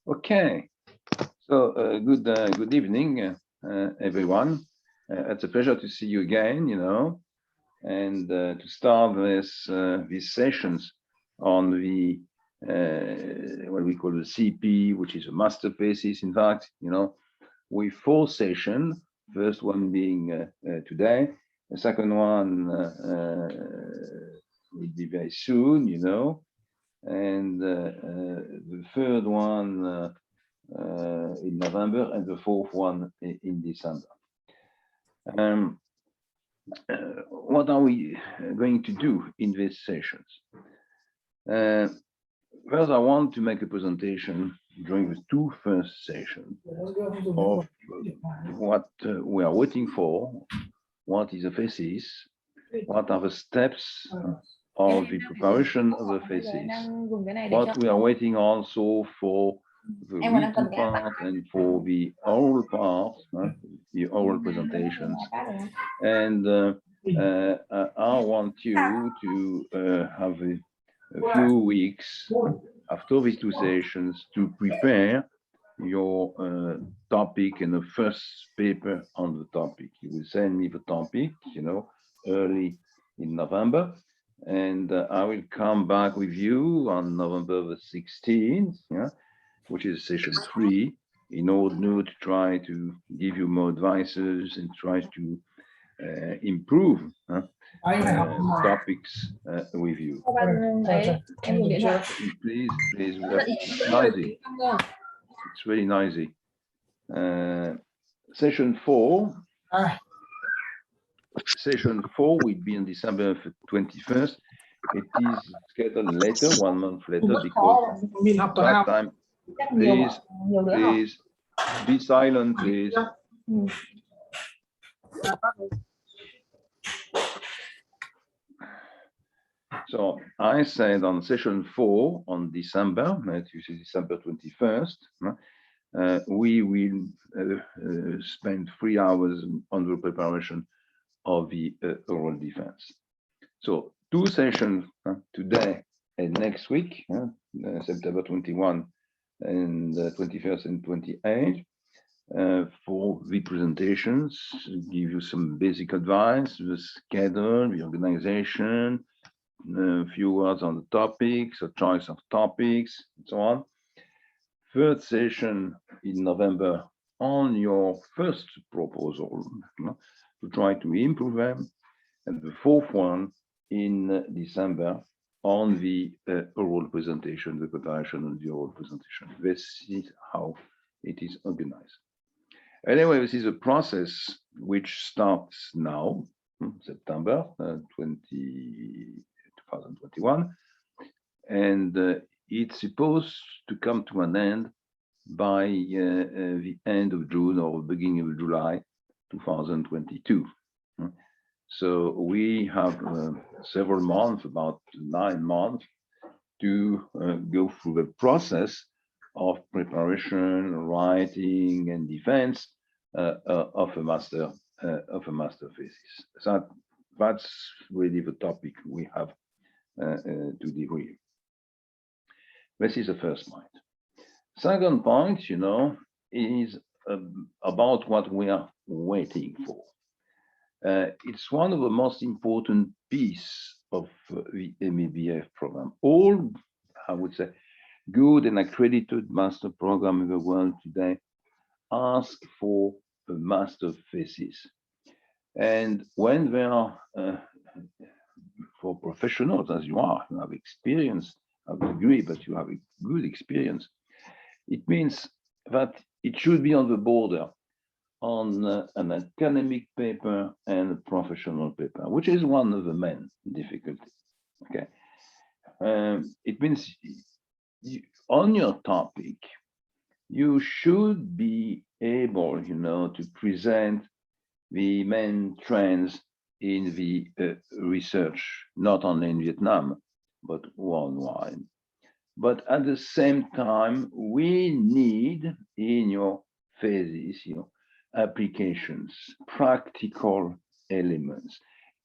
Okay, so good evening, everyone. It's a pleasure to see you again, and to start these sessions on the what we call the CP, which is a master thesis. In fact, with 4 sessions. First one being today, the second one will be very soon, and the third one in November, and the fourth one in December. What are we going to do in these sessions? First, I want to make a presentation during the 2 first sessions of what we are waiting for, what is a thesis, what are the steps of the preparation of the thesis, what we are waiting also for the written part and for the oral part, the oral presentations. And I want you to have a few weeks after these 2 sessions to prepare your topic and the first paper on the topic. You will send me the topic, early in November, and I will come back with you on November the 16th, which is session 3, in order to try to give you more advices and try to improve topics with you. Please, it's noisy. It's really noisy. Session 4 will be on December 21st. It is scheduled later, 1 month later, because that time, please be silent, please. So I said on session 4 on December, which is December 21st, we will spend 3 hours on the preparation of the oral defense. So 2 sessions today and next week, September 21 and 21st and 28th, for the presentations, give you some basic advice, the schedule, the organization, a few words on the topics, a choice of topics, and so on. Third session in November on your first proposal, to try to improve them, and the fourth one in December on the oral presentation, the preparation of the oral presentation. This is how it is organized. Anyway, this is a process which starts now, September 2021, and it's supposed to come to an end by the end of June or beginning of July 2022. So we have several months, about 9 months, to go through the process of preparation, writing, and defense of a master thesis. So that's really the topic we have to deal with. This is the first point. Second point, is about what we are waiting for. It's one of the most important pieces of the MEBF program. All, I would say, good and accredited master program in the world today ask for a master thesis. And when they are for professionals, as you are, you have experience, I would agree, but you have a good experience, it means that it should be on the border on an academic paper and a professional paper, which is one of the main difficulties. Okay, it means on your topic, you should be able, to present the main trends in the research, not only in Vietnam, but worldwide. But at the same time, we need in your thesis, applications, practical elements,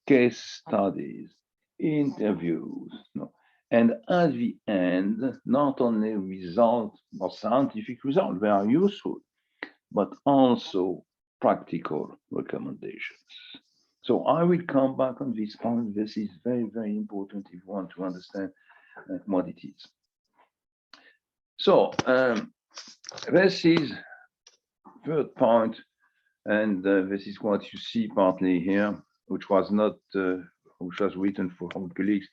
case studies, interviews, And at the end, not only results or scientific results, they are useful, but also practical recommendations. So I will come back on this point. This is very, very important if you want to understand what it is. So this is third point, and this is what you see partly here, which was not, which was written for our colleagues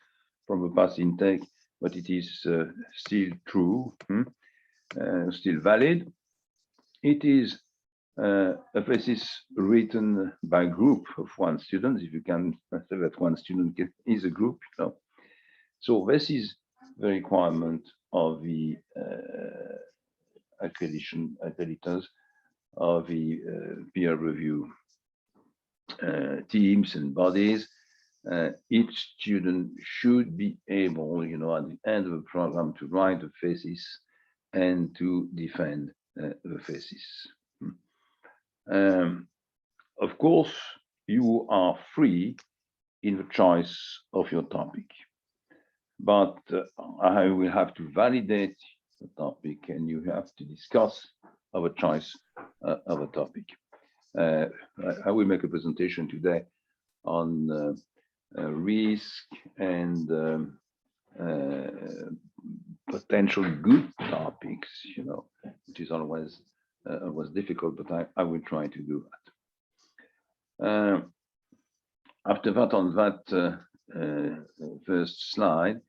from the past intake, but it is still true, still valid. It is a thesis written by a group of one student, if you can say that one student is a group. So this is the requirement of the accreditors of the peer review teams and bodies. Each student should be able, at the end of the program to write a thesis and to defend the thesis. Of course, you are free in the choice of your topic, but I will have to validate the topic and you have to discuss our choice of a topic. I will make a presentation today on risk and potential good topics, which is always was difficult, but I will try to do that. After that, on that first slide,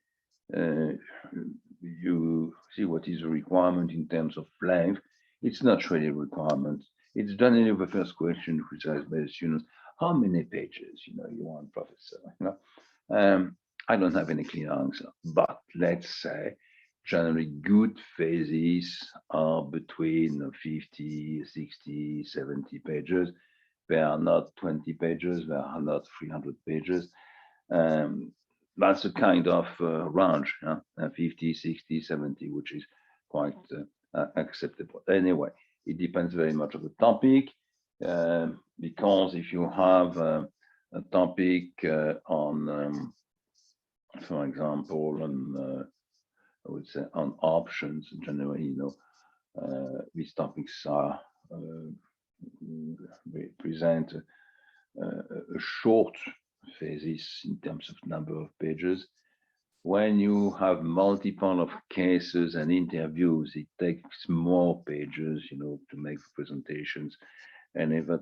you see what is a requirement in terms of length. It's not really a requirement. It's generally the first question which is asked by the students: how many pages, you want, professor? I don't have any clear answer, but let's say generally good phases are between 50, 60, 70 pages. They are not 20 pages, they are not 300 pages. That's a kind of range, 50, 60, 70, which is quite acceptable. Anyway, it depends very much on the topic, because if you have a topic on, for example, on, I would say on options, generally, these topics are, they present a short phases in terms of number of pages. When you have multiple of cases and interviews, it takes more pages, to make the presentations, and even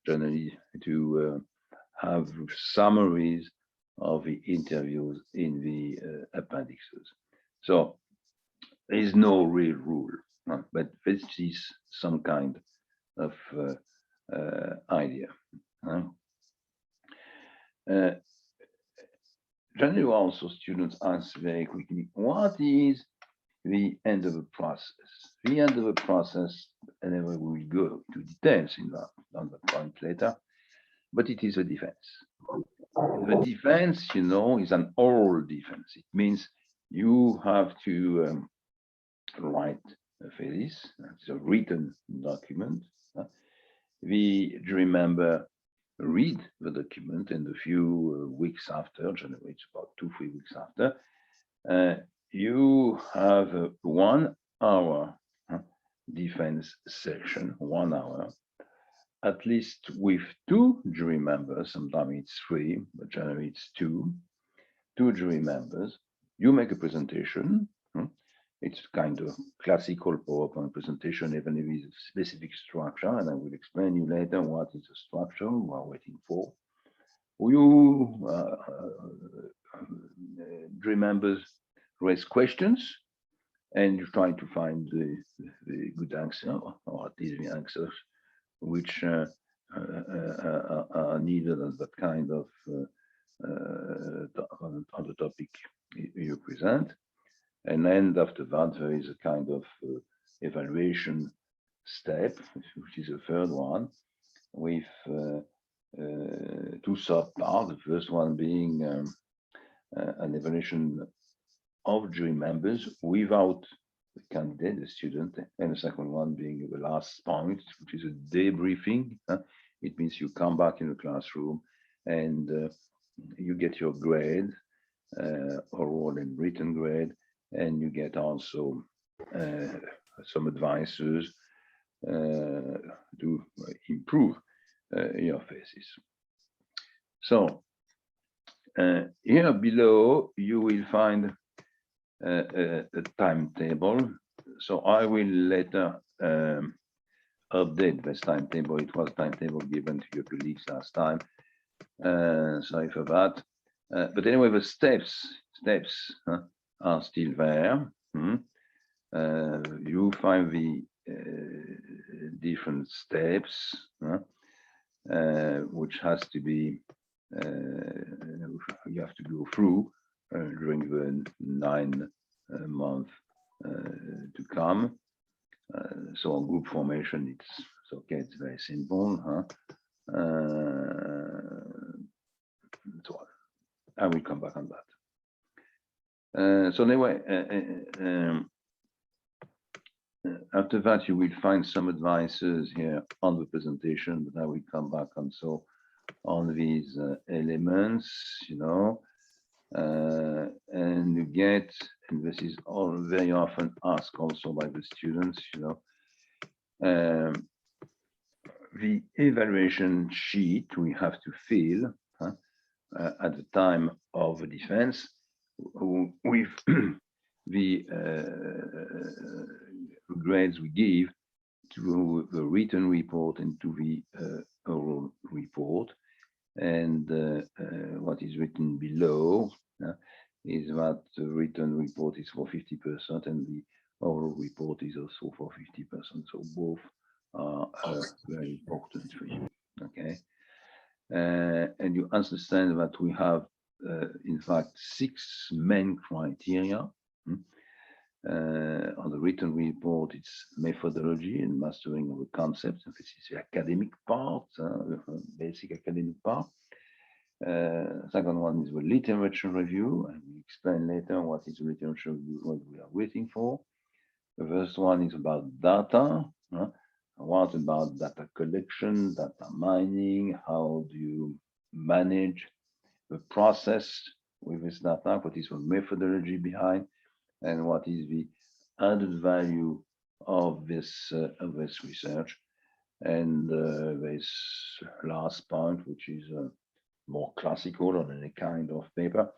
generally to have summaries of the interviews in the appendixes. So there is no real rule, but this is some kind of idea. Generally, also students ask very quickly, what is the end of the process? The end of the process, and then we will go to details in that on the point later, but it is a defense. The defense, is an oral defense. It means you have to write a thesis. It's a written document. The jury member read the document, and a few weeks after, generally it's about 2-3 weeks after, you have a 1 hour defense session, 1 hour, at least with 2 jury members. Sometimes it's 3, but generally it's 2 jury members. You make a presentation. It's kind of classical PowerPoint presentation, even if it's a specific structure, and I will explain you later what is the structure we are waiting for. You jury members raise questions, and you try to find the good answer, or at least the answers which are needed as that kind of on the topic you present. And then after that, there is a kind of evaluation step, which is the third one, with 2 sub-parts. The first one being an evaluation of jury members without the candidate, the student, and the second one being the last point, which is a debriefing. It means you come back in the classroom and you get your grade, oral and written grade, and you get also some advices to improve your thesis. So here below, you will find a timetable. So I will later update this timetable. It was a timetable given to your colleagues last time. Sorry for that. But anyway, the steps are still there. You find the different steps, which has to be you have to go through during the 9 months to come. So on group formation, it's okay. It's very simple. So I will come back on that. So anyway, after that, you will find some advices here on the presentation, but I will come back on these elements, and you get, and this is all very often asked also by the students, the evaluation sheet we have to fill at the time of the defense with the grades we give to the written report and to the oral report. And what is written below is that the written report is for 50% and the oral report is also for 50%. So both are very important for you. Okay. And you understand that we have, in fact, 6 main criteria. On the written report, it's methodology and mastering of the concepts. This is the academic part, basic academic part. Second one is the literature review, and we explain later what is literature review, what we are waiting for. The first one is about data. What about data collection, data mining? How do you manage the process with this data? What is the methodology behind? And what is the added value of this research? And this last point, which is more classical on any kind of paper,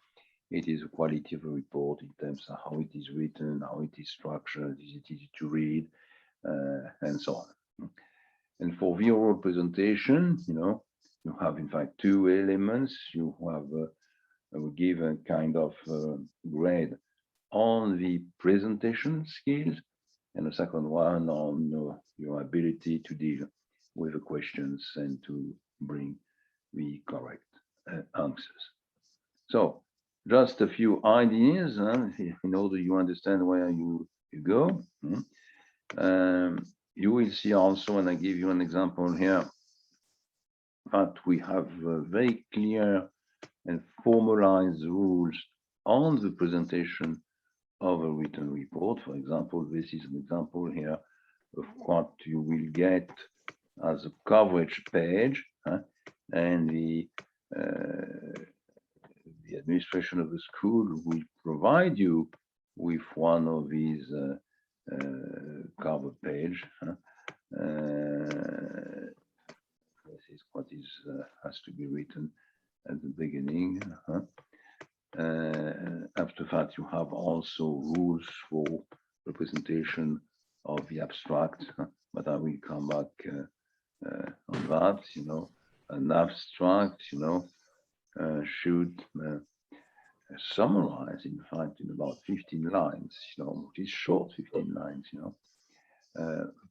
it is the quality of a report in terms of how it is written, how it is structured, is it easy to read, and so on. And for the oral presentation, you have in fact 2 elements. You have we give a kind of grade on the presentation skills, and the second one on your ability to deal with the questions and to bring the correct answers. So just a few ideas in order you understand where you go. You will see also, and I give you an example here, that we have very clear and formalized rules on the presentation of a written report. For example, this is an example here of what you will get as a coverage page, and the administration of the school will provide you with one of these cover page. This is what is has to be written at the beginning. After that, you have also rules for representation of the abstract, but I will come back on that. An abstract, should summarize, in fact, in about 15 lines, it is short 15 lines,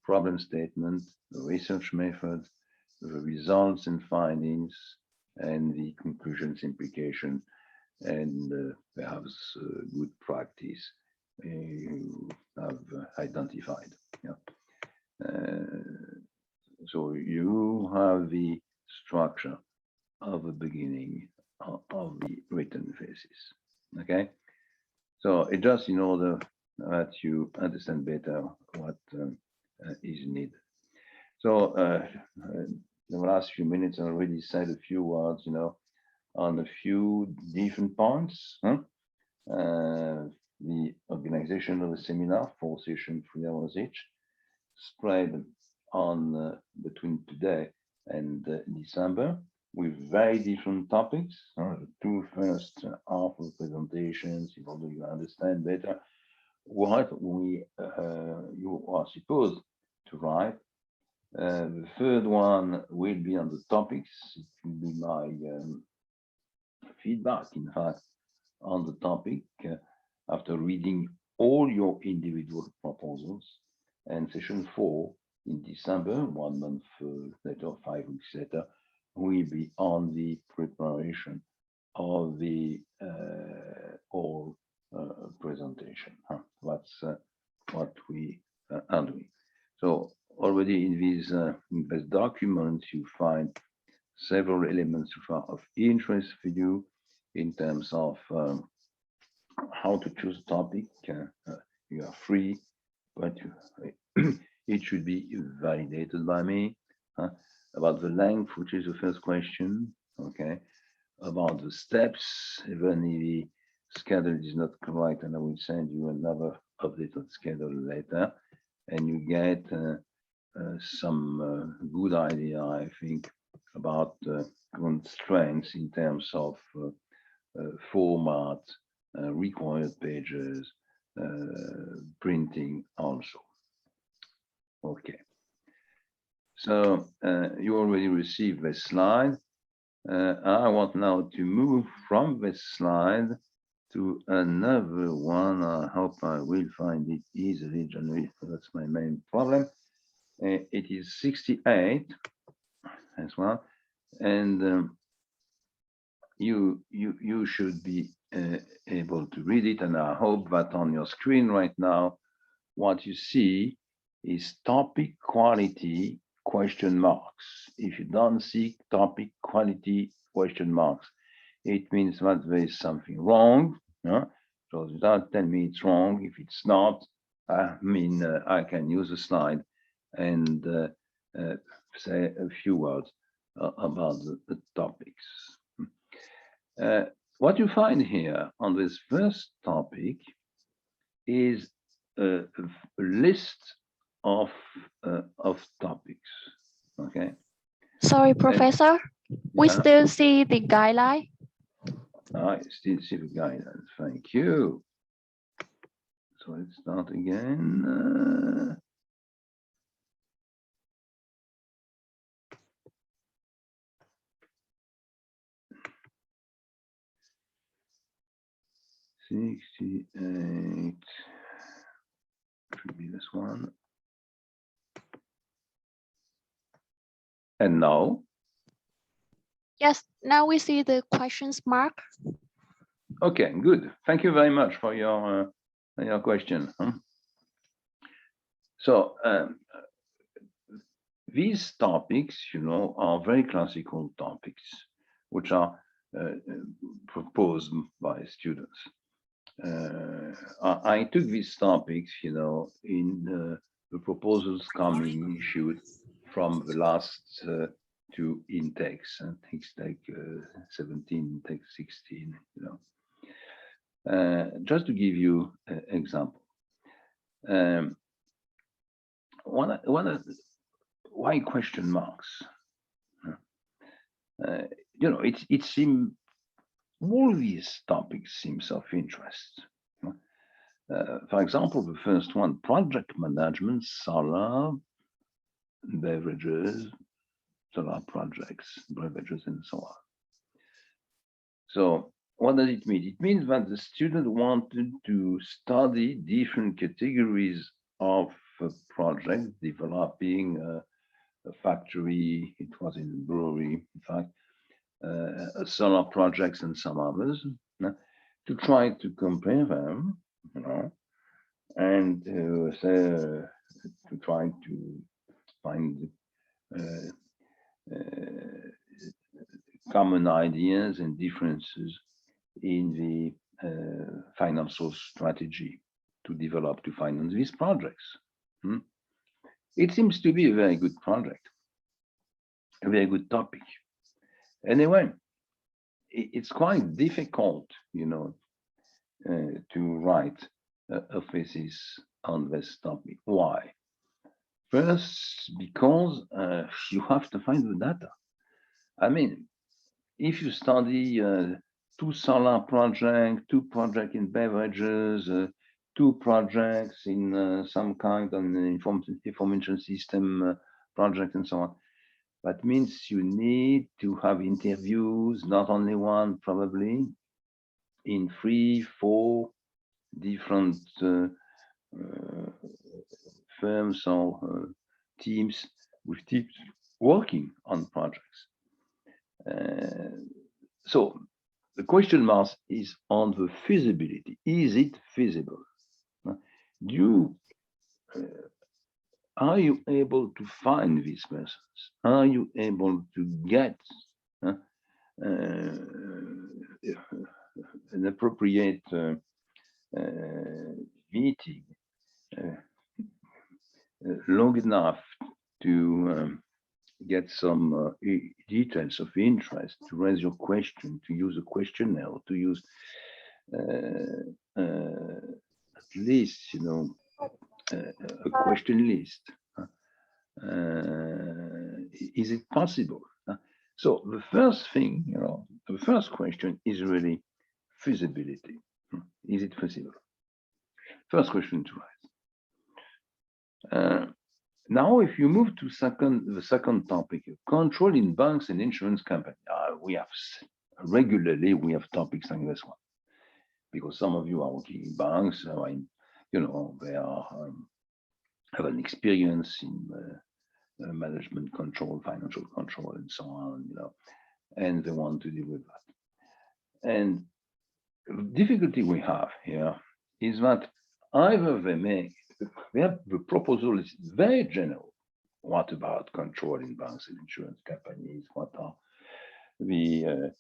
problem statement, the research method, the results and findings, and the conclusions, implication, and perhaps good practice you have identified. So you have the structure of the beginning of the written thesis. Okay, so it just in order that you understand better what is needed. So in the last few minutes, I already said a few words, on a few different points. the organization of a seminar, 4 sessions, 3 hours each, spread on between today and December, with very different topics. The 2 first half of presentations, in order to understand better what you are supposed to write. The third one will be on the topics. It will be my feedback, in fact, on the topic after reading all your individual proposals. And session 4 in December, 1 month later, 5 weeks later, will be on the preparation of the whole presentation. That's what we are doing. So already in these documents, you find several elements of interest for you in terms of how to choose a topic. You are free, but it should be validated by me. About the length, which is the first question, okay? About the steps, even if the schedule is not correct, and I will send you another updated schedule later, and you get some good idea, I think, about constraints in terms of format, required pages, printing also. Okay. So you already received this slide. I want now to move from this slide to another one. I hope I will find it easily, generally. That's my main problem. It is 68 as well, and you should be able to read it. And I hope that on your screen right now, what you see is topic quality question marks. If you don't see topic quality question marks, it means that there is something wrong. So don't tell me it's wrong. If it's not, I mean, I can use a slide and say a few words about the topics. What you find here on this first topic is a list of topics. Okay. Sorry, Professor. We still see the guideline. I still see the guidelines. Thank you. So let's start again. $68 should be this one. And now? Yes, now we see the questions mark. Okay, good. Thank you very much for your question. So these topics, are very classical topics, which are proposed by students. I took these topics, in the proposals coming issued from the last 2 intakes, and intake 17, intake 16, just to give you an example. Why question marks? It seems all these topics seems of interest. For example, the first one, project management, solar, beverages, solar projects, beverages, and so on. So what does it mean? It means that the student wanted to study different categories of projects, developing a factory, it was in a brewery, in fact, solar projects and some others, to try to compare them, and to try to find common ideas and differences in the financial strategy to develop to finance these projects. It seems to be a very good project, a very good topic. Anyway, it's quite difficult, to write a thesis on this topic. Why? First, because you have to find the data. I mean, if you study 2 solar projects, 2 projects in beverages, 2 projects in some kind of information system project and so on, that means you need to have interviews, not only one, probably, in 3, 4 different firms or teams with teams working on projects. So the question mark is on the feasibility. Is it feasible? Are you able to find these persons? Are you able to get an appropriate meeting long enough to get some details of interest, to raise your question, to use a questionnaire, to use at least, you know, a question list. Is it possible? So the first thing, you know, the first question is really feasibility. Is it feasible? First question to raise. Now, if you move to the second topic, control in banks and insurance companies, we have topics like this one, because some of you are working in banks, you know, they are have an experience in management control, financial control, and so on, you know, and they want to deal with that. And the difficulty we have here is that either the proposal is very general. What about control in banks and insurance companies? What are the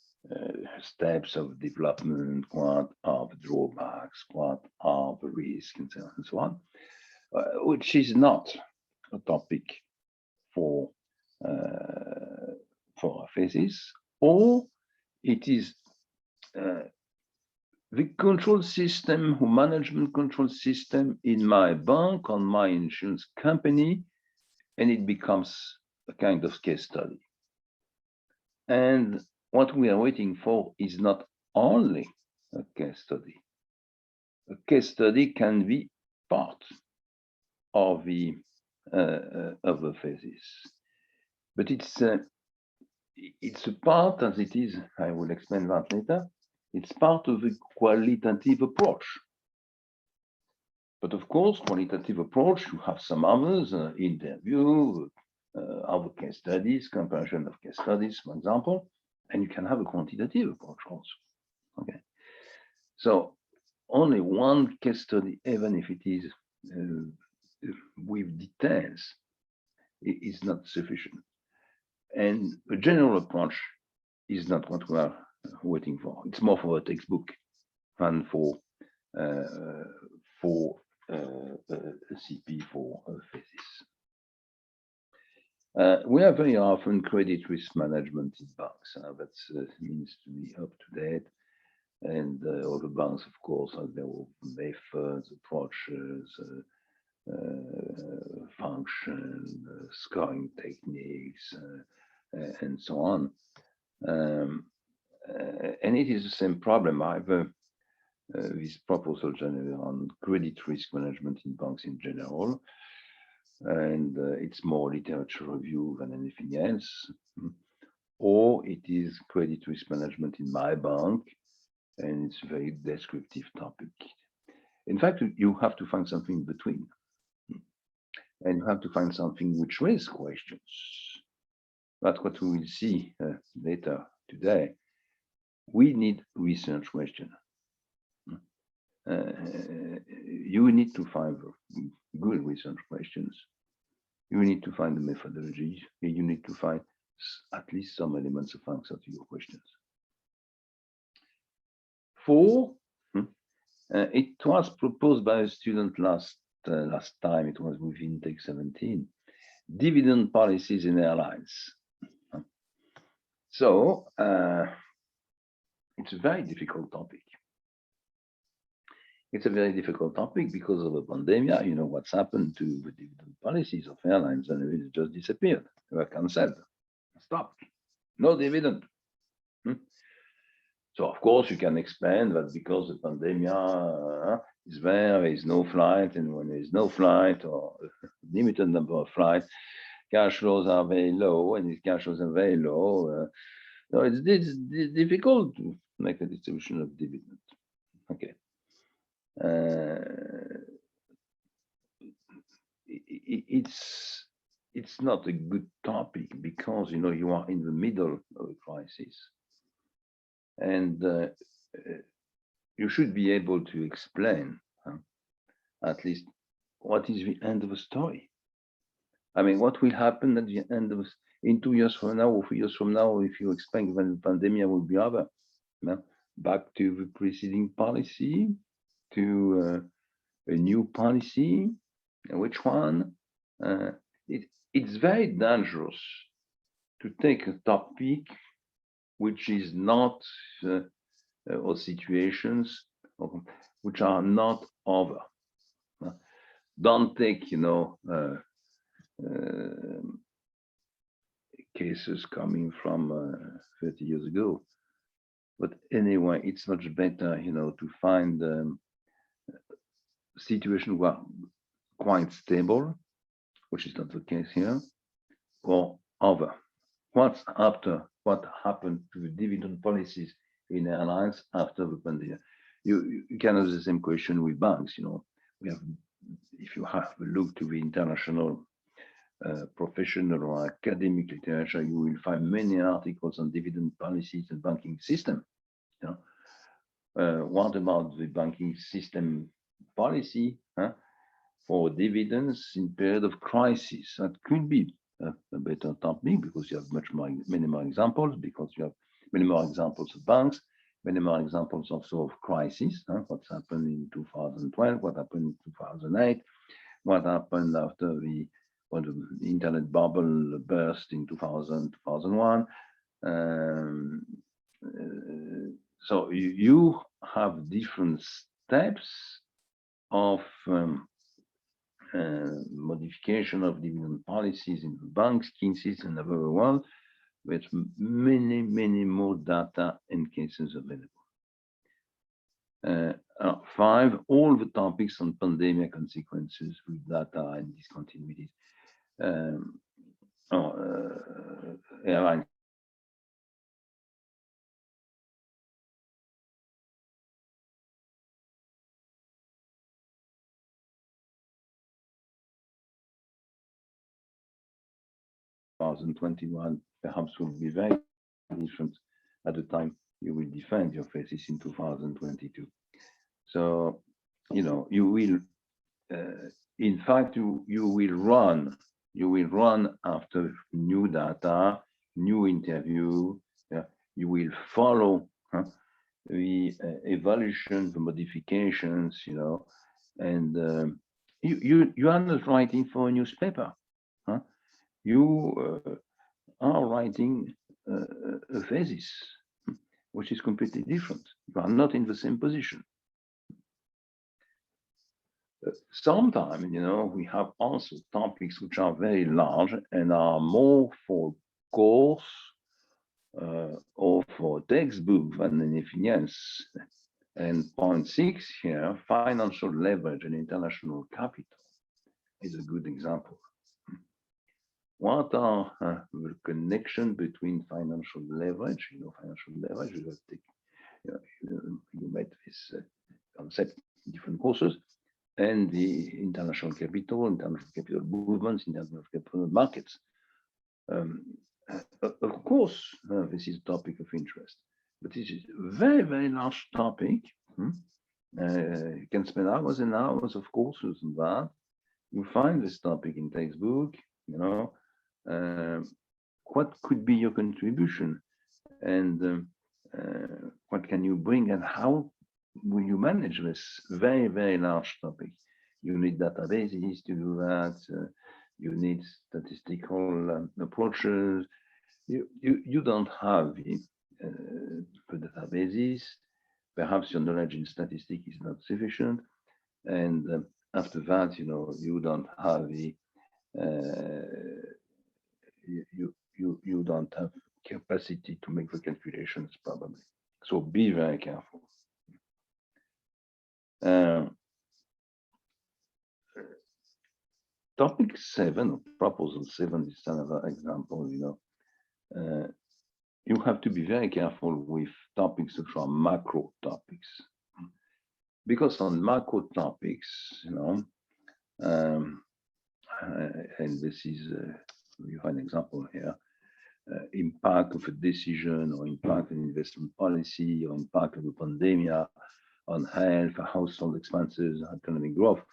steps of development? What are the drawbacks? What are the risks, and so on, which is not a topic for a thesis, or it is the control system, management control system in my bank, on my insurance company, and it becomes a kind of case study. And what we are waiting for is not only a case study. A case study can be part of the thesis, but it's a part, as it is, I will explain that later, it's part of the qualitative approach. But of course, qualitative approach, you have some others, interview, other case studies, comparison of case studies, for example, and you can have a quantitative approach also. Okay, so only one case study, even if it is with details, is not sufficient. And a general approach is not what we are waiting for. It's more for a textbook than for a CP, for a thesis. We have very often credit risk management in banks. That means to be up to date. And all the banks, of course, have their own methods, approaches, function, scoring techniques, and so on. And it is the same problem. Either this proposal generally on credit risk management in banks in general, and it's more literature review than anything else, or it is credit risk management in my bank, and it's a very descriptive topic. In fact, you have to find something in between, and you have to find something which raises questions. That's what we will see later today. We need research questions. You need to find good research questions. You need to find the methodology. You need to find at least some elements of answer to your questions. 4, it was proposed by a student last time. It was with Intake 17. Dividend policies in airlines. So it's a very difficult topic. It's a very difficult topic because of the pandemic. You know what's happened to the dividend policies of airlines, and it just disappeared. They were cancelled, stopped, no dividend. So of course you can explain that because the pandemic is there is no flight, and when there is no flight or limited number of flights, cash flows are very low, and if cash flows are very low, no, it's difficult to make a distribution of dividend. Okay. It's not a good topic because you are in the middle of a crisis, and you should be able to explain at least what is the end of the story. I mean, what will happen at the end of in 2 years from now or 3 years from now if you expect when the pandemic will be over? Back to the preceding policy, to a new policy, which one? It's very dangerous to take a topic which is not or situations which are not over. Don't take, cases coming from 30 years ago. But anyway, it's much better, to find situation were quite stable, which is not the case here, or other. What happened to the dividend policies in airlines after the pandemic? You can have the same question with banks. We have, if you have a look to the international professional or academic literature, you will find many articles on dividend policies and banking system. What about the banking system policy for dividends in period of crisis? That could be a better topic because you have many more examples, because you have many more examples of banks, many more examples also of crisis. What's happened in 2012, what happened in 2008, what happened after when the internet bubble burst in 2000, 2001. So you have different steps of modification of dividend policies in the banks, Keynesian and over the world, with many, many more data and cases available. 5, all the topics on pandemic consequences with data and discontinuities. Airline 2021 perhaps will be very different at the time you will defend your thesis in 2022. So, you will, in fact, you will run after new data, new interview. You will follow the evaluation, the modifications, and you are not writing for a newspaper. You are writing a thesis, which is completely different. You are not in the same position. Sometimes, we have also topics which are very large and are more for course or for textbook than anything else. And point 6 here, financial leverage and international capital is a good example. What are the connection between financial leverage? Financial leverage, you met this concept in different courses, and the international capital movements, international capital markets. Of course, this is a topic of interest, but this is a very, very large topic. You can spend hours and hours of courses on that. You find this topic in textbook, what could be your contribution, and what can you bring, and how will you manage this very, very large topic? You need databases to do that. You need statistical approaches. You don't have the databases. perhaps your knowledge in statistics is not sufficient, and after that, you don't have the you don't have capacity to make the calculations probably. So be very careful. Topic 7, proposal 7 is another example. You have to be very careful with topics which are macro topics, because on macro topics, and this is you have an example here. Impact of a decision, or impact on investment policy, or impact of a pandemic on health, household expenses, economic growth.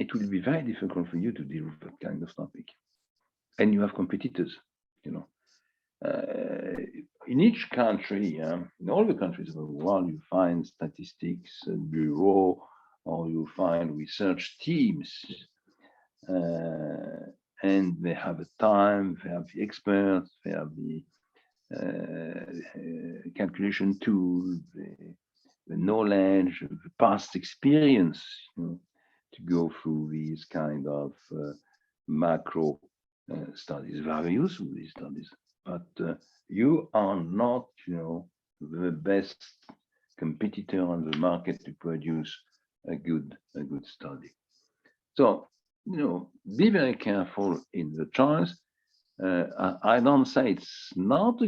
It will be very difficult for you to deal with that kind of topic. And you have competitors, in each country, in all the countries of the world, you find statistics bureau, or you find research teams. And they have a time, they have the experts, they have the calculation tools, the knowledge, the past experience, to go through these kind of macro studies. Very useful, these studies, but you are not, the best competitor on the market to produce a good study. So, be very careful in the choice. I don't say it's not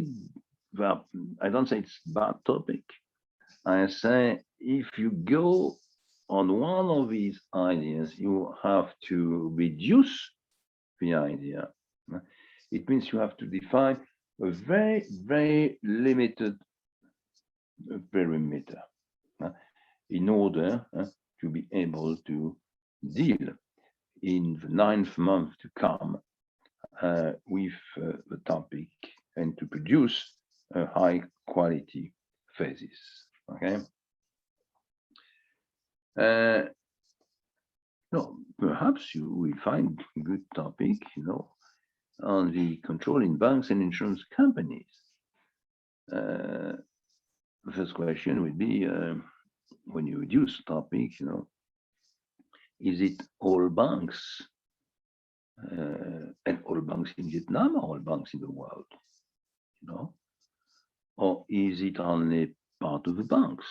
I don't say it's bad topic. I say if you go on one of these ideas, you have to reduce the idea. It means you have to define a very, very limited perimeter in order to be able to deal in the 9th month to come with the topic, and to produce a high quality thesis. Okay. No, perhaps you will find a good topic, on the control in banks and insurance companies. The first question would be, when you reduce topic, is it all banks? And all banks in Vietnam, or all banks in the world? Or is it only part of the banks?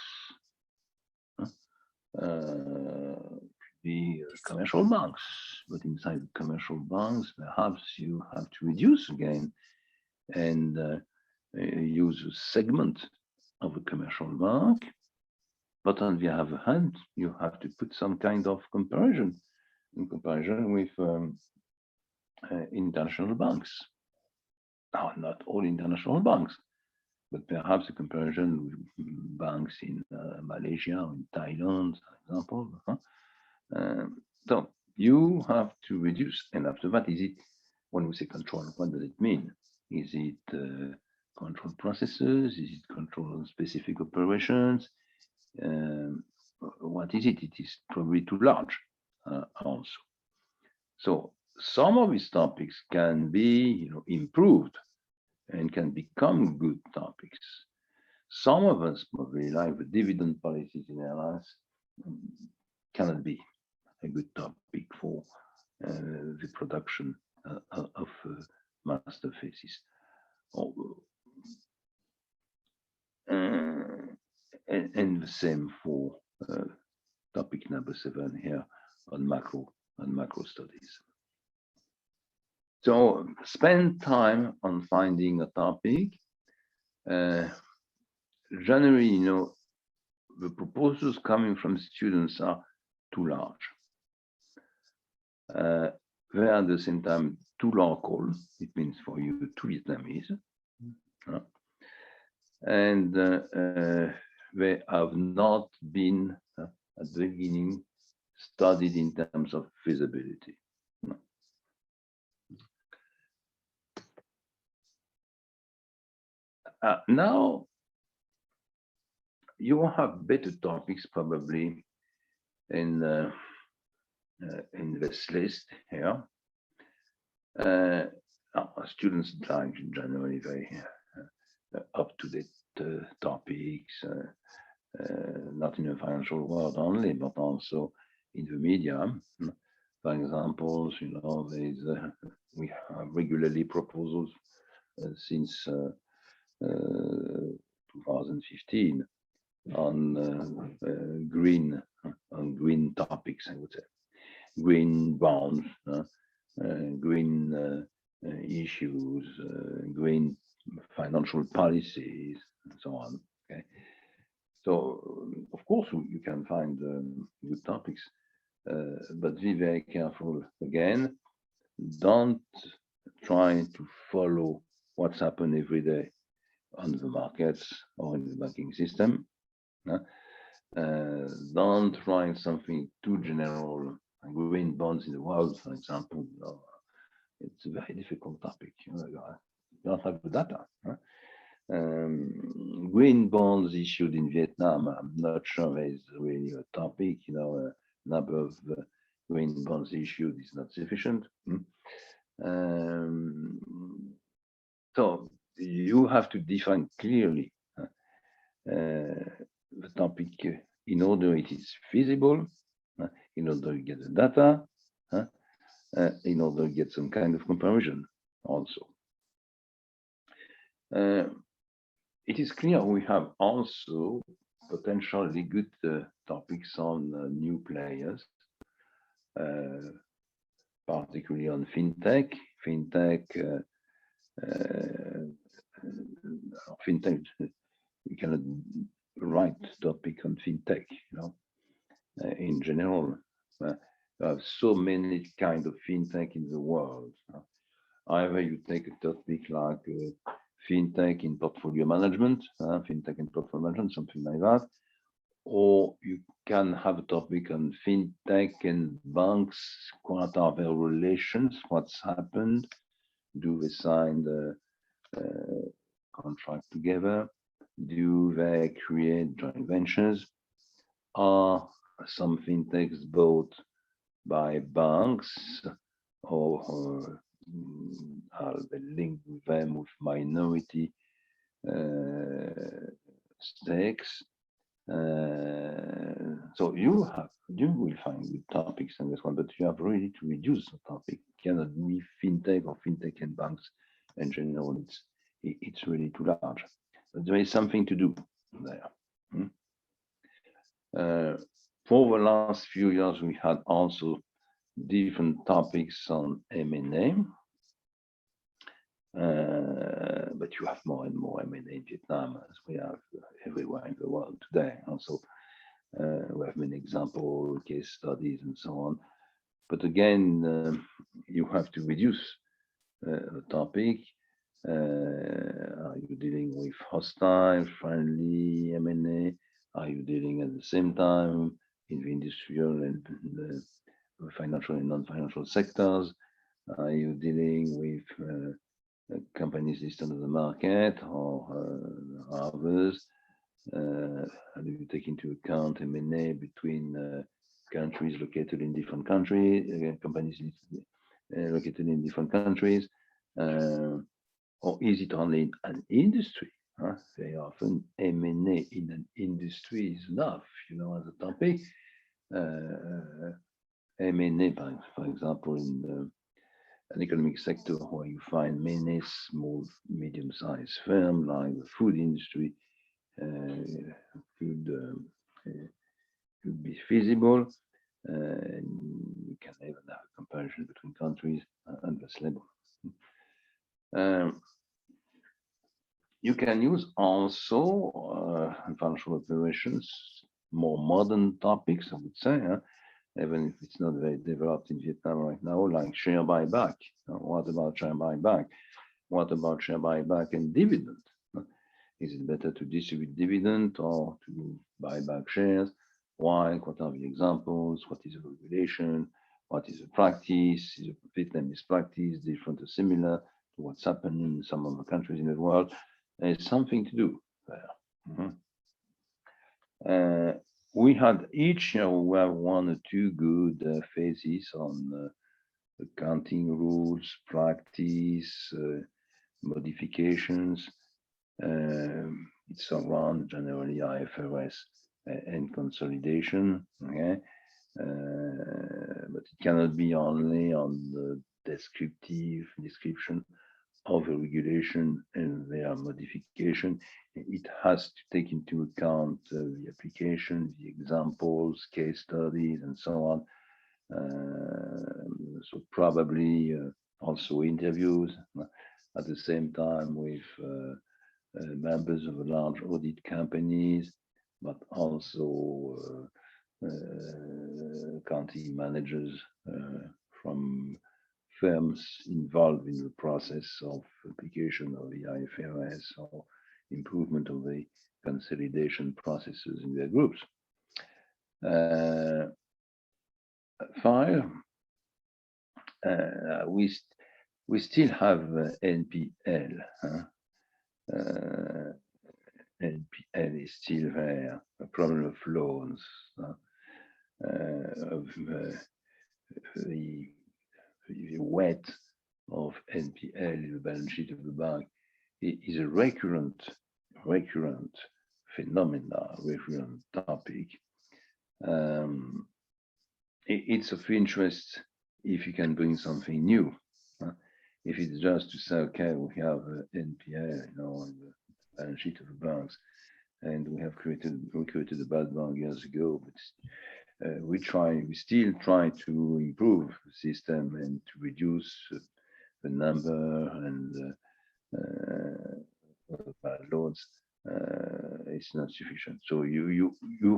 The commercial banks, but inside the commercial banks, perhaps you have to reduce again and use a segment of a commercial bank. But on the other hand, you have to put some kind of comparison with international banks. Now, not all international banks, but perhaps a comparison with banks in Malaysia or in Thailand, for example. So you have to reduce, and after that, is it, when we say control, what does it mean? Is it control processes? Is it control specific operations? What is it? It is probably too large also. So some of these topics can be improved and can become good topics. Some of us, probably like the dividend policies in airlines, cannot be a good topic for the production of master thesis. And the same for topic number 7 here on macro studies. So spend time on finding a topic. Generally, the proposals coming from students are too large. They are at the same time too local. It means for you too Vietnamese. And they have not been at the beginning studied in terms of feasibility. Now you have better topics probably in this list here. Students like generally very up-to-date topics, not in the financial world only, but also in the media. For example, we have regularly proposals since 2015 on green topics, I would say, green bonds, green issues, green financial policies, and so on. Okay, so of course you can find good topics, but be very careful again. Don't try to follow what's happened every day on the markets or in the banking system. Don't try something too general. Green bonds in the world, for example, it's a very difficult topic. You don't have the data. Green bonds issued in Vietnam, I'm not sure there is really a topic. Number of green bonds issued is not sufficient. So you have to define clearly the topic in order it is feasible, in order to get the data, in order to get some kind of comparison also. It is clear we have also potentially good topics on new players, particularly on fintech. Fintech, we cannot write topic on fintech, in general. You have so many kind of fintech in the world. Either you take a topic like fintech in portfolio management, something like that, or you can have a topic on fintech and banks. What are their relations? What's happened? Do they sign the contract together? Do they create joint ventures? Are some fintechs bought by banks, or are they linked with them with minority stakes? So you will find good topics in this one, but you have really to reduce the topic. It cannot be fintech or fintech and banks in general. It's really too large. But there is something to do there. For the last few years, we had also different topics on M&A, but you have more and more M&A in Vietnam, as we have everywhere in the world today. Also, we have many example case studies and so on. But again, you have to reduce the topic. Are you dealing with hostile, friendly M&A? Are you dealing at the same time in the industrial and the financial and non-financial sectors? Are you dealing with companies listed on the market or others? Do you take into account M&A between countries located in different countries, companies located in different countries? Or is it only an industry? Very often M&A in an industry is enough, as a topic. M&A, for example, in an economic sector where you find many small, medium-sized firms like the food industry could be feasible. You can even have a comparison between countries at this level. You can use also in financial operations more modern topics, I would say, even if it's not very developed in Vietnam right now, like share buyback. What about share buyback? What about share buyback and dividend? Is it better to distribute dividend or to buy back shares? Why? What are the examples? What is the regulation? What is the practice? Is a Vietnamese practice different or similar to what's happening in some of the countries in the world? There's something to do there. We had each year we have one or two good phases on accounting rules, practice, modifications. it's around generally IFRS and consolidation. Okay, but it cannot be only on the description of a regulation and their modification. It has to take into account the application, the examples, case studies, and so on. So probably also interviews at the same time with members of large audit companies, but also accounting managers from firms involved in the process of application of the IFRS or improvement of the consolidation processes in their groups. 5, we still have NPL. NPL is still there, a problem of loans, of the weight of NPL in the balance sheet of the bank. It is a recurrent phenomena, recurrent topic. It's of interest if you can bring something new. If it's just to say, okay, we have NPL, in the balance sheet of the banks, and we created a bad bank years ago, but we still try to improve the system and to reduce the number and bad loans. It's not sufficient. So you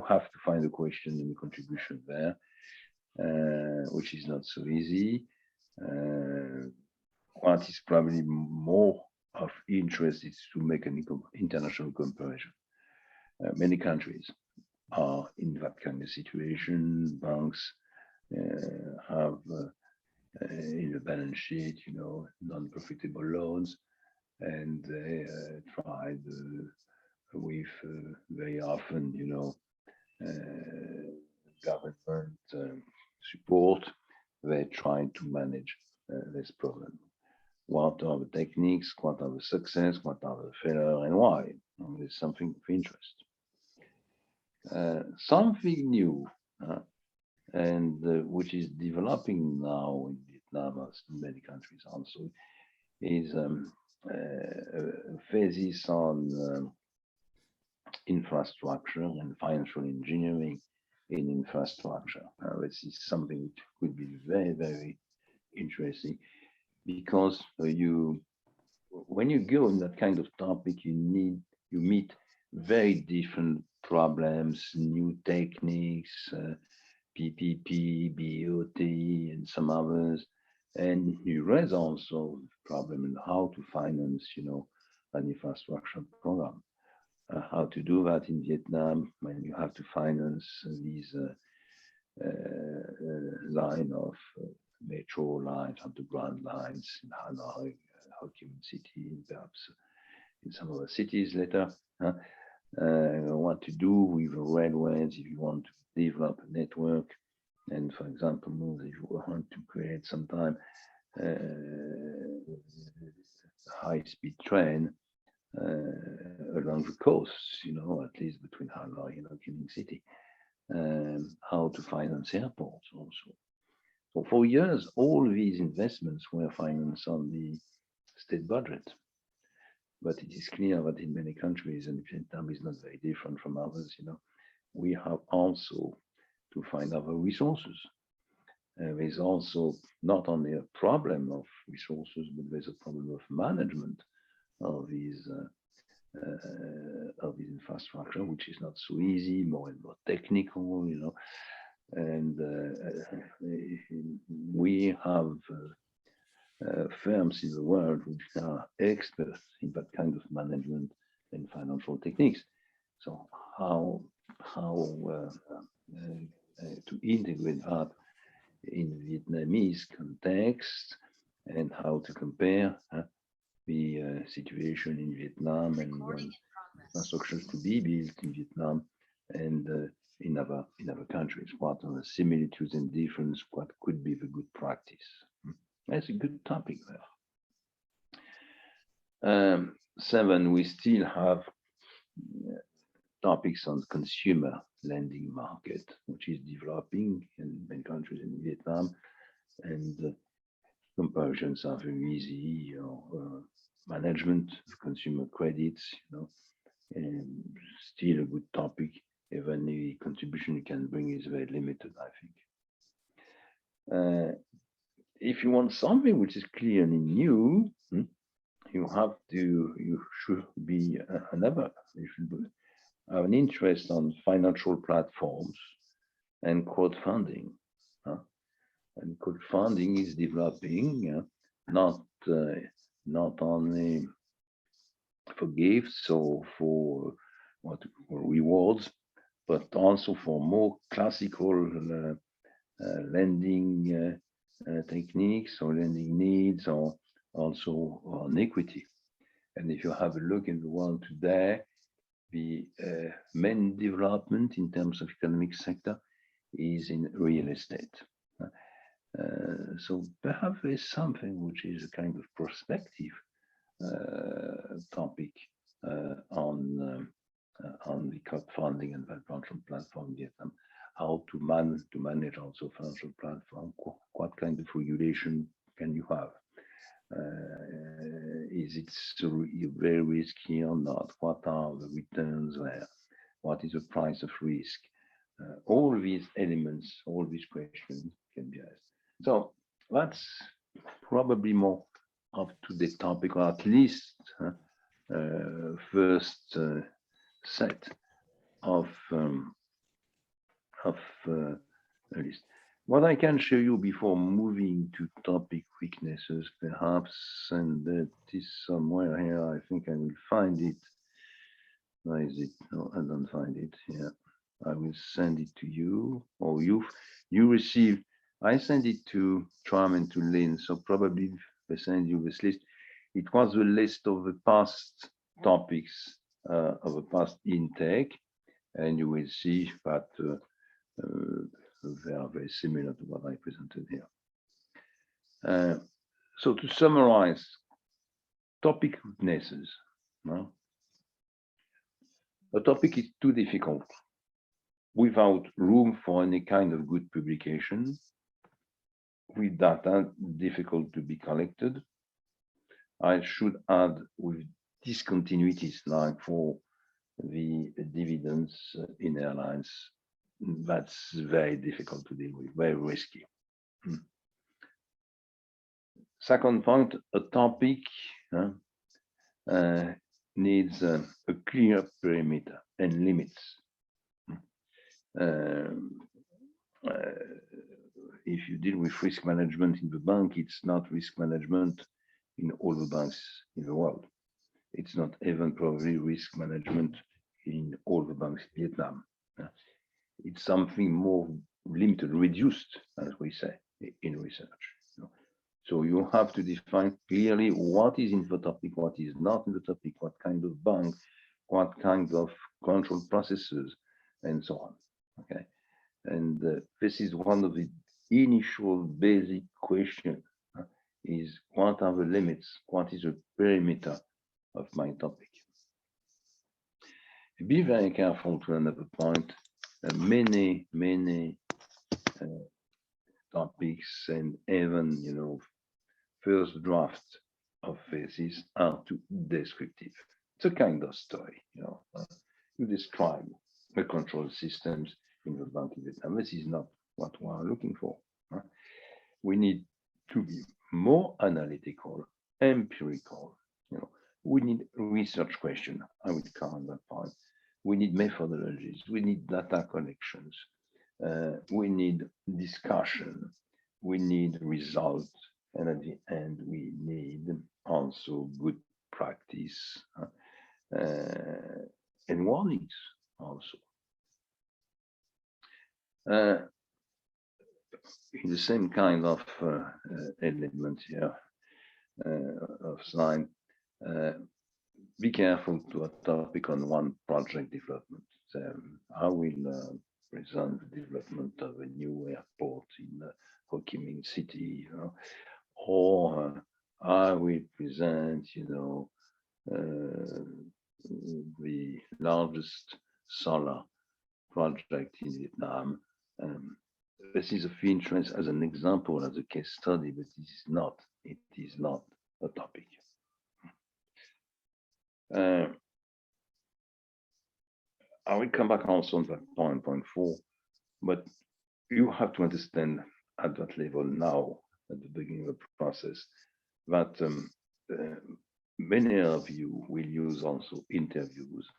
have to find a question and a contribution there, which is not so easy. What is probably more of interest is to make an international comparison. Many countries are in that kind of situation. Banks have in the balance sheet, non-profitable loans, and they tried with very often, government support. They try to manage this problem. What are the techniques? What are the success? What are the failure, and why? There's something of interest. Something new, and which is developing now in Vietnam, as in many countries also, is a thesis on infrastructure and financial engineering in infrastructure. This is something which could be very, very interesting, because when you go in that kind of topic, you meet very different problems, new techniques, PPP, BOT, and some others, and you raise also the problem in how to finance, an infrastructure program. How to do that in Vietnam when you have to finance these line of metro lines, underground lines in Hanoi, Ho Chi Minh City, and perhaps in some other cities later. What to do with railways if you want to develop a network, and for example, if you want to create sometime high-speed train along the coast, at least between Hanoi and Ho Chi Minh City, how to finance airports also. So for years, all these investments were financed on the state budget. But it is clear that in many countries, and Vietnam is not very different from others, we have also to find other resources. There's also not only a problem of resources, but there's a problem of management of these infrastructure, which is not so easy, more and more technical, and we have firms in the world which are experts in that kind of management and financial techniques. So how to integrate that in Vietnamese context, and how to compare the situation in Vietnam and when infrastructure to be built in Vietnam and in other countries. What are the similitudes and differences? What could be the good practice? That's a good topic there. 7, we still have topics on consumer lending market, which is developing in many countries in Vietnam, and comparisons are very easy. Management of consumer credits, and still a good topic, even the contribution you can bring is very limited, I think. If you want something which is clearly new, you should be you should have an interest on financial platforms and crowdfunding. And crowdfunding is developing, not only for gifts or for rewards, but also for more classical lending techniques or lending needs, or also on equity. And if you have a look in the world today, the main development in terms of economic sector is in real estate. So perhaps there's something which is a kind of prospective topic on the crowdfunding and financial platform in Vietnam. How to manage also financial platform? What kind of regulation can you have? Is it very risky or not? What are the returns there? What is the price of risk? All these elements, all these questions can be asked. So that's probably more up to the topic, or at least first set of list. What I can show you before moving to topic weaknesses, perhaps, and that is somewhere here. I think I will find it. Where is it? No, I don't find it here. I will send it to you, or you received. I sent it to Tram and to Lynn, so probably they send you this list. It was a list of the past topics of the past intake, and you will see that they are very similar to what I presented here. So to summarize, topic weaknesses. No? A topic is too difficult without room for any kind of good publication, with data difficult to be collected. I should add with discontinuities, like for the dividends in airlines. That's very difficult to deal with, very risky. Second point, a topic needs a clear perimeter and limits. If you deal with risk management in the bank, it's not risk management in all the banks in the world. It's not even probably risk management in all the banks in Vietnam. It's something more limited, reduced, as we say, in research. So you have to define clearly what is in the topic, what is not in the topic, what kind of bank, what kind of control processes, and so on. Okay, and this is one of the initial basic questions: is what are the limits? What is the perimeter of my topic? Be very careful to another point. Many topics, and even first draft of thesis are too descriptive. It's a kind of story. You describe the control systems in the bank in Vietnam. This is not what we are looking for. We need to be more analytical, empirical. We need research question. I will come on that point. We need methodologies. We need data collections. We need discussion. We need results. And at the end, we need also good practice and warnings also. In the same kind of element here of slide, be careful to a topic on one project development. I will present the development of a new airport in Ho Chi Minh City, or I will present, the largest solar project in Vietnam. This is of interest as an example, as a case study, but it is not a topic. I will come back also on that point 4, but you have to understand at that level now, at the beginning of the process, that many of you will use also interviews.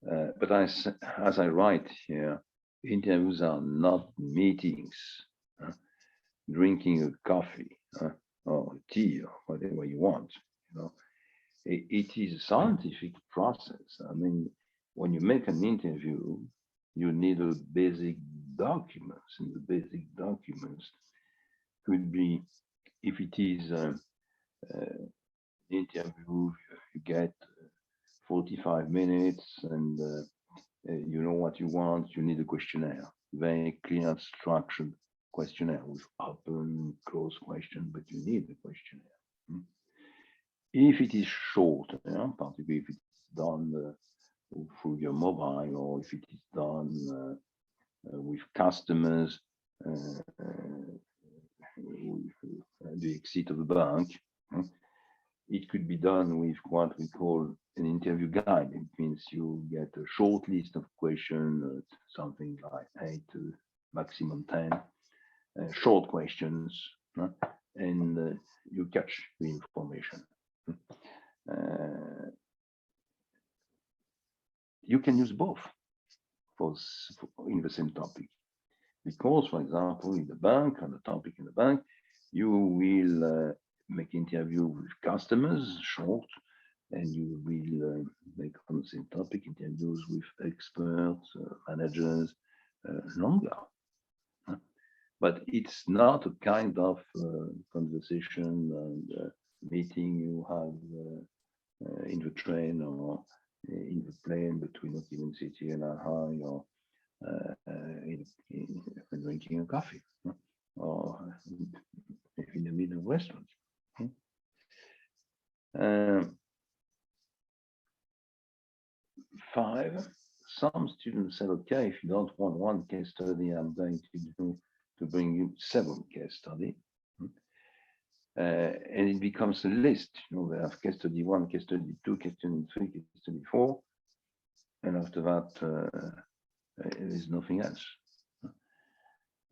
But as I write here, interviews are not meetings, drinking a coffee or tea or whatever you want. It is a scientific process. I mean, when you make an interview, you need a basic documents, and the basic documents could be, if it is an interview, you get 45 minutes and you know what you want, you need a questionnaire, very clear, structured questionnaire with open, close question, but you need a questionnaire. If it is short, particularly if it's done through your mobile, or if it is done with customers, the exit of the bank, it could be done with what we call an interview guide. It means you get a short list of questions, something like 8 to maximum 10 short questions, and you catch the information. You can use both in the same topic, because, for example, in the bank, on the topic in the bank, you will make interview with customers, short, and you will make on the same topic interviews with experts, managers, longer. But it's not a kind of conversation and meeting you have in the train or in the plane between Ho Chi Minh City and Hanoi, or in drinking a coffee, or in the middle of restaurants. 5, some students said, okay, if you don't want one case study, I'm going to bring you 7 case studies. And it becomes a list. We have case study 1, case study 2, case study 3, case study 4. And after that, there's nothing else.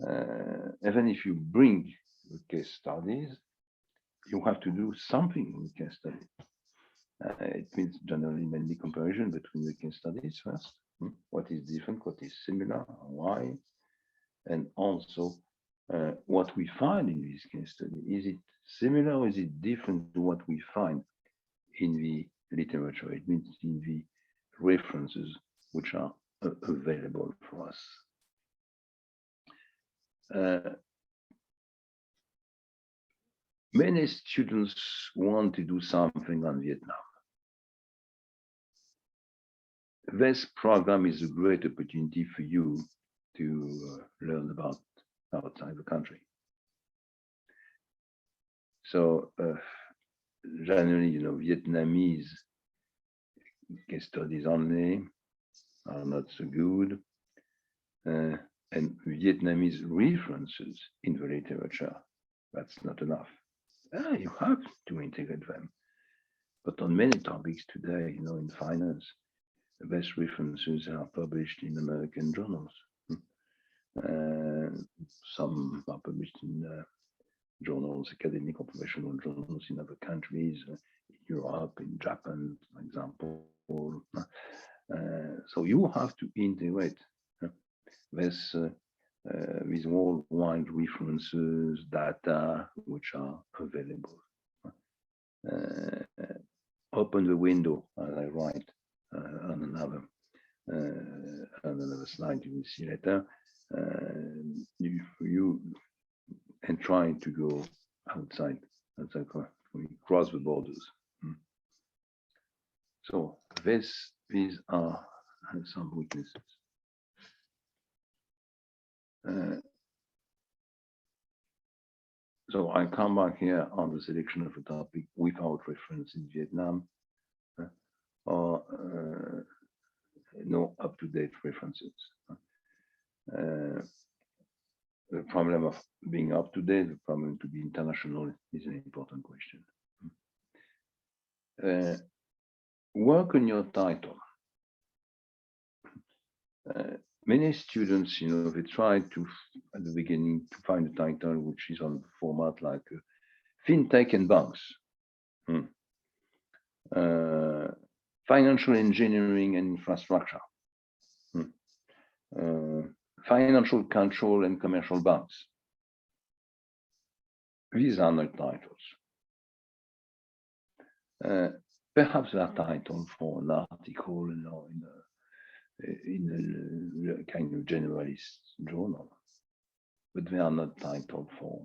Even if you bring the case studies, you have to do something with case study. It means generally mainly comparison between the case studies first. What is different, what is similar, why, and also what we find in this case study. Is it similar or is it different to what we find in the literature? It means in the references which are available for us. Many students want to do something on Vietnam. This program is a great opportunity for you to learn about outside the country. So generally, Vietnamese case studies only are not so good. And Vietnamese references in the literature, that's not enough. You have to integrate them. But on many topics today, in finance, the best references are published in American journals. Some are published in journals, academic or professional journals in other countries, in Europe, in Japan, for example. So you have to integrate this with worldwide references, data which are available. Open the window, as I write on another slide you will see later. You and trying to go outside, cross the borders. So these are some weaknesses. So I come back here on the selection of a topic without reference in Vietnam. or no up-to-date references. The problem of being up-to-date, the problem to be international is an important question. Work on your title. Many students, they try to, at the beginning, to find a title which is on the format like FinTech and banks, financial engineering and infrastructure, financial control and commercial banks. These are not titles. Perhaps they are titles for an article, in a kind of generalist journal, but they are not titled for.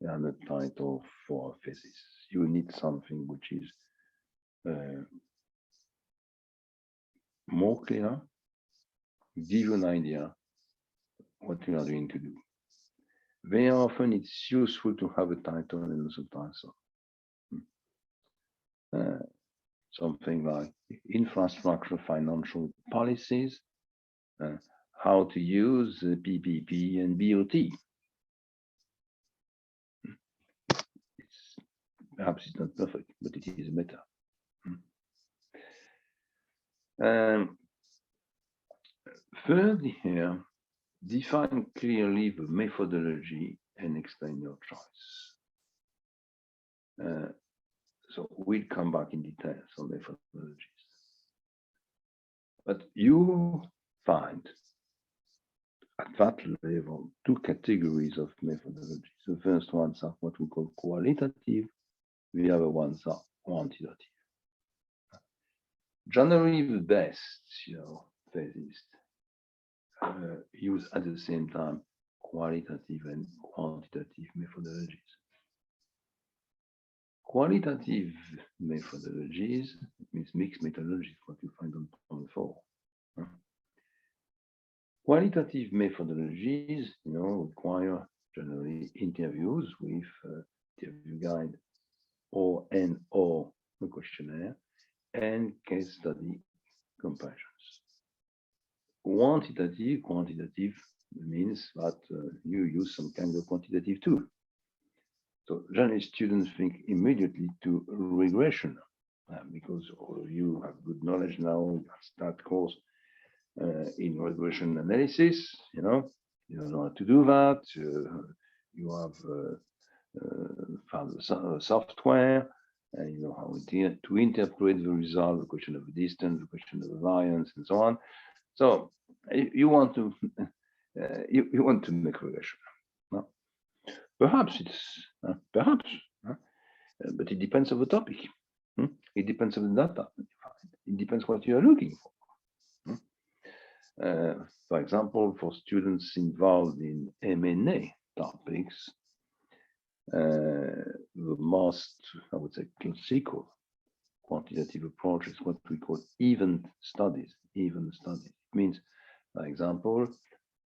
They are not titled for a thesis. You need something which is more clear, give you an idea what you are going to do. Very often it's useful to have a title and a subtitle. Something like infrastructure financial policies, how to use PPP and BOT. Perhaps it's not perfect, but it is better. Third here, define clearly the methodology and explain your choice. So we'll come back in details on methodologies. But you find at that level two categories of methodologies. The first ones are what we call qualitative, the other ones are quantitative. Generally, the best, physicists use at the same time qualitative and quantitative methodologies. Qualitative methodologies means mixed methodologies, what you find on Problem 4. Qualitative methodologies, require generally interviews with interview guide or a questionnaire and case study comparisons. Quantitative means that you use some kind of quantitative tool. So generally students think immediately to regression because all of you have good knowledge now, you start course in regression analysis, you know how to do that, you have found the software, and you know how to interpret the result, the question of the distance, the question of the variance, and so on. So you want to you want to make regression. No? Perhaps it's but it depends on the topic. It depends on the data. It depends what you are looking for. For example, for students involved in M&A topics, the most, I would say, classical quantitative approach is what we call event studies. Event studies means, for example,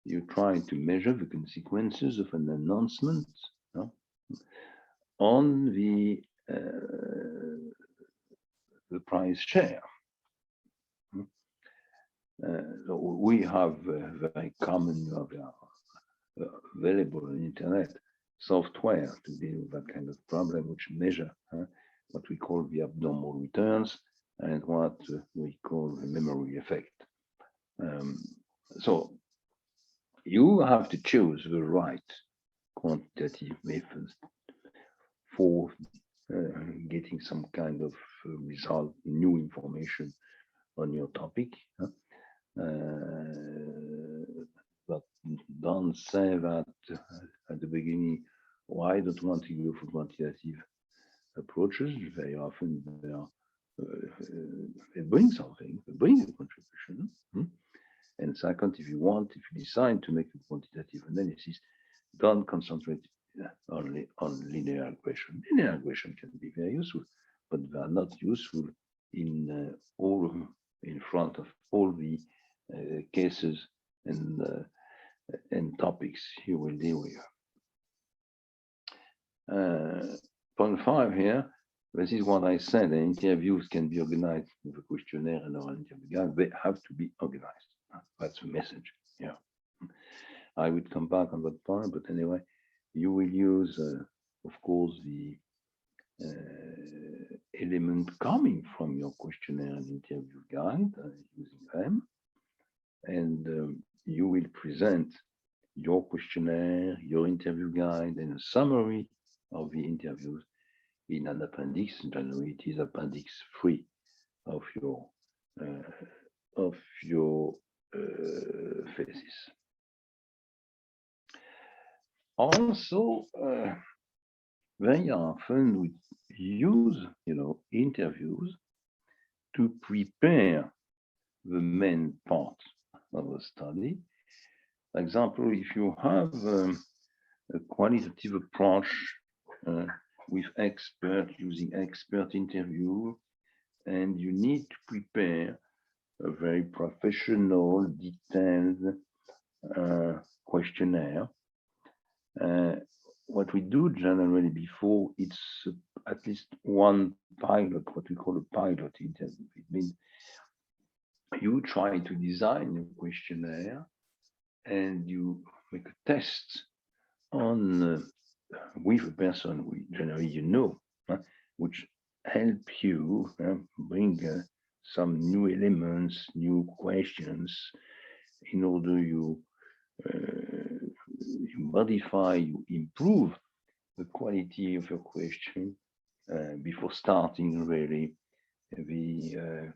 you try to measure the consequences of an announcement on the price share. So we have very common, available on the internet software to deal with that kind of problem, which measure what we call the abnormal returns and what we call the memory effect. So you have to choose the right quantitative methods for getting some kind of result, new information on your topic. But don't say that at the beginning, why don't want to go for quantitative approaches? Very often they bring something, they bring a contribution. And second, if you decide to make a quantitative analysis, don't concentrate only on linear regression. Linear regression can be very useful, but they are not useful in front of all the cases and topics you will deal with. Point 5 here, This is what I said. Interviews can be organized with a questionnaire and an interview guide. They have to be organized. That's the message. Yeah. I would come back on that point, but anyway, you will use, of course, the element coming from your questionnaire and interview guide, using them, and you will present your questionnaire, your interview guide, and a summary of the interviews in an appendix. Generally, it is appendix 3 of your thesis. Also, very often we use, interviews to prepare the main part of a study. For example, if you have a qualitative approach with expert, using expert interview, and you need to prepare a very professional, detailed questionnaire. What we do generally before, it's at least one pilot, what we call a pilot interview. It means you try to design a questionnaire and you make a test on with a person who generally which help you bring some new elements, new questions, in order you modify, you improve the quality of your question before starting really the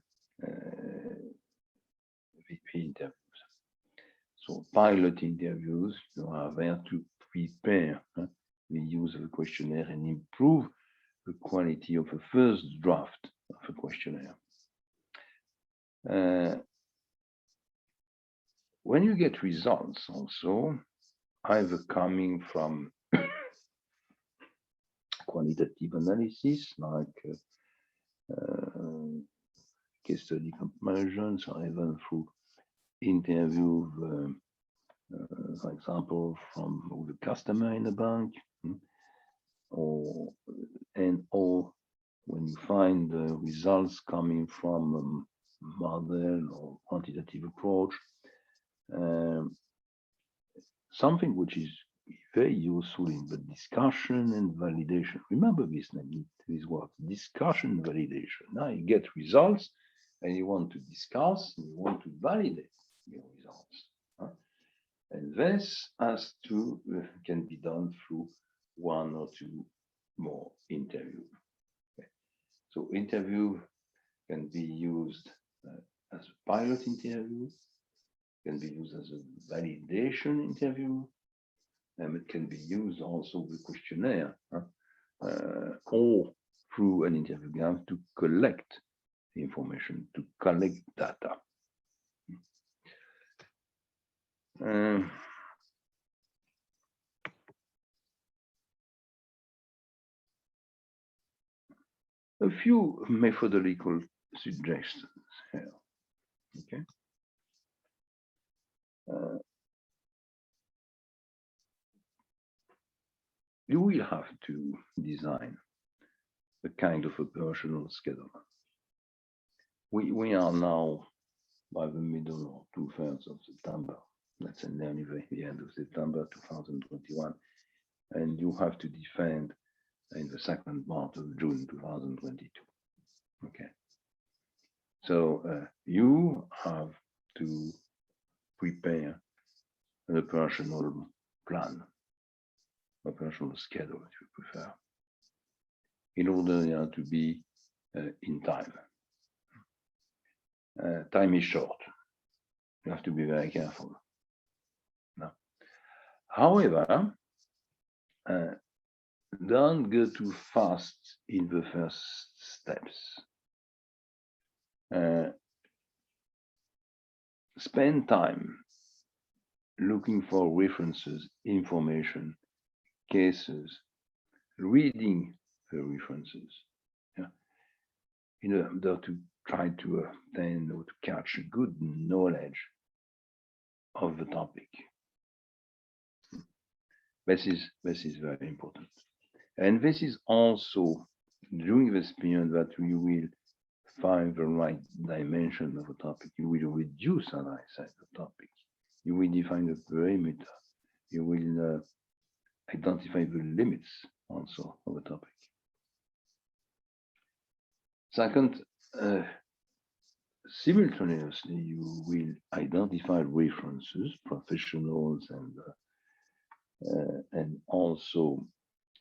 interviews. So pilot interviews are there to prepare the use of a questionnaire and improve the quality of a first draft of a questionnaire. When you get results also, either coming from quantitative analysis, like case study comparisons, or even through interview, for example, from the customer in the bank, or when you find the results coming from a model or quantitative approach, something which is very useful in the discussion and validation. Remember this word, discussion and validation. Now you get results and you want to discuss and you want to validate your results. And this can be done through one or two more interviews. Okay. So interview can be used as a pilot interview, can be used as a validation interview, and it can be used also with questionnaire or through an interview guide to collect information, to collect data. A few methodological suggestions here. Okay. You will have to design a kind of a personal schedule. We are now by the middle or 2/3 of September. That's nearly the end of September 2021. And you have to defend in the second part of June 2022. Okay. So you have to prepare a personal plan, a personal schedule, if you prefer, in order to be in time. Time is short. You have to be very careful. No. However, don't go too fast in the first steps. Spend time looking for references, information, cases, reading the references, in order to try to obtain or to catch good knowledge of the topic. This is very important. And this is also during this period that you will find the right dimension of a topic. You will reduce analysis the topic. You will define the perimeter. You will identify the limits also of a topic. Second, simultaneously, you will identify references, professionals, and also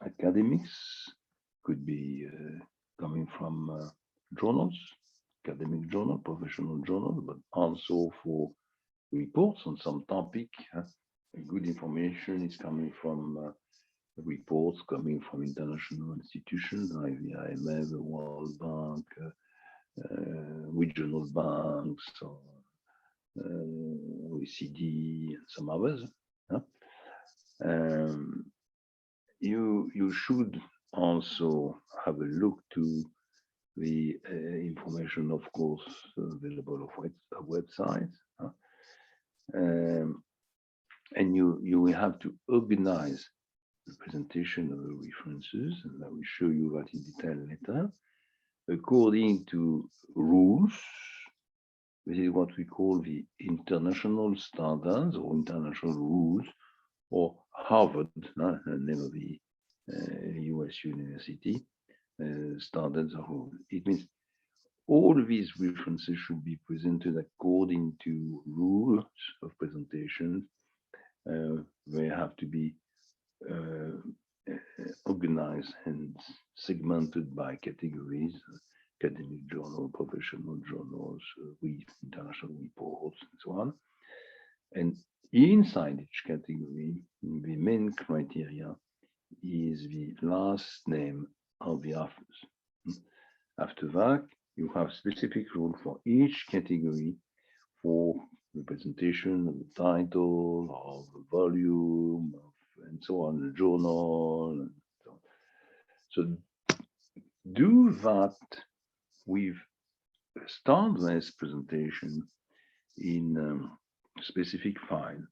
academics, could be coming from journals, academic journal, professional journal, but also for reports on some topic. Good information is coming from reports coming from international institutions like the IMF, the World Bank, regional banks, or OECD, and some others. You should also have a look to the information, of course, available of websites. And you will have to organize the presentation of the references, and I will show you that in detail later, according to rules. This is what we call the international standards or international rules, or Harvard, the name of the US university, standards or rules. It means all these references should be presented according to rules of presentation. They have to be organized and segmented by categories: academic journal, professional journals, international reports, and so on. And inside each category, the main criteria is the last name of the authors. After that, you have specific rules for each category for the presentation of the title, of the volume, and so on, the journal, and so on. So do that with standardized presentation in a specific file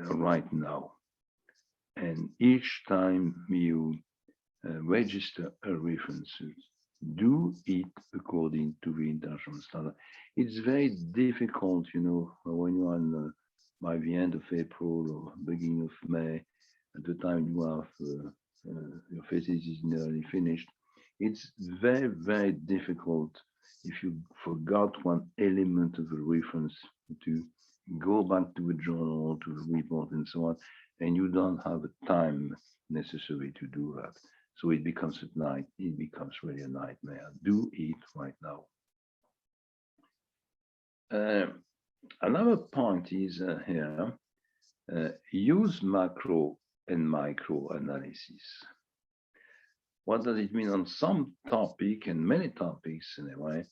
right now. And each time you register a reference, do it according to the international standard. It's very difficult, you know, when you're on by the end of April or beginning of May, at the time you have your thesis is nearly finished. It's very, very difficult if you forgot one element of the reference to go back to the journal, to the report, and so on, and you don't have the time necessary to do that. So it becomes at night, it becomes really a nightmare. Do it right now. Another point is here, use macro and micro analysis. What does it mean? On some topic, and many topics anyway,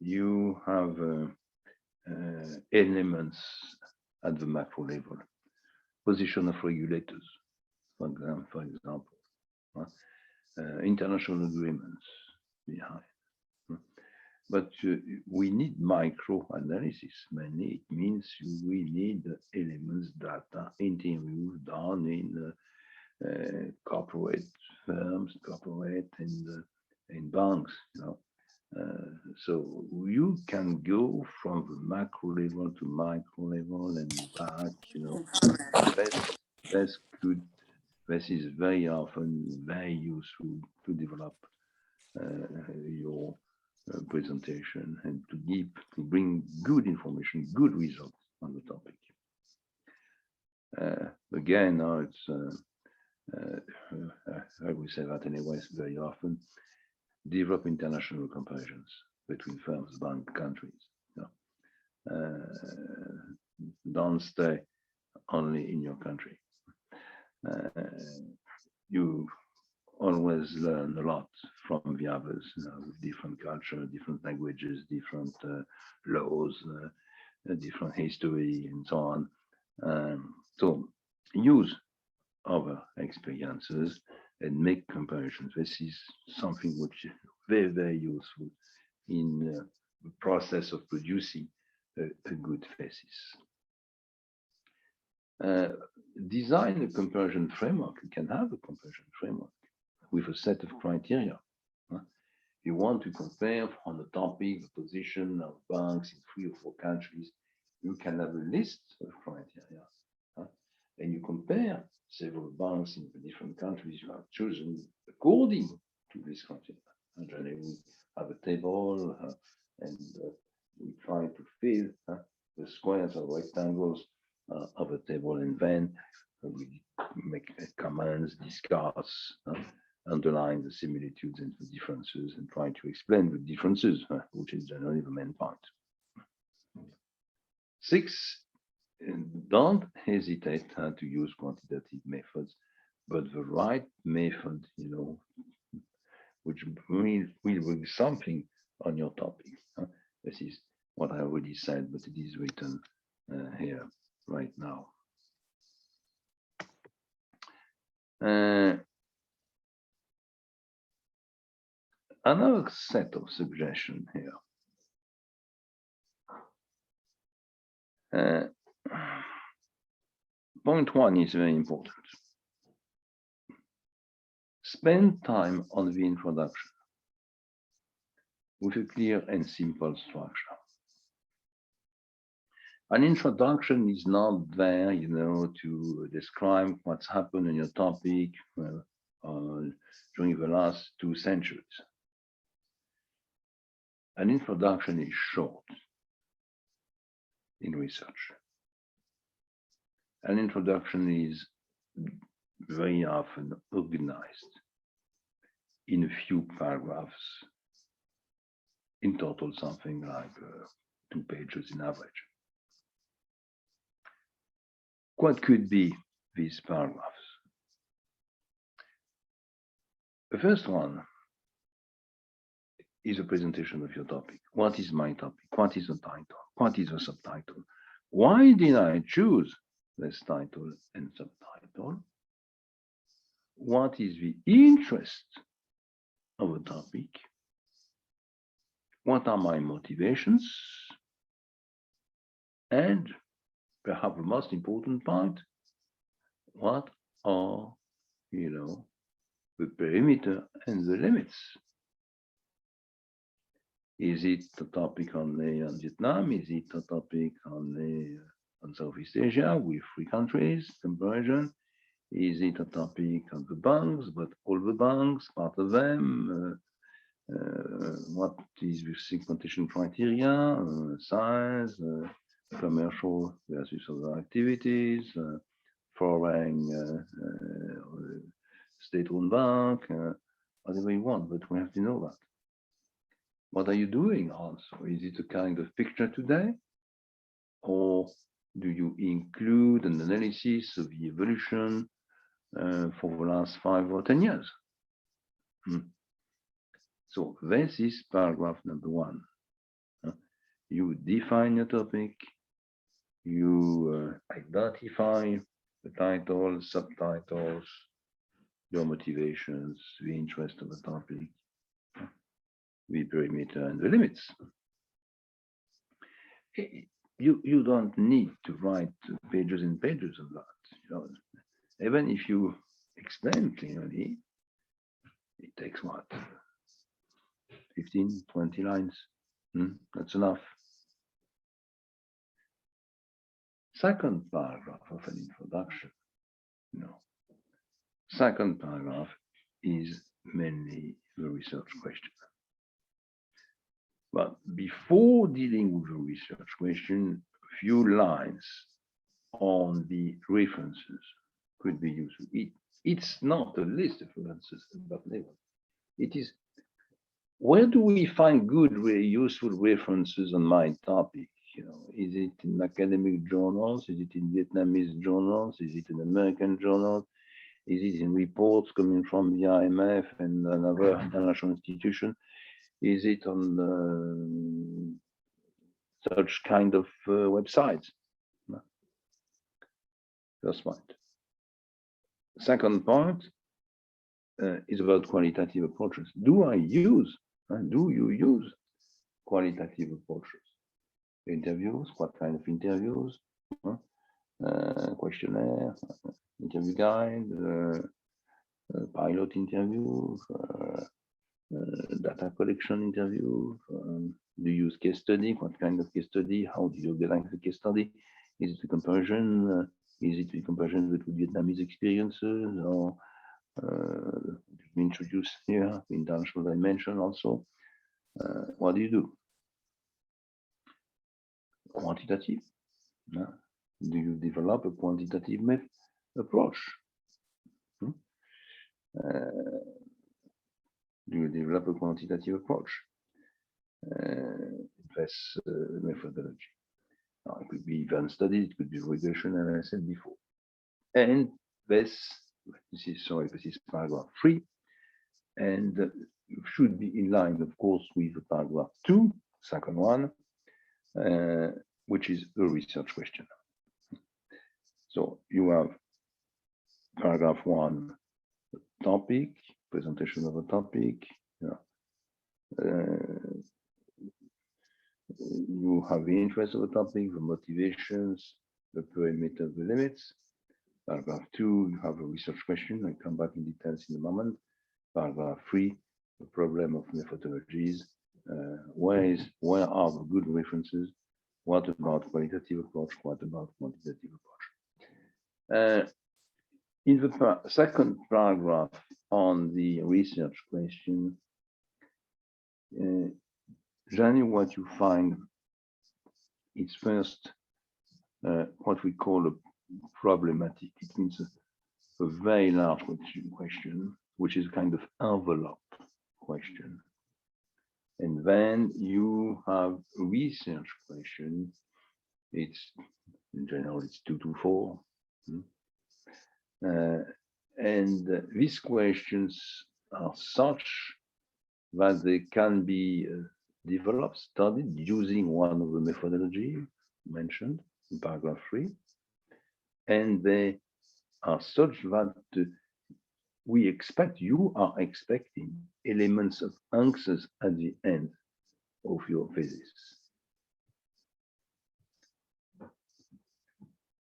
you have elements at the macro level. Position of regulators, for example. International agreements behind. But we need micro analysis. Mainly, it means we need elements, data, interviews done in corporate firms, corporate and banks. You know, so you can go from the macro level to micro level and back. You know, that's good. This is very often very useful to develop your presentation and to bring good information, good results on the topic. Again, now it's I will say that anyways very often. Develop international comparisons between firms, banks, countries. You know. Don't stay only in your country. You always learn a lot from the others, you know, with different culture, different languages, different laws, different history, and so on. So use other experiences and make comparisons. This is something which is very, very useful in the process of producing a good thesis. Design a comparison framework. You can have a comparison framework with a set of criteria. You want to compare on the topic, the position of banks in 3 or 4 countries, you can have a list of criteria. And you compare several banks in the different countries you have chosen according to this criteria. And generally, we have a table and we try to fill the squares or rectangles of a table, and then we make comments, discuss, underline the similitudes and the differences, and try to explain the differences, which is generally the main point. 6, don't hesitate to use quantitative methods, but the right method, which will bring something on your topic. This is what I already said, but it is written here right now. Another set of suggestions here. Point 1 is very important. Spend time on the introduction with a clear and simple structure. An introduction is not there, to describe what's happened in your topic during the last 2 centuries. An introduction is short in research. An introduction is very often organized in a few paragraphs, in total something like 2 pages in average. What could be these paragraphs? The first one is a presentation of your topic. What is my topic? What is the title? What is the subtitle? Why did I choose this title and subtitle? What is the interest of a topic? What are my motivations? And perhaps the most important part, what are, the perimeter and the limits? Is it a topic only on Vietnam? Is it a topic only on Southeast Asia with 3 countries, comparison? Is it a topic on the banks, but all the banks, part of them? What is the segmentation criteria, size, commercial versus other activities, foreign state-owned bank, whatever you want, but we have to know that. What are you doing also? Is it a kind of picture today? Or do you include an analysis of the evolution for the last 5 or 10 years? So this is paragraph number 1. You define your topic, you identify the title, subtitles, your motivations, the interest of the topic, the perimeter and the limits. You don't need to write pages and pages of that. Even if you explain clearly, it takes what? 15, 20 lines. That's enough. Second paragraph of an introduction. Second paragraph is mainly the research question. But before dealing with the research question, a few lines on the references could be useful. It's not a list of references, but it is, where do we find good, useful references on my topic? Is it in academic journals? Is it in Vietnamese journals? Is it in American journals? Is it in reports coming from the IMF and another international institution? Is it on such kind of websites? First point. Second point is about qualitative approaches. Do you use qualitative approaches? Interviews, what kind of interviews? Questionnaire, interview guide, pilot interview, data collection interview. Do you use case study? What kind of case study? How do you organize the case study? Is it a comparison? Is it a comparison with Vietnamese experiences, or we introduce here the international dimension also? What do you do? Quantitative. Do you develop a quantitative approach? Do you develop a quantitative approach? That's methodology. Now, it could be event studies, it could be regression, as I said before. And this is paragraph 3, and should be in line, of course, with paragraph 2, second one, which is a research question. So you have paragraph 1, topic, presentation of a topic. You have the interest of the topic, the motivations, the perimeter, the limits. Paragraph 2, you have a research question. I come back in details in a moment. Paragraph 3, the problem of methodologies. Where are the good references? What about qualitative approach? What about quantitative approach? In the second paragraph on the research question, generally what you find is first what we call a problematic. It means a very large question, which is a kind of envelope question. And then you have a research question. It's in general, it's 2 to 4. And these questions are such that they can be developed, studied using one of the methodology mentioned in paragraph 3. And they are such that you are expecting elements of answers at the end of your thesis.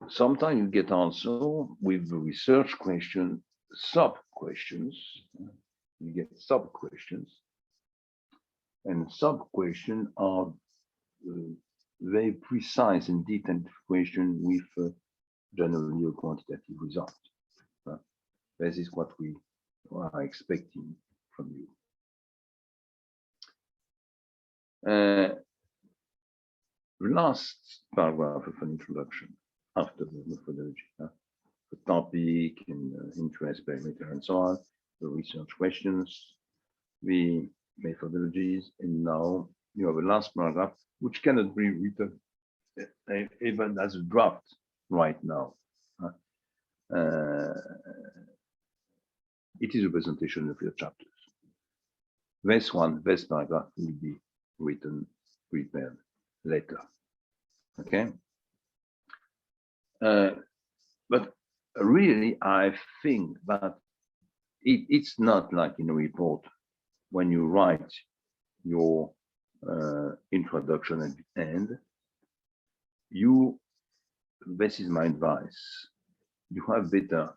Sometimes you get also with the research question, sub-questions. You get sub-questions. And sub-questions are very precise and detailed question with generally a quantitative result. This is what we are expecting from you. Last paragraph of an introduction after the methodology, the topic and interest parameter and so on, the research questions, the methodologies, and now you have a last paragraph which cannot be written even as a draft right now. It is a presentation of your chapters. This paragraph will be written, prepared later. Okay. But really, I think that it's not like in a report when you write your introduction at the end. This is my advice. You have better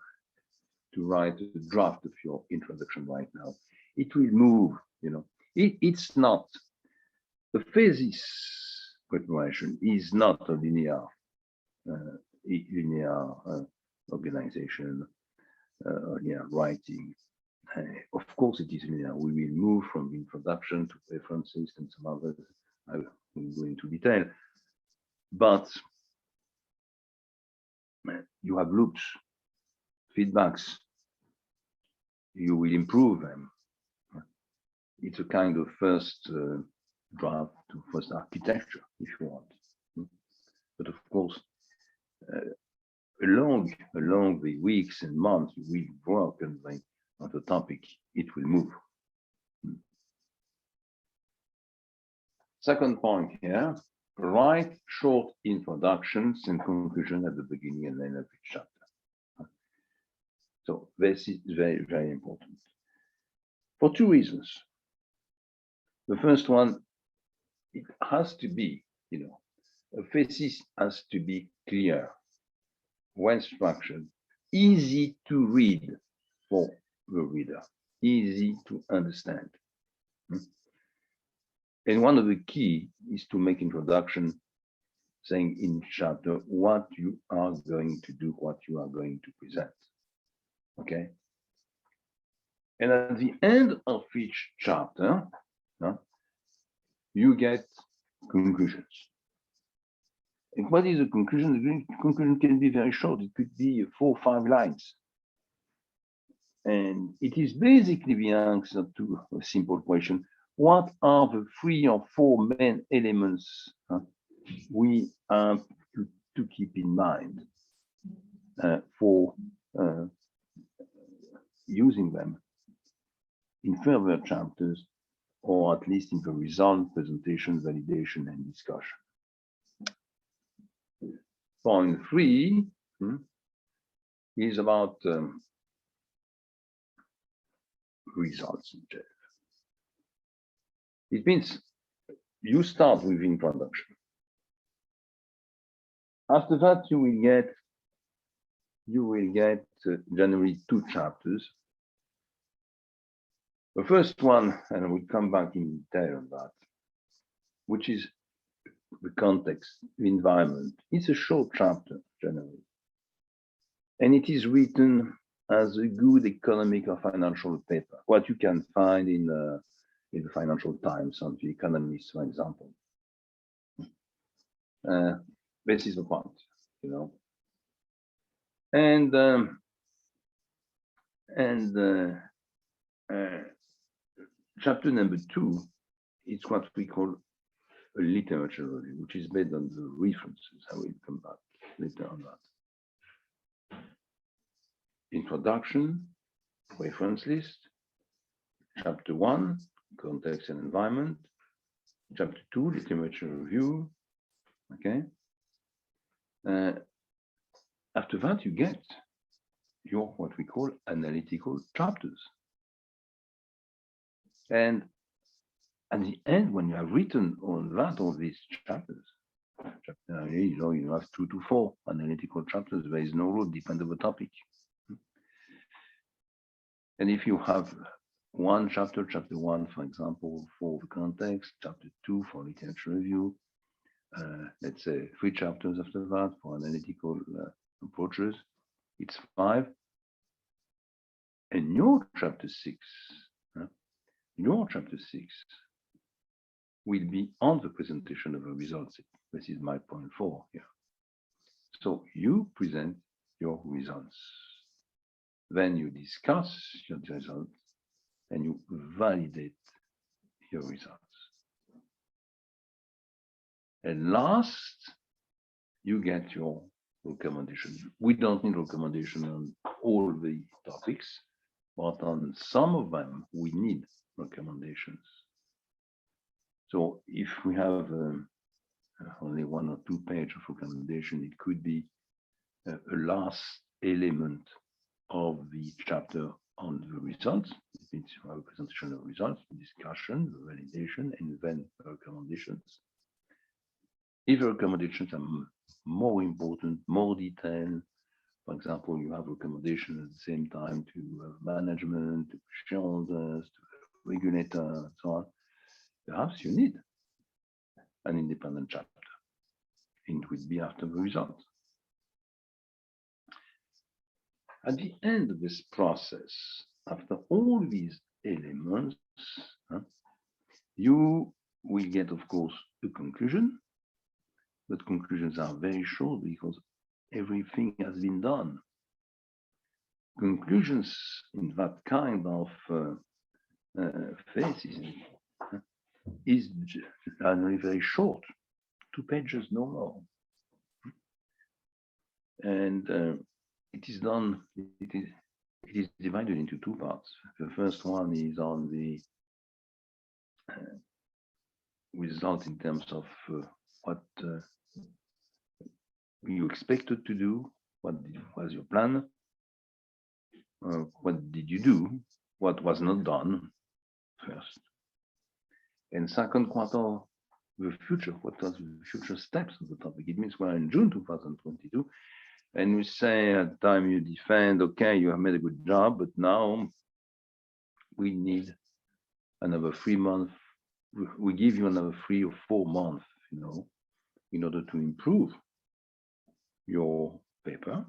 to write a draft of your introduction right now. It will move, it's not, the thesis preparation is not a linear organization, linear writing. Of course it is linear. We will move from introduction to references and some others. I will go into detail, but you have loops, feedbacks, you will improve them. It's a kind of first draft to first architecture, if you want. But of course, along the weeks and months, we work on the topic, it will move. Second point here, write short introductions and conclusion at the beginning and end of each chapter. So this is very, very important for two reasons. The first one, it has to be, a thesis has to be clear, well structured, easy to read for the reader, easy to understand. And one of the key is to make introduction, saying in chapter what you are going to do, what you are going to present. Okay. And at the end of each chapter, you get conclusions. And what is a conclusion? The conclusion can be very short. It could be 4 or 5 lines. And it is basically the answer to a simple question. What are the 3 or 4 main elements we have to keep in mind for using them in further chapters, or at least in the result, presentation, validation, and discussion. Point 3 is about results in general. It means you start with introduction. After that, you will get generally 2 chapters. The first one, and I will come back in detail on that, which is the context, the environment. It's a short chapter generally, and it is written as a good economic or financial paper, what you can find in the Financial Times and The Economist, for example. This is the point, you know. And chapter number 2 is what we call a literature review, which is based on the references. I will come back later on that. Introduction, reference list. Chapter 1, context and environment. Chapter 2, literature review. Okay. After that, you get your what we call analytical chapters. And at the end, when you have written on that, all these chapters, you know, you have 2 to 4 analytical chapters. There is no rule, depending on the topic. And if you have one chapter, chapter 1, for example, for the context, chapter 2 for literature review, let's say 3 chapters after that for analytical approaches, it's 5. And your chapter 6, will be on the presentation of the results. This is my point 4 here. So you present your results. Then you discuss your results and you validate your results. And last, you get your recommendation. We don't need recommendation on all the topics, but on some of them, we need recommendations. So if we have only 1 or 2 pages of recommendation, it could be a last element of the chapter on the results. It means you have a presentation of results, discussion, validation, and then recommendations. If the recommendations are more important, more detailed, for example, you have recommendations at the same time to management, to shareholders, to regulator, and so on, perhaps you need an independent chapter. It would be after the results. At the end of this process, after all these elements, you will get, of course, a conclusion, but conclusions are very short because everything has been done. Conclusions in that kind of phase is generally very short, 2 pages, no more. And it is done, it is divided into 2 parts. The first one is on the result in terms of what you expected to do, what was your plan, what did you do, what was not done first. And second quarter, the future, what are the future steps of the topic? It means we're in June 2022, and we say at the time you defend, okay, you have made a good job, but now we need another 3 months. We give you another 3 or 4 months, you know, in order to improve your paper.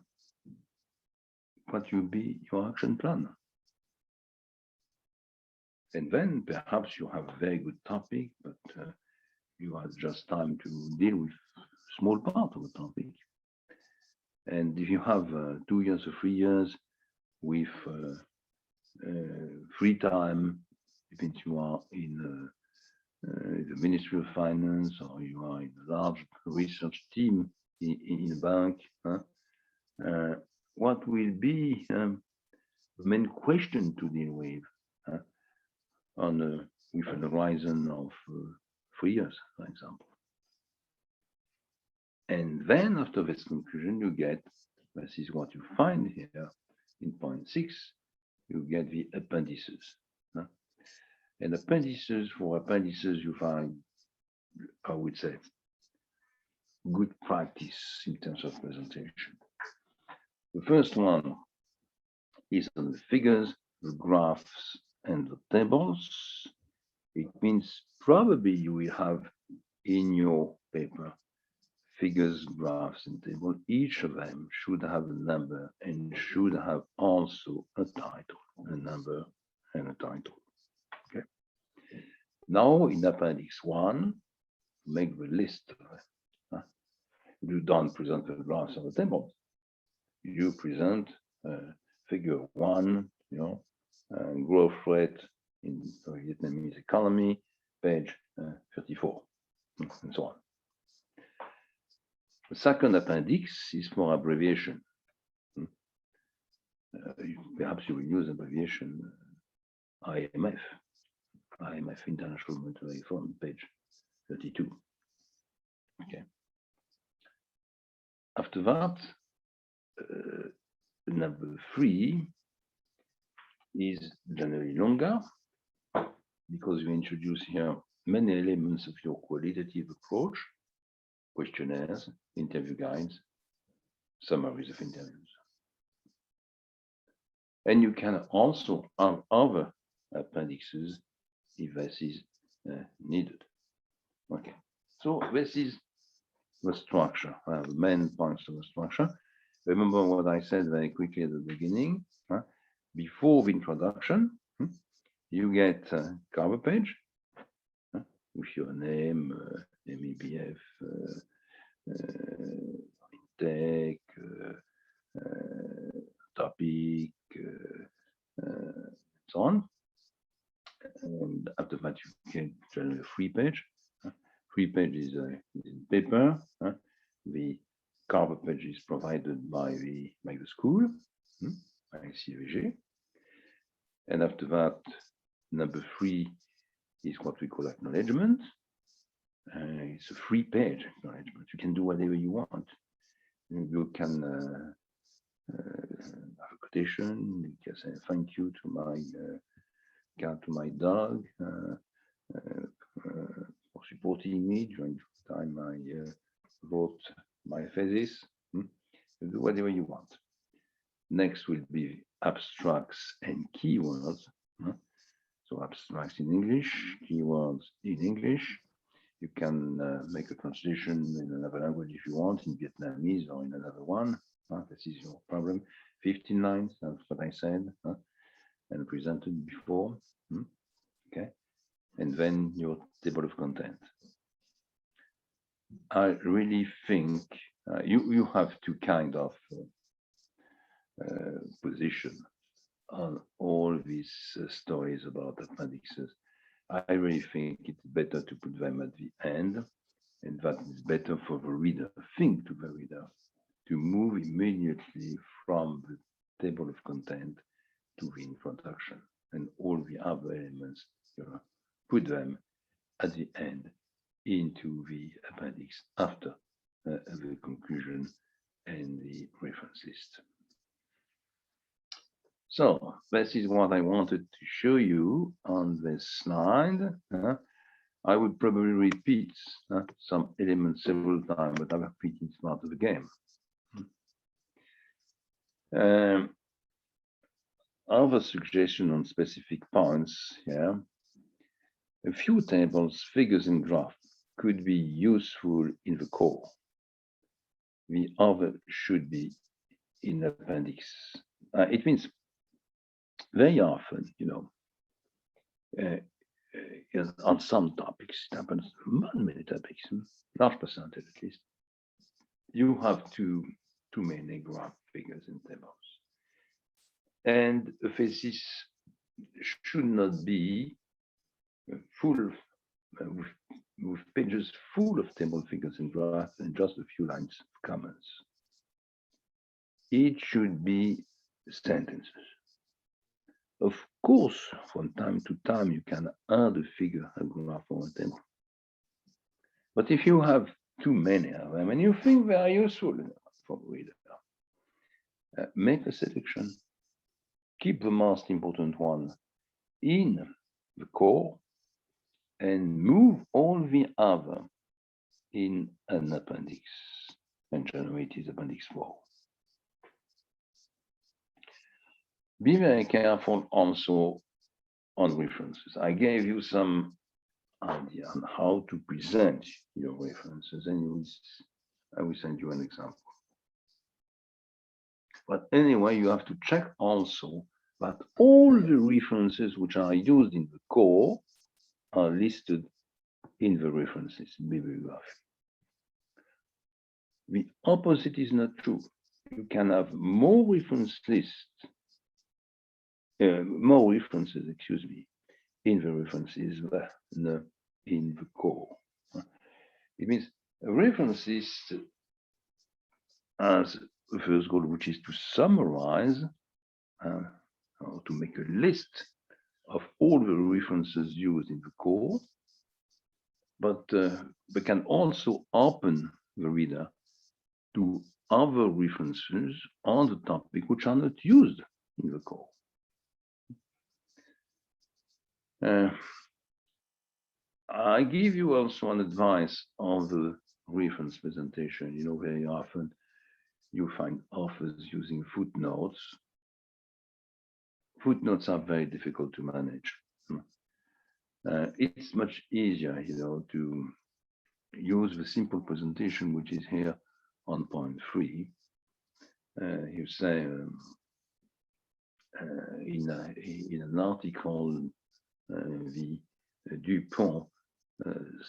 What will be your action plan? And then perhaps you have a very good topic, but you have just time to deal with small part of the topic. And if you have 2 years or 3 years with free time, if you are in the Ministry of Finance or you are in a large research team in a bank, what will be the main question to deal with with an horizon of 3 years, for example? And then after this conclusion, you get, this is what you find here in point 6, you get the appendices. And for appendices, you find, I would say, good practice in terms of presentation. The first one is on the figures, the graphs, and the tables. It means probably you will have in your paper figures, graphs, and tables. Each of them should have a number and should have also a title, a number and a title. Okay. Now in Appendix 1, make the list of it. You don't present the graphs or the tables. You present figure 1, you know, growth rate in the Vietnamese economy, page 34, and so on. The second appendix is for abbreviation. Perhaps you will use abbreviation IMF, International Monetary Fund, page 32. Okay. After that, number 3 is generally longer because you introduce here many elements of your qualitative approach: questionnaires, interview guides, summaries of interviews. And you can also have other appendixes if this is needed. Okay, so this is the structure, the main points of the structure. Remember what I said very quickly at the beginning. Before the introduction, you get a cover page with your name, MEBF, intake, topic, so on. And after that, you get generally a free page. Free page is in paper. The cover page is provided by the school, by CVG. And after that, number 3 is what we call acknowledgement. It's a free page acknowledgement. You can do whatever you want. You can have a quotation. You can say thank you to my cat, to my dog, for supporting me during the time I wrote my thesis. Do whatever you want. Next will be abstracts and keywords. So abstracts in English, keywords in English. You can make a translation in another language if you want, in Vietnamese or in another one. This is your problem. 15 lines, that's what I said, and presented before. Okay, and then your table of content. I really think you have to kind of position on all these stories about appendixes. I really think it's better to put them at the end, and that is better for the reader. Think to the reader to move immediately from the table of content to the introduction, and all the other elements, put them at the end into the appendix after the conclusion and the reference list. So this is what I wanted to show you on this slide. I would probably repeat some elements several times, but I'm repeating it's part of the game. other suggestion on specific points here. A few tables, figures, and graphs could be useful in the core. The other should be in appendix. It means very often, on some topics, it happens on many topics, large percentage at least, you have too many graph, figures, and tables. And a thesis should not be full with pages full of table, figures, and graphs and just a few lines of comments. It should be sentences. Of course, from time to time, you can add a figure, a graph, or a table. But if you have too many of them and you think they are useful for the reader, make a selection. Keep the most important one in the core and move all the other in an appendix. And generally it is appendix 4. Be very careful also on references. I gave you some idea on how to present your references, and I will send you an example. But anyway, you have to check also that all the references which are used in the core are listed in the references bibliography. The opposite is not true. You can have more references, excuse me, in the references than in the core. It means references as the first goal, which is to summarize or to make a list of all the references used in the core, but they can also open the reader to other references on the topic which are not used in the core. I give you also an advice on the reference presentation. Very often you find authors using footnotes. Footnotes are very difficult to manage. It's much easier, to use the simple presentation, which is here on point 3. You say in an article, the Dupont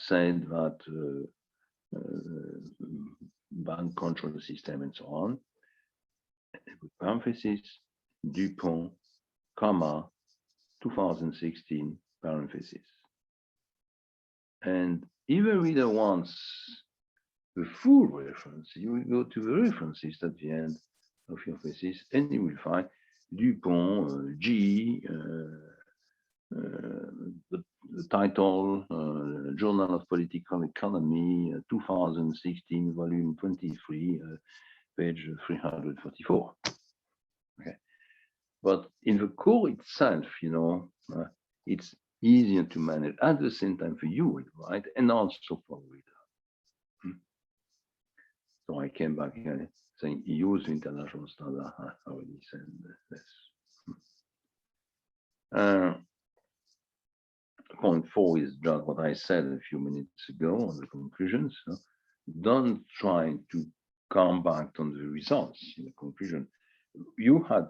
said that bank control system and so on, with parentheses, Dupont, comma, 2016, parentheses. And if a reader wants the full reference, you will go to the references at the end of your thesis, and you will find Dupont, G, the title, Journal of Political Economy, 2016, volume 23, page 344. Okay. But in the core itself, it's easier to manage at the same time for you, right? And also for the reader. So I came back here saying use international standard. I already said this. Point 4 is just what I said a few minutes ago on the conclusions. Don't try to come back on the results in the conclusion. You had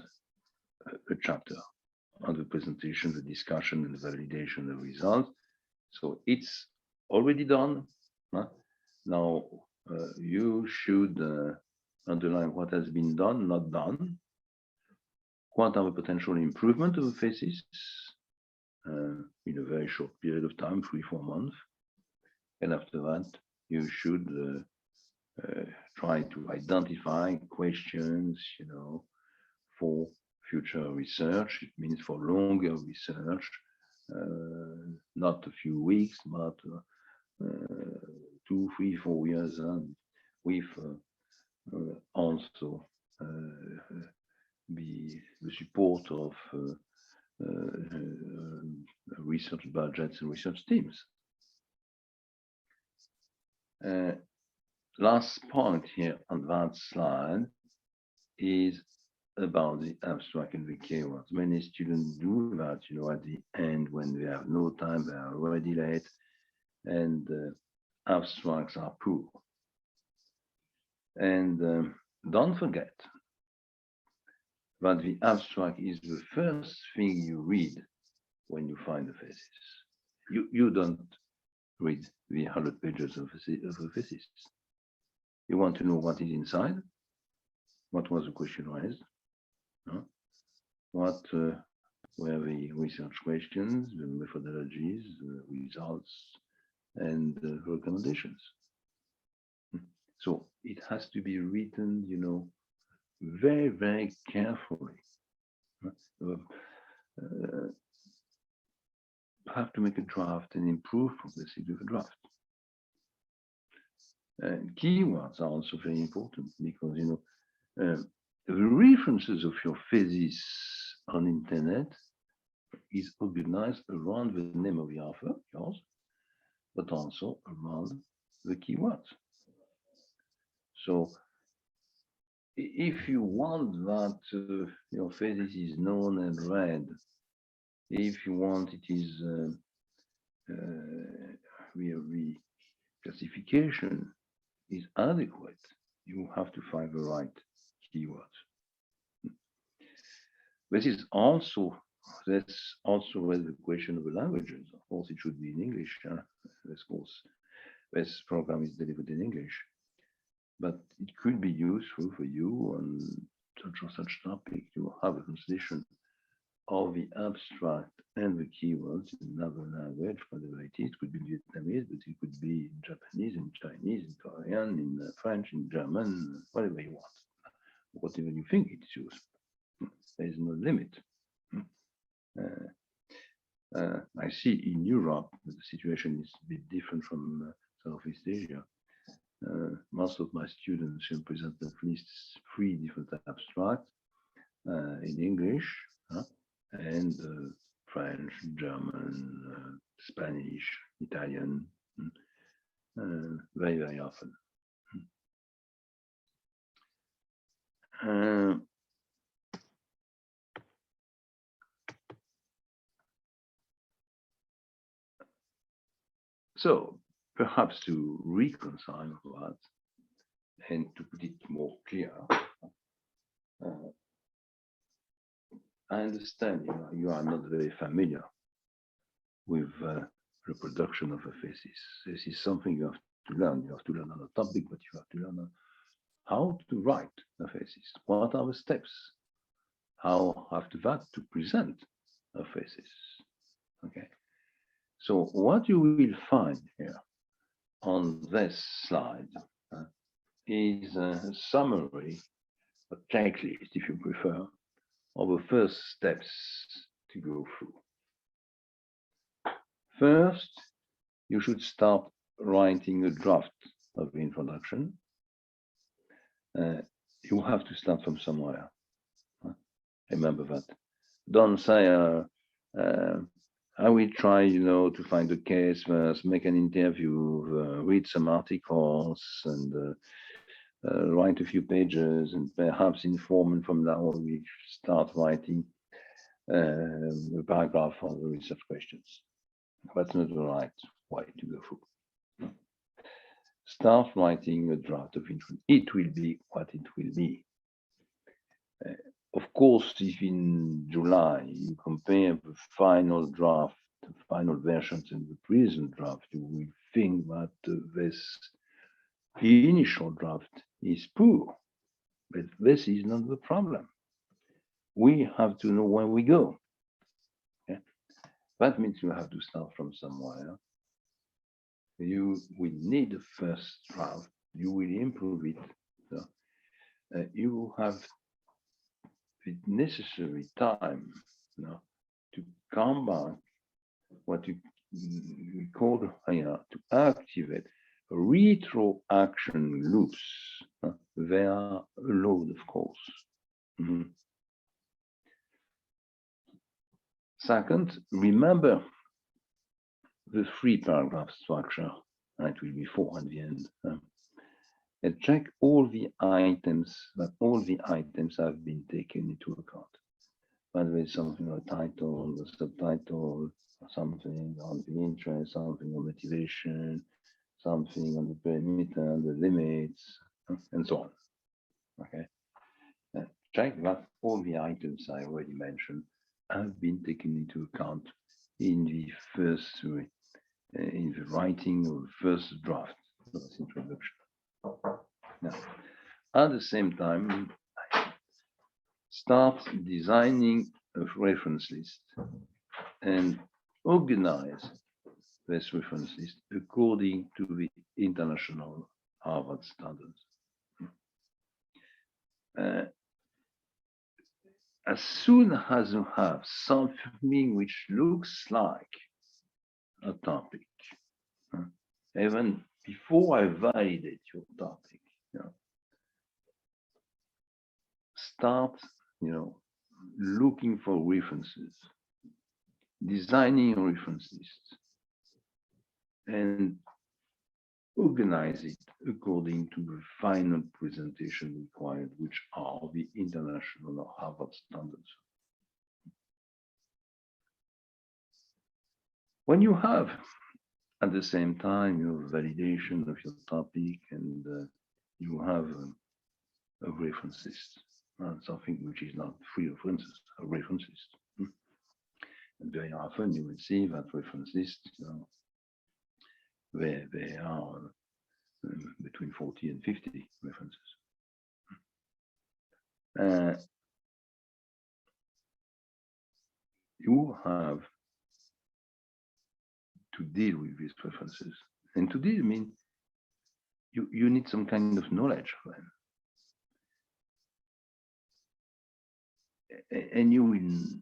a chapter on the presentation, the discussion, and the validation of results. So it's already done. Now you should underline what has been done, not done. What are the potential improvement of the thesis in a very short period of time, 3-4 months. And after that, you should try to identify questions, for future research. It means for longer research, not a few weeks, but 2, 3, 4 years, with also the support of research budgets and research teams. Last point here on that slide is about the abstract and the keywords. Many students do that, at the end when they have no time, they are already late, and abstracts are poor. And don't forget that the abstract is the first thing you read when you find a thesis. You don't read the 100 pages of a thesis. You want to know what is inside, what was the question raised, what were the research questions, the methodologies, the results, and the recommendations. So it has to be written, very, very carefully. Have to make a draft and improve progressively the draft. Keywords are also very important because, the references of your thesis on internet is organized around the name of the author, yours, but also around the keywords. So if you want that your thesis is known and read, if you want it is the classification is adequate, you have to find the right keywords. That's also with the question of the languages. Of course, it should be in English. Of course, this program is delivered in English, but it could be useful for you on such or such topic to have a translation of the abstract and the keywords in another language, whatever it is. It could be Vietnamese, but it could be in Japanese, in Chinese, in Korean, in French, in German, whatever you want, whatever you think it's useful. There is no limit. I see in Europe the situation is a bit different from Southeast Asia. Most of my students represent at least 3 different abstracts in English, and French, German, Spanish, Italian, very, very often. So perhaps to reconcile that and to put it more clear, I understand you are not very familiar with reproduction of a thesis. This is something you have to learn. You have to learn on a topic, but you have to learn how to write a thesis. What are the steps? How after that to present a thesis? Okay. So what you will find here on this slide is a summary, a checklist, if you prefer, of the first steps to go through. First, you should start writing a draft of the introduction. You have to start from somewhere. Remember that. Don't say, I will try, to find a case first, make an interview, read some articles, and write a few pages, and perhaps inform, and from now on we start writing a paragraph on the research questions. That's not the right way to go through. Start writing a draft of introduction. It will be what it will be. Of course, if in July you compare the final draft, the final versions and the present draft, you will think that this initial draft is poor. But this is not the problem. We have to know where we go. Okay? That means you have to start from somewhere. You will need a first draft. You will improve it. So, you have the necessary time to come back, what you call to activate retro action loops. They are allowed, of course. Second, remember the 3-paragraph structure. It will be 4 at the end. and check all the items, that all the items have been taken into account. Whether it's something on the title, the subtitle, something on the interest, something on motivation, something on the perimeter, the limits, and so on. Okay. Check that all the items I already mentioned have been taken into account in the first, in the writing of the first draft of this introduction. Now, at the same time, start designing a reference list and organize this reference list according to the international Harvard standards. As soon as you have something which looks like a topic, even before I validate your topic, start, looking for references, designing a reference list, and organize it according to the final presentation required, which are the international or Harvard standards. When you have, at the same time, your validation of your topic and you have a reference list, something which is not free of references, a reference list. And very often you will see that reference list, where they are between 40 and 50 references. You have to deal with these references. And to deal, I mean, you need some kind of knowledge of them. And you will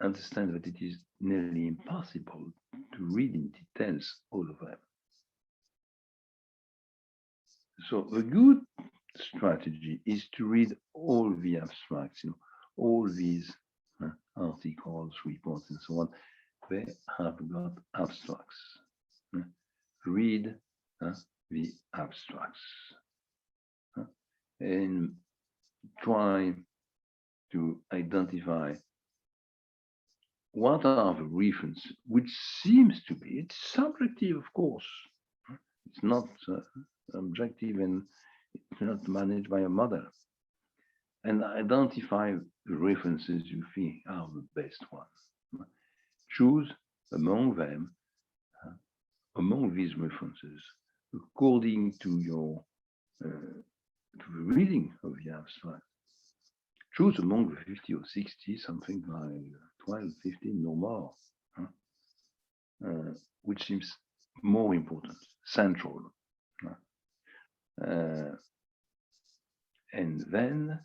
understand that it is nearly impossible to read in details all of them. So a good strategy is to read all the abstracts, all these articles, reports, and so on. They have got abstracts. Read the abstracts and try to identify what are the references, which seems to be, it's subjective, of course. It's not objective and it's not managed by a model. And identify the references you think are the best ones. Choose among them, among these references, according to your to the reading of the abstract. Choose among the 50 or 60, something like 12, 15, no more, which seems more important, central. And then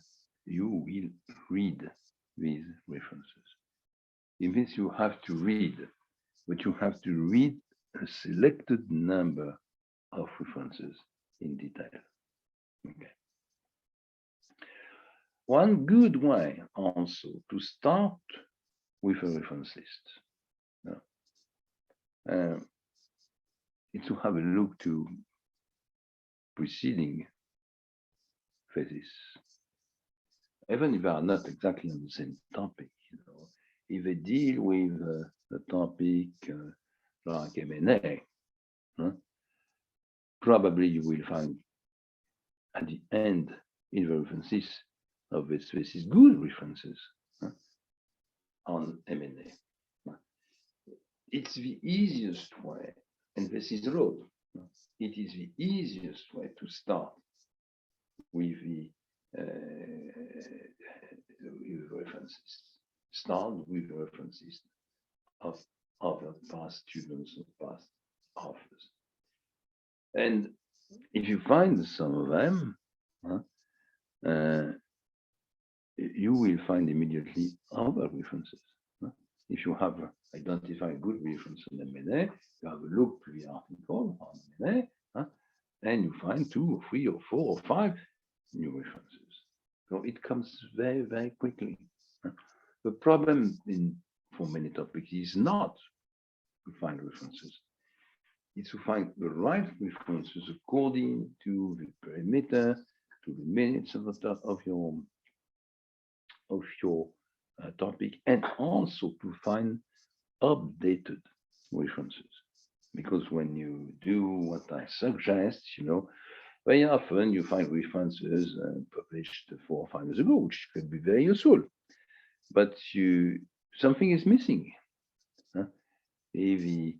you will read these references. In this, you have to read, but you have to read a selected number of references in detail. Okay. One good way also to start with a reference list is to have a look to preceding thesis. Even if they are not exactly on the same topic, if they deal with a topic like M&A, probably you will find at the end in the references of this thesis good references on M&A. It's the easiest way, and this is the road. It is the easiest way to start with the references. Start with the references of other past students or past authors. And if you find some of them, you will find immediately other references. If you have identified good reference on M&A, you have a look to the article on M&A, and you find 2 or 3 or 4 or 5 new references. So it comes very, very quickly. The problem for many topics is not to find references. is to find the right references according to the perimeter, to the minutes of your topic, and also to find updated references. Because when you do what I suggest, very often you find references published 4 or 5 years ago, which could be very useful, but something is missing. If the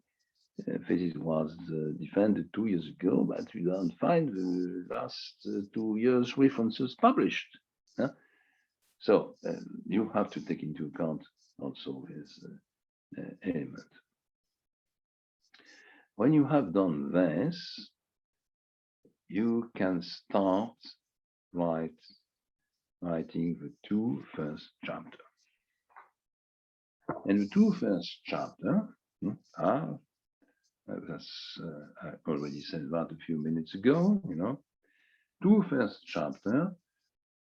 thesis was defended 2 years ago, but you don't find the last 2 years references published. So you have to take into account also this element. When you have done this, you can start writing the 2 first chapters. And the 2 first chapters are, I already said that a few minutes ago, 2 first chapters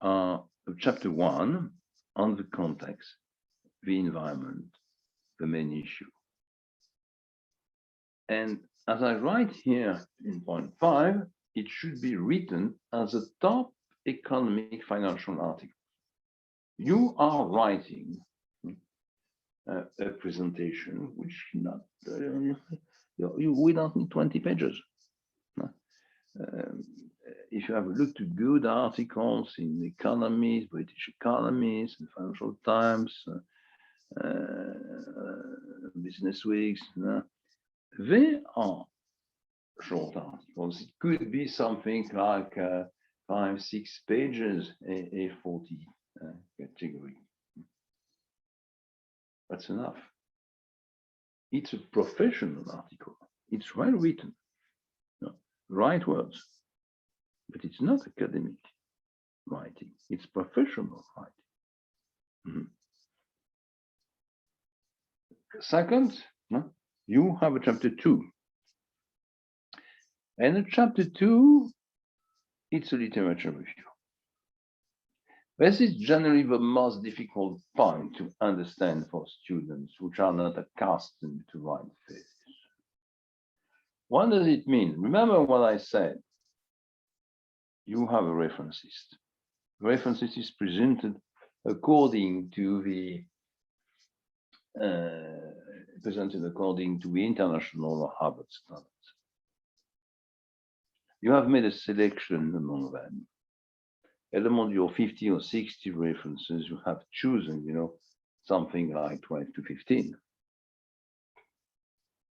are chapter 1 on the context, the environment, the main issue. And as I write here in point 5, it should be written as a top economic financial article. You are writing a presentation which not we don't need 20 pages. If you have a look to good articles in Economist, British Economist, and Financial Times, Business Weeks, they are short articles. It could be something like 5-6 pages, A40 category. That's enough. It's a professional article. It's well written, right words, but it's not academic writing. It's professional writing. Second, you have a chapter 2. And in chapter 2, it's a literature review. This is generally the most difficult point to understand for students which are not accustomed to write thesis. What does it mean? Remember what I said. You have a reference list. Reference list is presented according to the international or Harvard standards. You have made a selection among them. And among your 50 or 60 references, you have chosen, something like 12 to 15.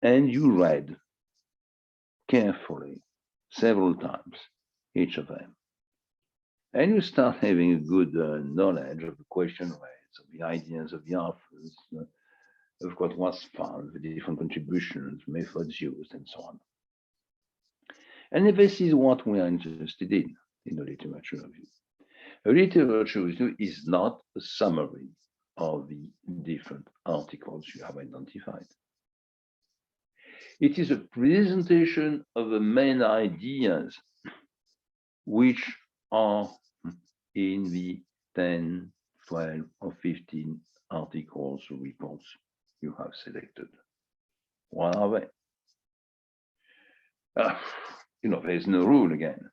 And you read carefully several times each of them. And you start having a good knowledge of the question rates, of the ideas of the authors, of what was found, the different contributions, methods used, and so on. And this is what we are interested in a literature review. A literature review is not a summary of the different articles you have identified. It is a presentation of the main ideas which are in the 10, 12, or 15 articles or reports you have selected. What are they? There's no rule again.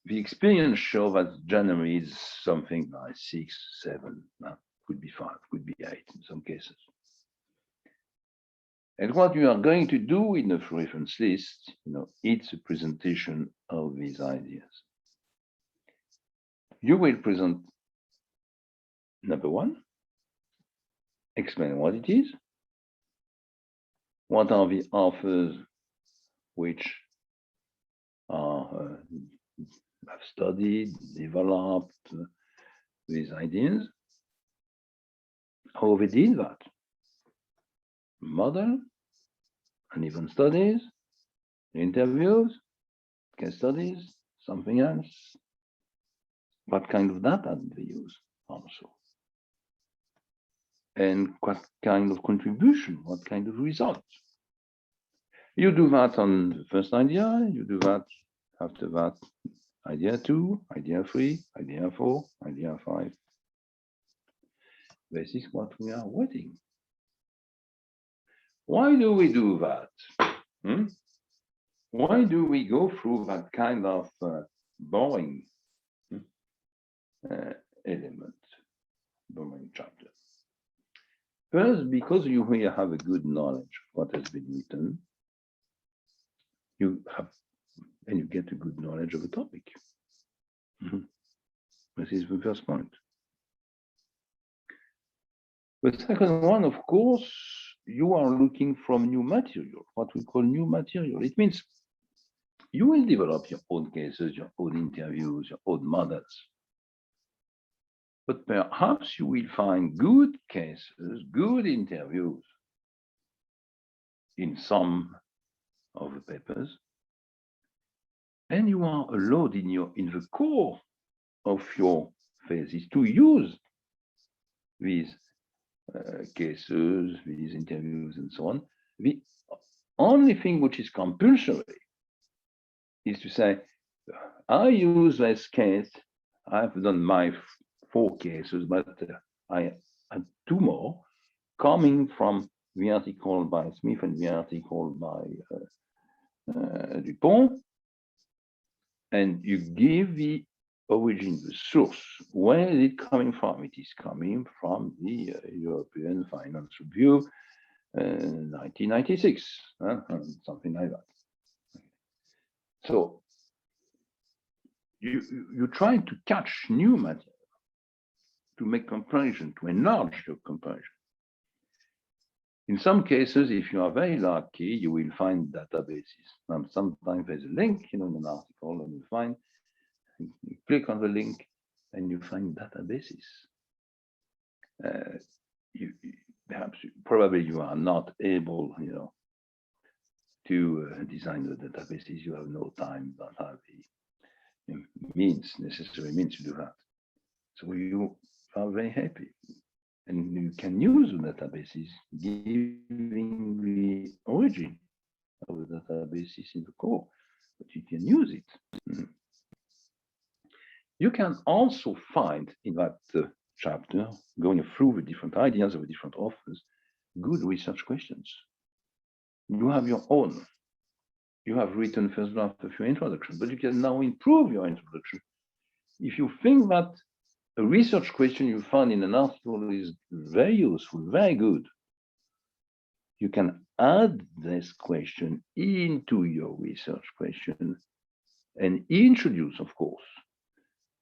The experience shows that January is something like 6, 7, could be 5, could be 8 in some cases. And what you are going to do in the reference list, it's a presentation of these ideas. You will present, number 1, explain what it is. What are the authors which have studied, developed these ideas? How they did that? Model, uneven studies, interviews, case studies, something else. What kind of data did they use also? And what kind of contribution, what kind of results? You do that on the first idea, you do that after that, idea 2, idea 3, idea 4, idea 5. This is what we are waiting. Why do we do that? Why do we go through that kind of boring element, boring chapter? First, because you here have a good knowledge of what has been written, you have, and you get a good knowledge of the topic. This is the first point. The second one, of course, you are looking from new material, what we call new material. It means you will develop your own cases, your own interviews, your own models. But perhaps you will find good cases, good interviews in some of the papers, and you are allowed in the core of your thesis to use these cases, these interviews, and so on. The only thing which is compulsory is to say, I use this case, I've done my 4 cases, but I had 2 more coming from the article by Smith and the article by Dupont, and you give the origin, the source. Where is it coming from? It is coming from the European Finance Review, 1996, something like that. So you try to catch new material, to make comparison, to enlarge your comparison. In some cases, if you are very lucky, you will find databases. And sometimes there's a link, in an article, and you click on the link, and you find databases. Probably you are not able, to design the databases. You have no time, don't have the necessary means to do that. So you are very happy. And you can use the databases, giving the origin of the databases in the core, but you can use it. You can also find in that chapter, going through the different ideas of the different authors, good research questions. You have your own. You have written first draft of your introduction, but you can now improve your introduction. If you think that a research question you found in an article is very useful, very good, you can add this question into your research question and introduce, of course,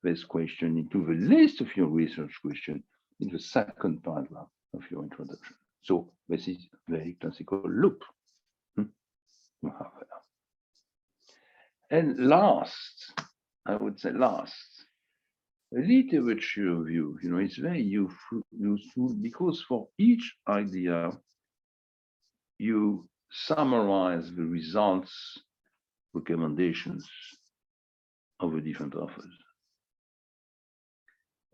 this question into the list of your research question in the second paragraph of your introduction. So this is a very classical loop. You have there. And last, I would say last, a literature review, is very useful because for each idea, you summarize the results, recommendations of the different authors.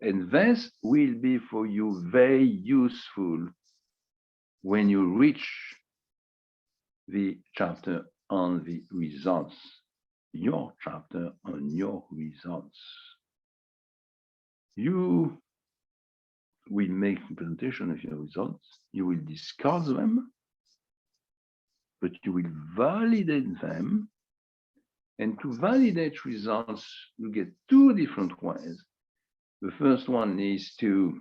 And this will be for you very useful when you reach the chapter on the results, your chapter on your results. You will make a presentation of your results, you will discuss them, but you will validate them. And to validate results, you get 2 different ways. The first one is to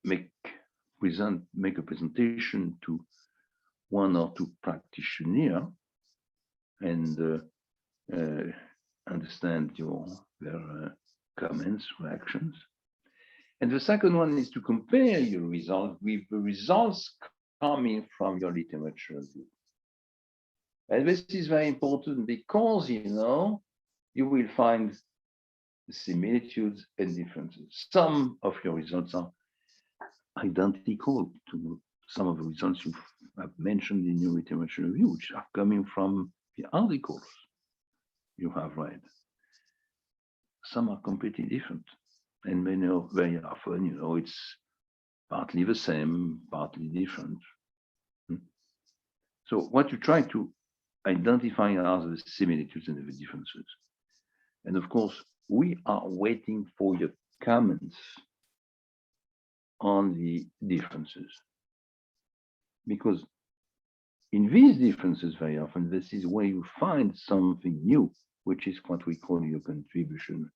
make a presentation to 1 or 2 practitioners and understand their comments, reactions. And the second one is to compare your results with the results coming from your literature review. And this is very important because, you will find similitudes and differences. Some of your results are identical to some of the results you have mentioned in your literature review, which are coming from the articles you have read. Some are completely different, and very often, it's partly the same, partly different. So what you try to identify are the similitudes and the differences. And of course, we are waiting for your comments on the differences, because in these differences, very often, this is where you find something new, which is what we call your contribution.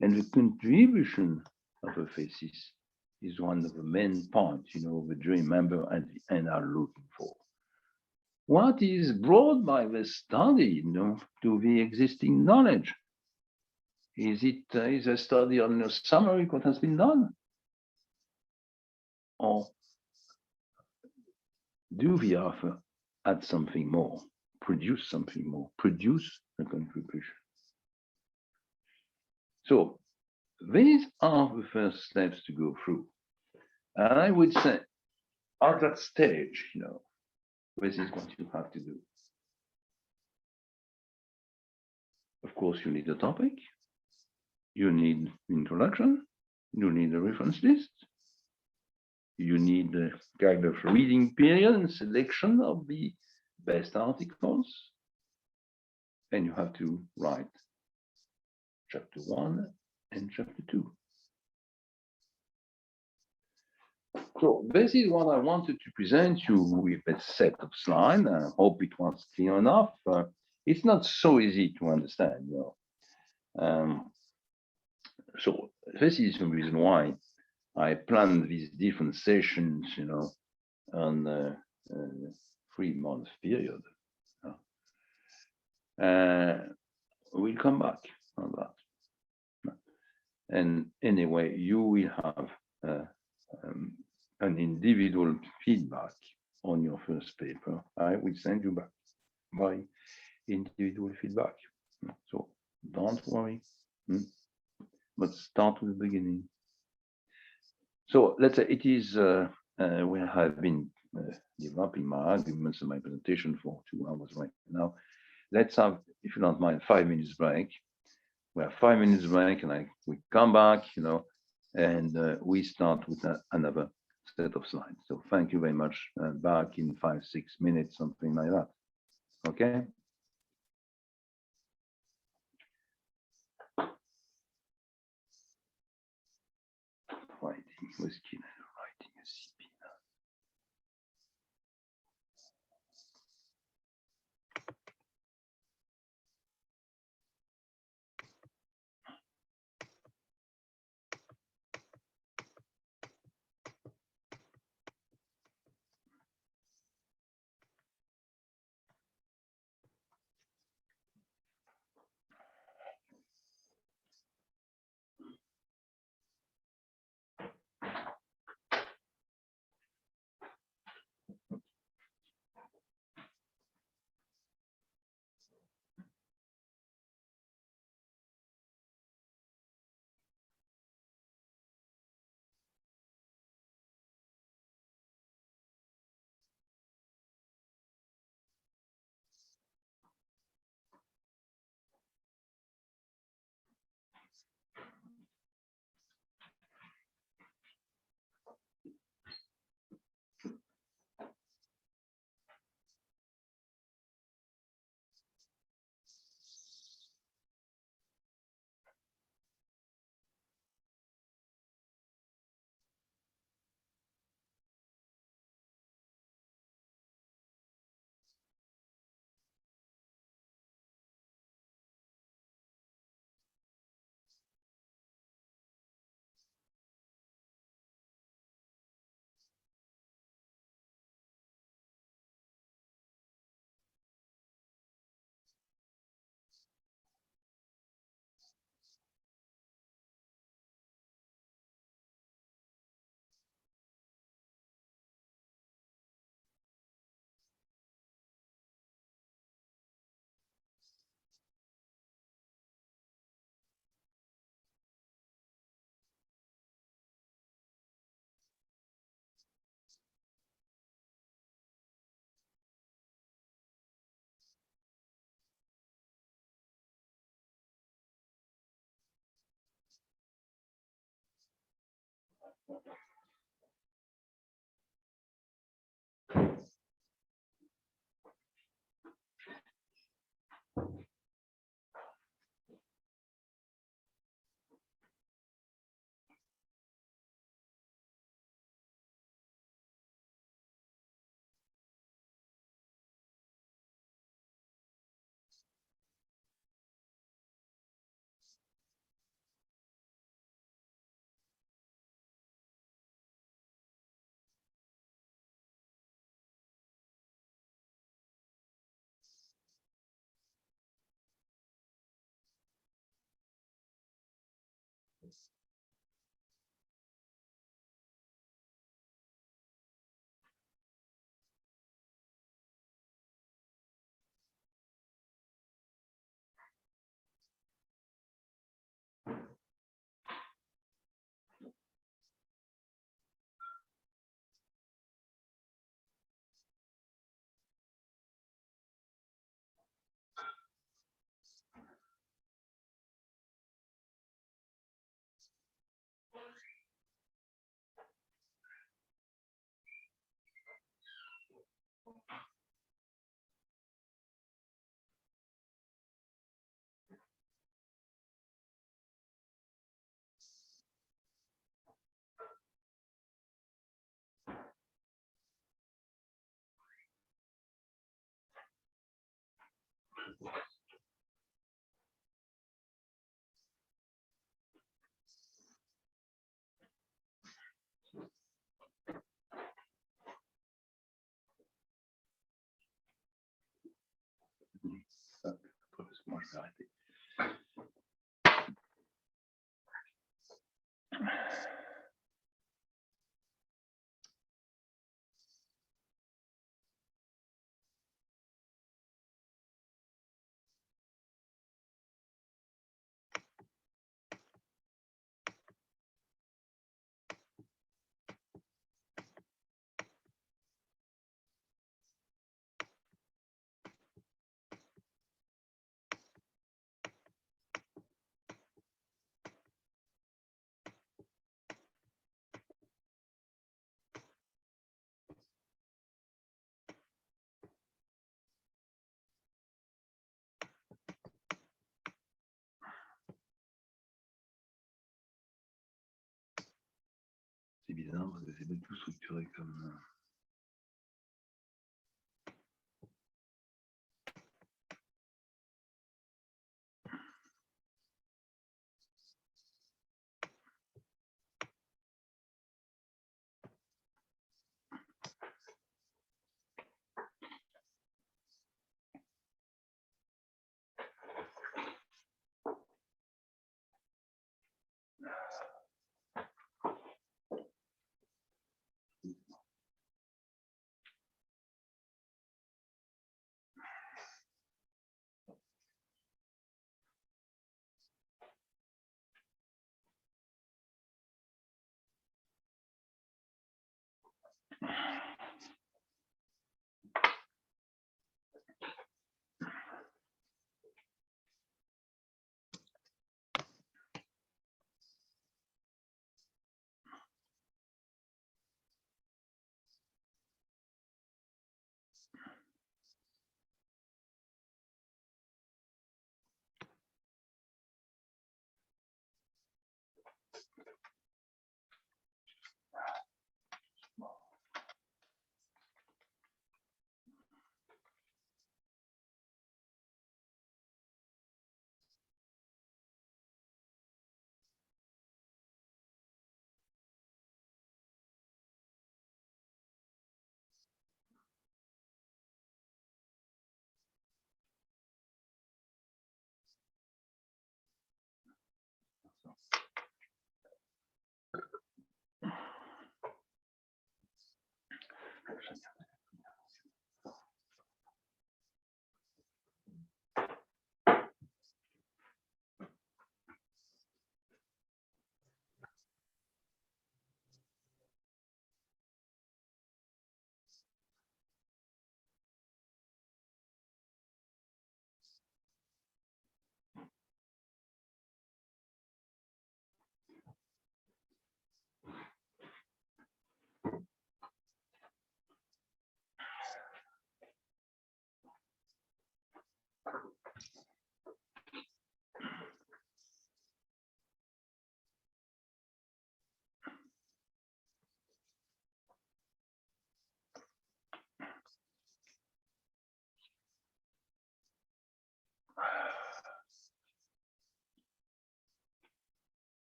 And the contribution of a thesis is one of the main points, the jury member at the end are looking for. What is brought by the study, to the existing knowledge? Is a study on a summary of what has been done? Or do the author add something more, produce something more, produce a contribution? So these are the first steps to go through. And I would say at that stage, this is what you have to do. Of course, you need a topic, you need introduction, you need a reference list, you need a kind of reading period and selection of the best articles, and you have to write chapter 1 and chapter 2. So this is what I wanted to present you with a set of slides. I hope it was clear enough. It's not so easy to understand, so this is the reason why I planned these different sessions, on a 3-month period. We'll come back on that. And anyway, you will have an individual feedback on your first paper. I will send you back my individual feedback. So don't worry, but start with the beginning. So let's say it is, we have been developing my arguments and my presentation for 2 hours right now. Let's have, if you don't mind, 5 minutes break. We have 5 minutes break and we come back, and we start with another set of slides. So thank you very much. Back in 5-6 minutes, something like that. Okay. Writing with Kina. arrêter. C'est bizarre parce que c'est pas du tout structuré comme.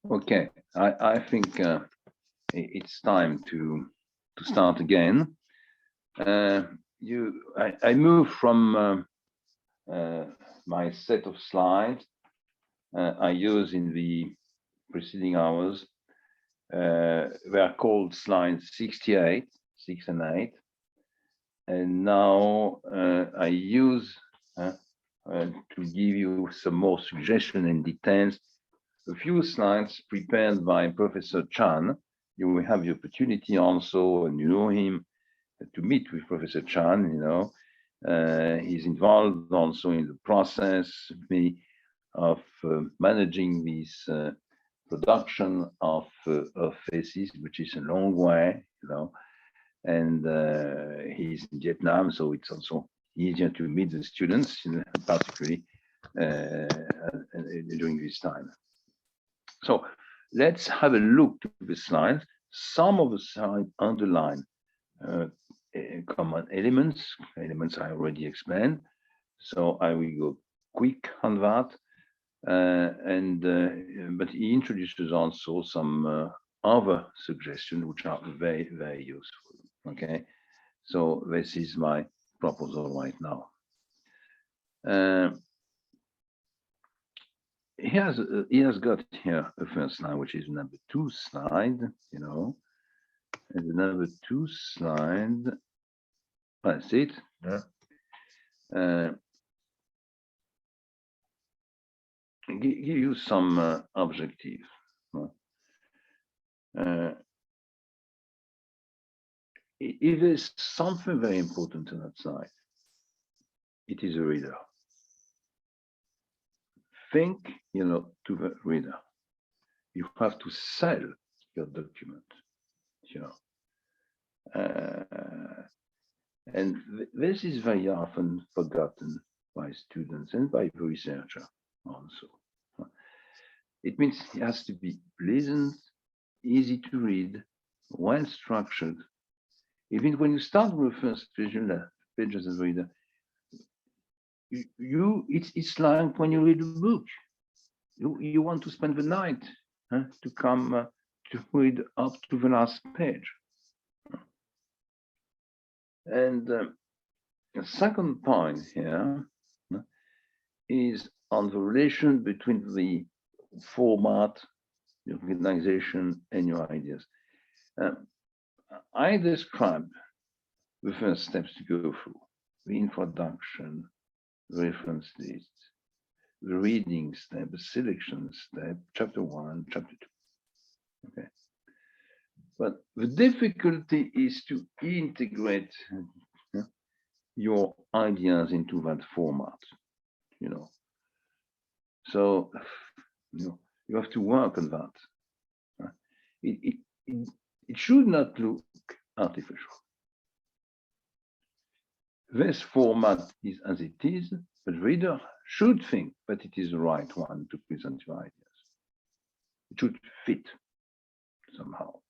Okay, I think it's time to start again. I move from my set of slides I use in the preceding hours. They are called slides 68, 6 and 8. And now I use to give you some more suggestion and details, a few slides prepared by Professor Chan. You will have the opportunity also, and you know him, to meet with Professor Chan, you know. He's involved also in the process of managing this production of faces, which is a long way, and he's in Vietnam, so it's also easier to meet the students, particularly during this time. So let's have a look to the slides. Some of the slides underline common elements I already explained. So I will go quick on that. But he introduces also some other suggestions which are very, very useful. Okay, so this is my proposal right now. He has got here a first slide, which is number 2 slide, and the number 2 slide. That's it. Yeah. Give you some objectives. If there's something very important on that side, it is a reader. Think, to the reader. You have to sell your document, and this is very often forgotten by students and by the researcher also. It means it has to be pleasant, easy to read, well structured. Even when you start with the first pages of the reader, it's like when you read a book. You want to spend the night to come to read up to the last page. And the second point here is on the relation between the format, the organization, and your ideas. I describe the first steps to go through: the introduction, the reference list, the reading step, the selection step, chapter 1, chapter 2. Okay. But the difficulty is to integrate your ideas into that format, So, you have to work on that. It should not look artificial. This format is as it is, but the reader should think that it is the right one to present your ideas. It should fit somehow.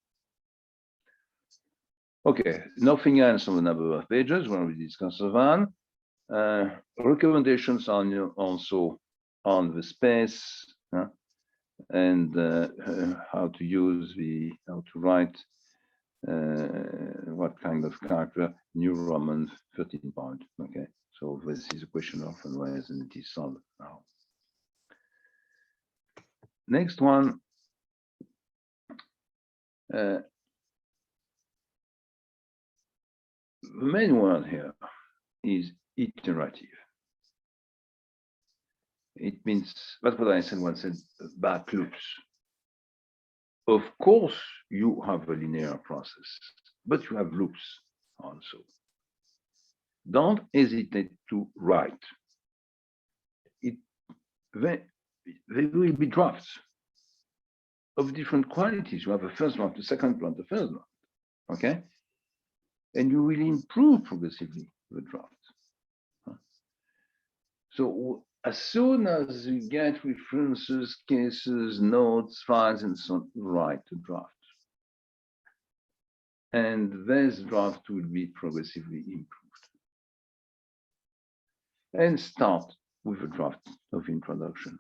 Okay, nothing else on the number of pages when we discuss that. Recommendations on also on the space and how to write what kind of character. New Roman 13 point. Okay, so this is a question often raised and it is solved now. Next one. The main word here is iterative. It means, that's what I said once, back loops. Of course, you have a linear process, but you have loops also. Don't hesitate to write. There will be drafts of different qualities. You have a first draft, the second draft, the third draft, okay? And you will improve progressively the draft. So as soon as you get references, cases, notes, files, and so on, write a draft. And this draft will be progressively improved. And start with a draft of introduction.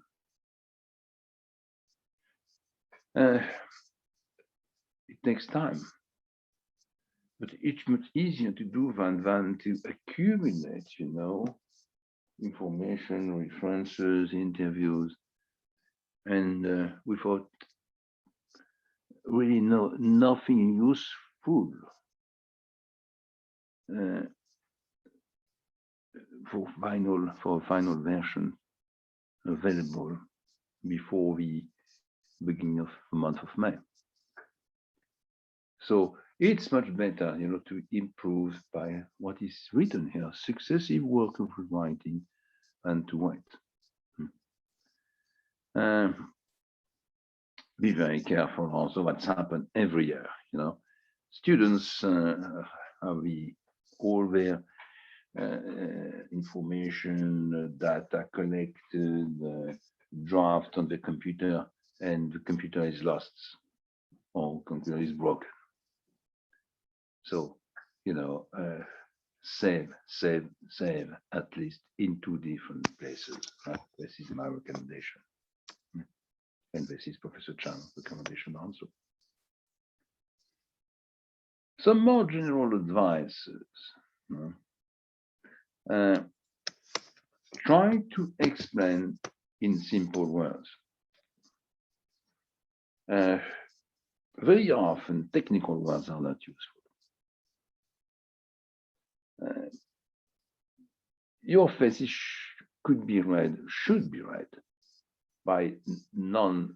It takes time, but it's much easier to do than to accumulate, information, references, interviews, and without really nothing useful for final version available before the beginning of the month of May. So it's much better, to improve by what is written here, successive work of writing, and to wait. be very careful also what's happened every year. You know, students have all their information, data collected, draft on the computer, and the computer is lost or computer is broken. So, you know, save at least in 2 different places. Right? This is my recommendation. And this is Professor Chan's recommendation also. Some more general advices. Try to explain in simple words. Very often, technical words are not useful. Your thesis should be read by non-expert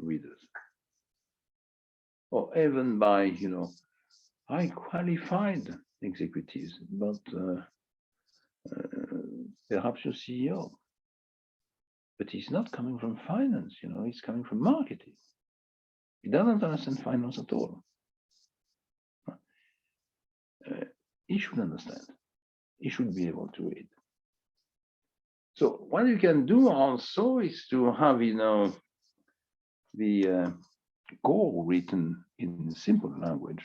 readers, or even by, you know, high qualified executives, but perhaps your CEO. But he's not coming from finance, you know, he's coming from marketing. He doesn't understand finance at all. He should understand. He should be able to read. So what you can do also is to have, you know, the goal written in simple language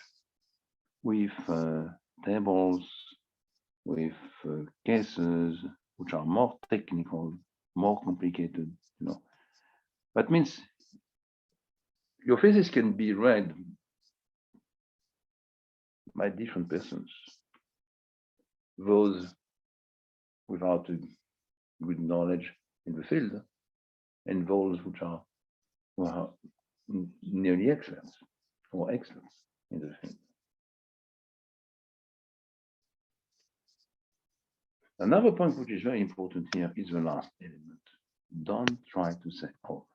with tables, with cases which are more technical, more complicated, you know. That means your thesis can be read by different persons. Those without a good knowledge in the field, and those which are nearly excellent or excellent in the field. Another point which is very important here is the last element. Don't try to say all.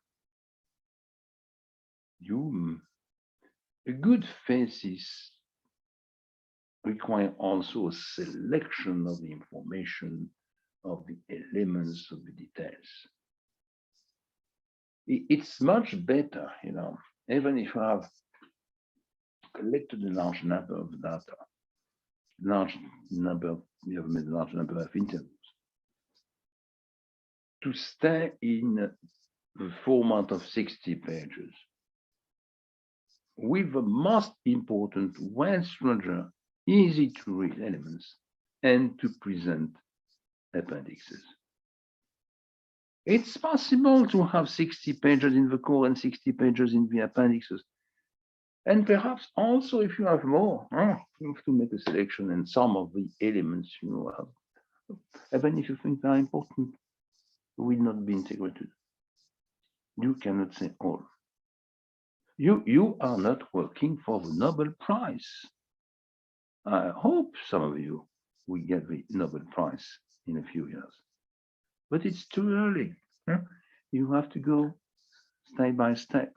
A good thesis requires also a selection of the information, of the elements, of the details. It's much better, you know, even if you have collected a large number of data, you have made a large number of interviews, to stay in the format of 60 pages with the most important, well-structured, easy to read elements, and to present appendixes. It's possible to have 60 pages in the core and 60 pages in the appendixes. And perhaps also, if you have more, you have to make a selection, and some of the elements you have, even if you think they are important, will not be integrated. You cannot say all. You are not working for the Nobel Prize. I hope some of you will get the Nobel Prize in a few years. But it's too early. You have to go step by step.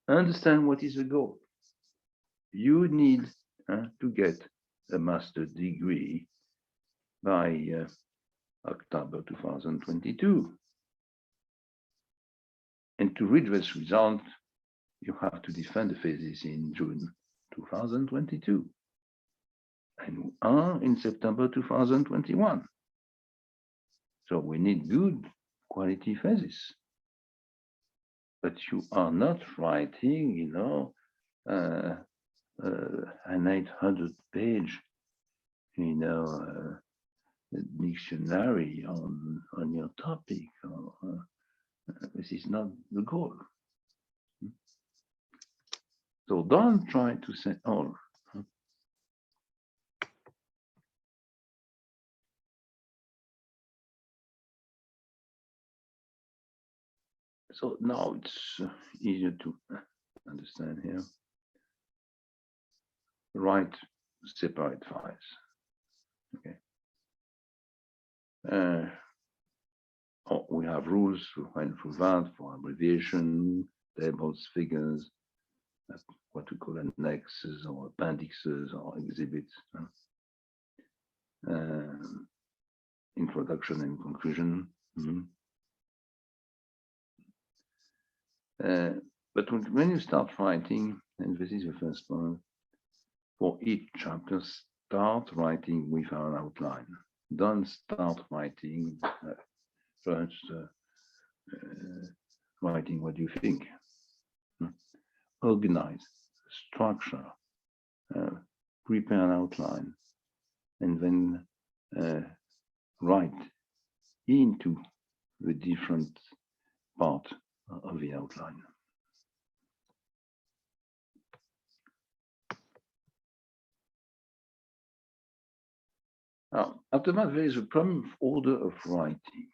Understand what is the goal. You need to get a master's degree by October 2022. And to reach this result, you have to defend the thesis in June 2022. And we are in September 2021. So we need good quality thesis. But you are not writing, you know, an 800-page, you know, dictionary on your topic. This is not the goal. So don't try to say all. So now it's easier to understand here. Write separate files. Okay. We have rules for that, for abbreviation, tables, figures, what we call annexes or appendixes or exhibits. Introduction and conclusion. But when you start writing, and this is the first point, for each chapter, start writing with an outline. Don't start writing first, writing what you think. Organize, structure, prepare an outline, and then write into the different part of the outline. Now, after that, there is a problem of order of writing.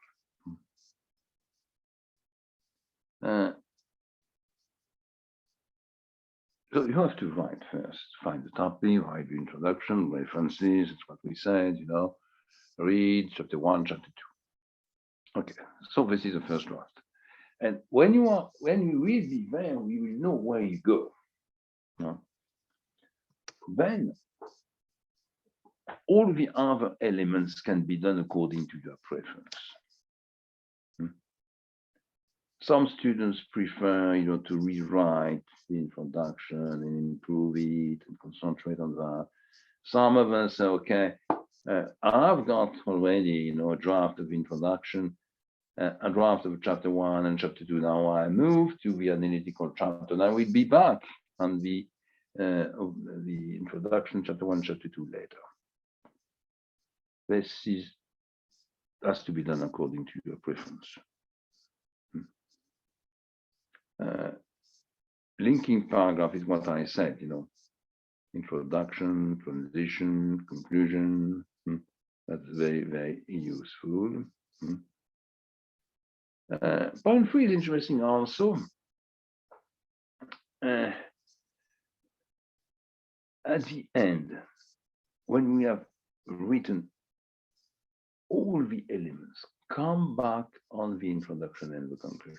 So you have to write first, find the topic, write the introduction, references, it's what we said, read chapter 1, chapter 2. Okay, so this is the first draft. And when you read the there, you will know where you go. Then all the other elements can be done according to your preference. Some students prefer, to rewrite the introduction and improve it and concentrate on that. Some of us say, okay, I've got already, a draft of introduction, a draft of chapter 1 and chapter 2. Now I move to the analytical chapter. Now we'll be back on the introduction, chapter 1, chapter 2 later. This has to be done according to your preference. Linking paragraph is what I said, introduction, transition, conclusion. That's very, very useful. Point 3 is interesting also. At the end, when we have written all the elements, come back on the introduction and the conclusion.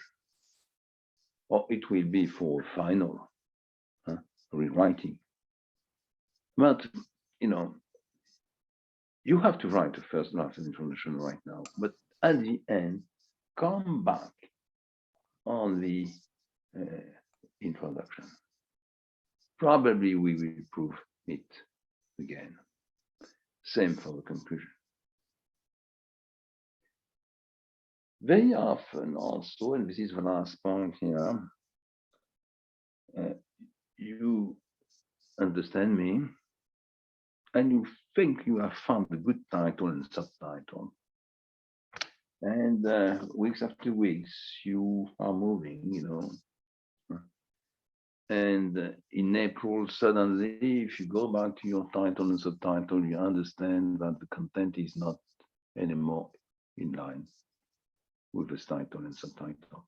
Or it will be for final rewriting. But, you have to write the first draft of introduction right now. But at the end, come back on the introduction. Probably we will prove it again. Same for the conclusion. Very often also, and this is the last point here, you understand me and you think you have found a good title and subtitle. And weeks after weeks, you are moving, and in April, suddenly, if you go back to your title and subtitle, you understand that the content is not anymore in line with the title and subtitle.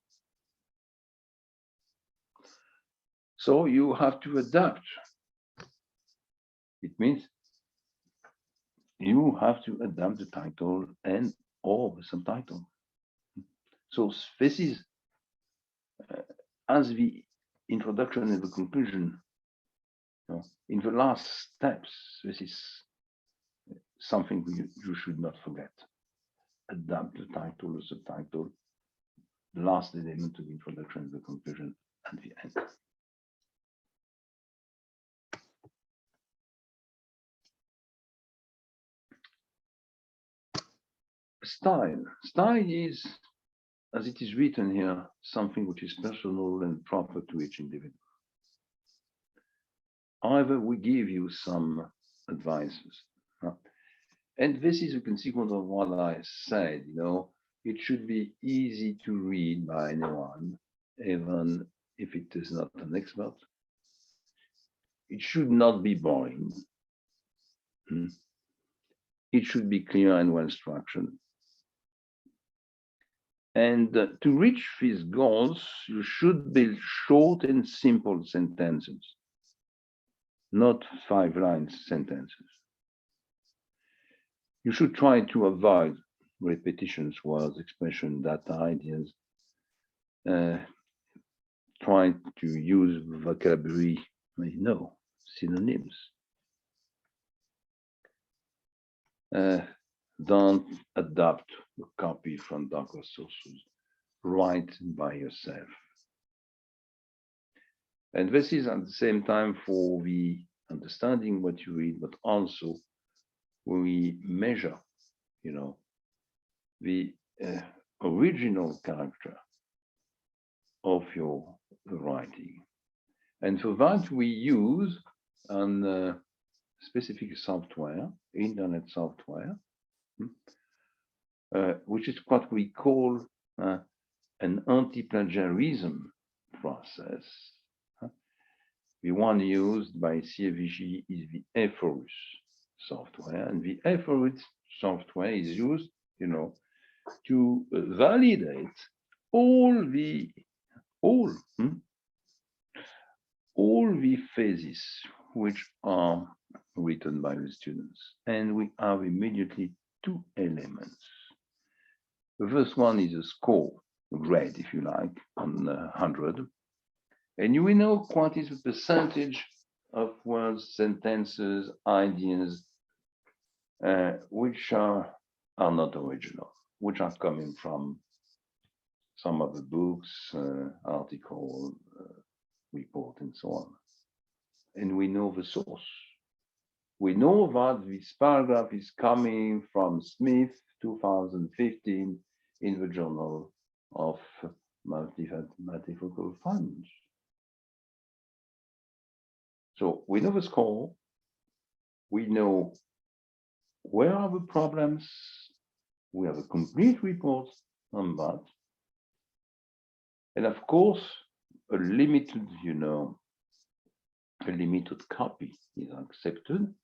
So you have to adapt. It means you have to adapt the title and or the subtitle. So this is as the introduction and the conclusion. In the last steps, this is something you should not forget. Adapt the title, the subtitle, the last element of the introduction and the conclusion at the end. Style. Style is, as it is written here, something which is personal and proper to each individual. However, we give you some advices. And this is a consequence of what I said, it should be easy to read by anyone, even if it is not an expert. It should not be boring. It should be clear and well structured. And to reach these goals, you should build short and simple sentences, not 5-line sentences. You should try to avoid repetitions, words, expression, data, ideas. Try to use vocabulary, synonyms. Don't adapt a copy from darker sources. Write by yourself. And this is at the same time for the understanding what you read, but also we measure, the original character of your writing. And for that, we use a specific software, internet software, which is what we call an anti-plagiarism process. The one used by CFVG is the Ephorus software, and the Ephorus software is used, to validate all the phases which are written by the students. And we have immediately two elements. The first one is a score, a grade, if you like, on 100. And you will know what is the percentage of words, sentences, ideas, which are not original, which are coming from some of the books, article, report, and so on. And we know the source. We know that this paragraph is coming from Smith, 2015, in the Journal of Multifocal Funds. So we know the score. We know where are the problems. We have a complete report on that. And of course, a limited copy is accepted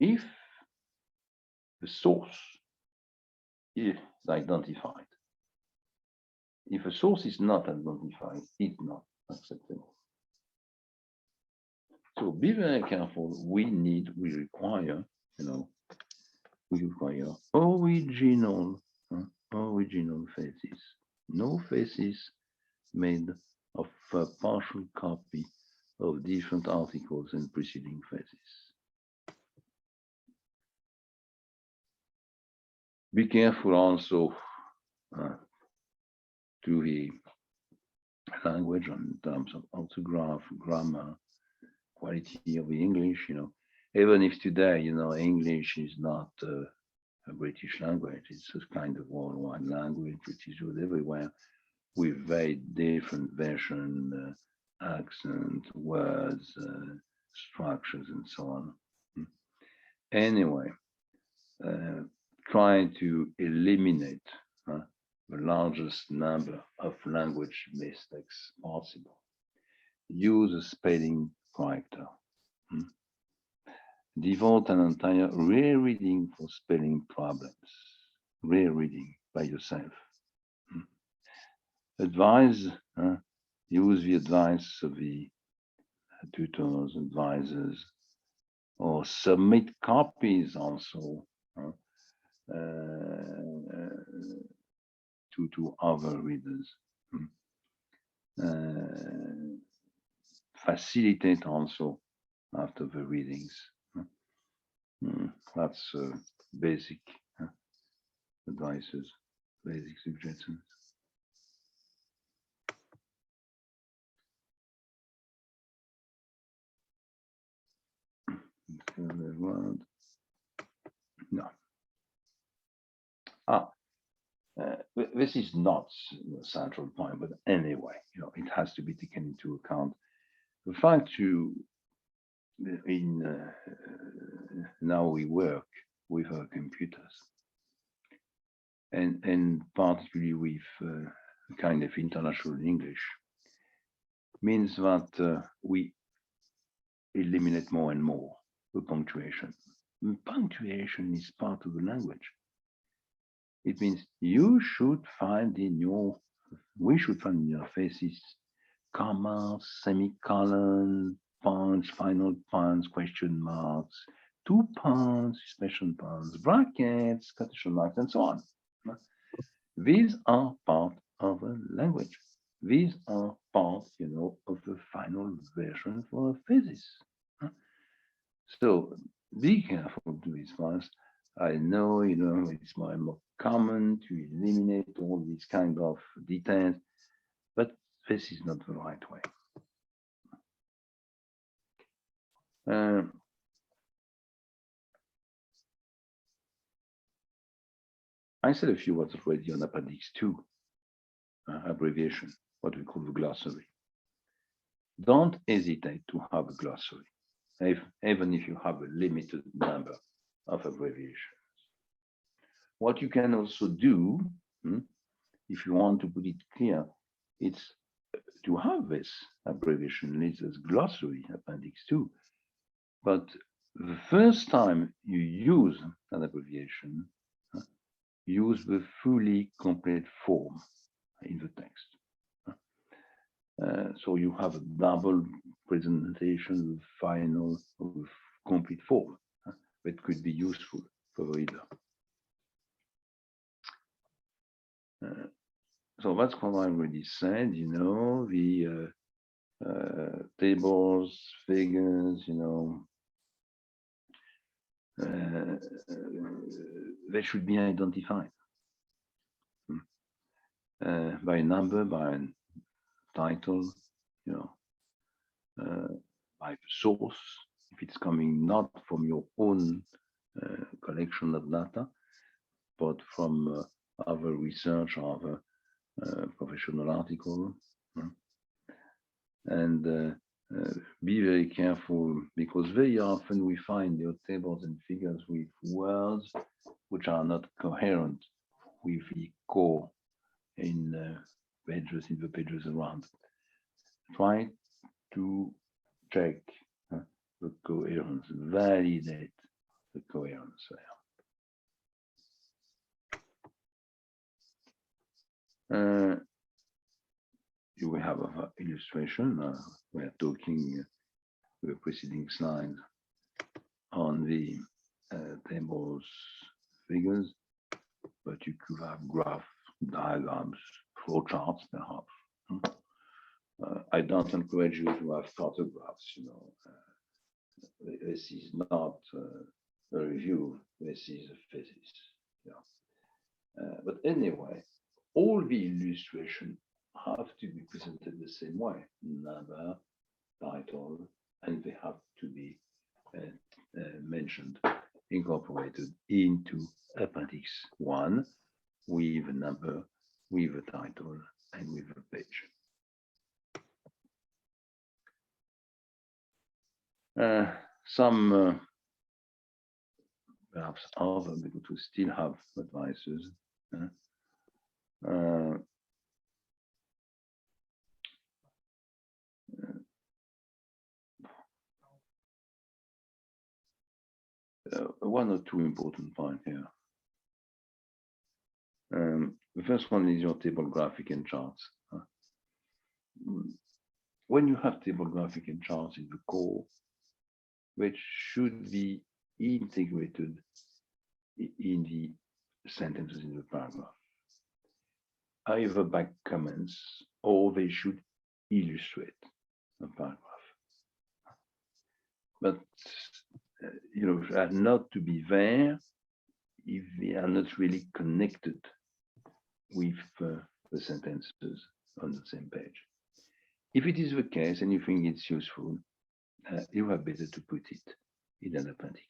if the source is identified. If a source is not identified, it's not acceptable. So be very careful. We require original faces. No faces made of a partial copy of different articles and preceding faces. Be careful also to the language in terms of orthograph, grammar, quality of the English, even if today, English is not a British language, it's a kind of worldwide language which is used everywhere with very different version, accent, words, structures, and so on. Anyway, trying to eliminate the largest number of language mistakes possible. Use a spelling corrector. Devote an entire rereading for spelling problems. Rereading by yourself. Advise, use the advice of the tutors, advisors, or submit copies also to other readers. Facilitate also after the readings. That's basic advices, basic suggestions. No. This is not the central point, but anyway, it has to be taken into account. The fact now we work with our computers, and particularly with kind of international English, means that we eliminate more and more the punctuation. The punctuation is part of the language. It means we should find in your faces commas, semicolon, points, final points, question marks, 2 points, suspension points, brackets, quotation marks, and so on. These are part of a language. These are part, of the final version for a thesis. So be careful to this first. I know, it's more and more common to eliminate all these kind of details, but this is not the right way. I said a few words already on Appendix 2, abbreviation, what we call the glossary. Don't hesitate to have a glossary, even if you have a limited number of abbreviations. What you can also do, if you want to put it clear, it's to have this abbreviation list as glossary, Appendix 2. But the first time you use an abbreviation, use the fully complete form in the text. So you have a double presentation with final, with complete form that could be useful for the reader. So that's what I already said, you know, the tables, figures, you know, they should be identified by a number, by a title, you know, by the source, if it's coming not from your own collection of data, but from other research or other professional article. And be very careful, because very often we find your tables and figures with words which are not coherent with the core in the pages around. Try to check the coherence, validate the coherence there. You will have an illustration. We are talking the preceding slide on the tables, figures, but you could have graphs, diagrams, flowcharts, perhaps. I don't encourage you to have photographs, you know. This is not a review, this is a thesis. Yeah. But anyway, all the illustrations have to be presented the same way, number, title, and they have to be mentioned, incorporated into Appendix 1 with a number, with a title, and with a page. Some perhaps other, because we still have advices. One or two important points here. The first one is your table graphic and charts. When you have table graphic and charts in the core, which should be integrated in the sentences in the paragraph, either by comments or they should illustrate a paragraph. But you know, they are not to be there if they are not really connected with the sentences on the same page. If it is the case and you think it's useful, you have better to put it in an appendix.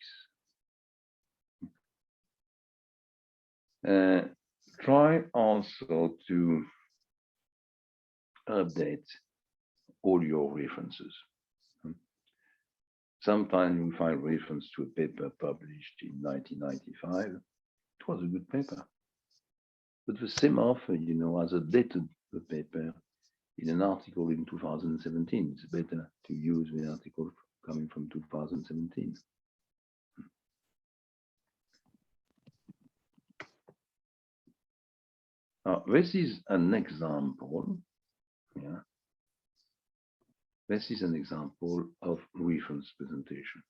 Try also to update all your references. Sometimes we find reference to a paper published in 1995. It was a good paper. But the same author, you know, has updated the paper in an article in 2017. It's better to use the article coming from 2017. Now, this is an example. Yeah. This is an example of reference presentation.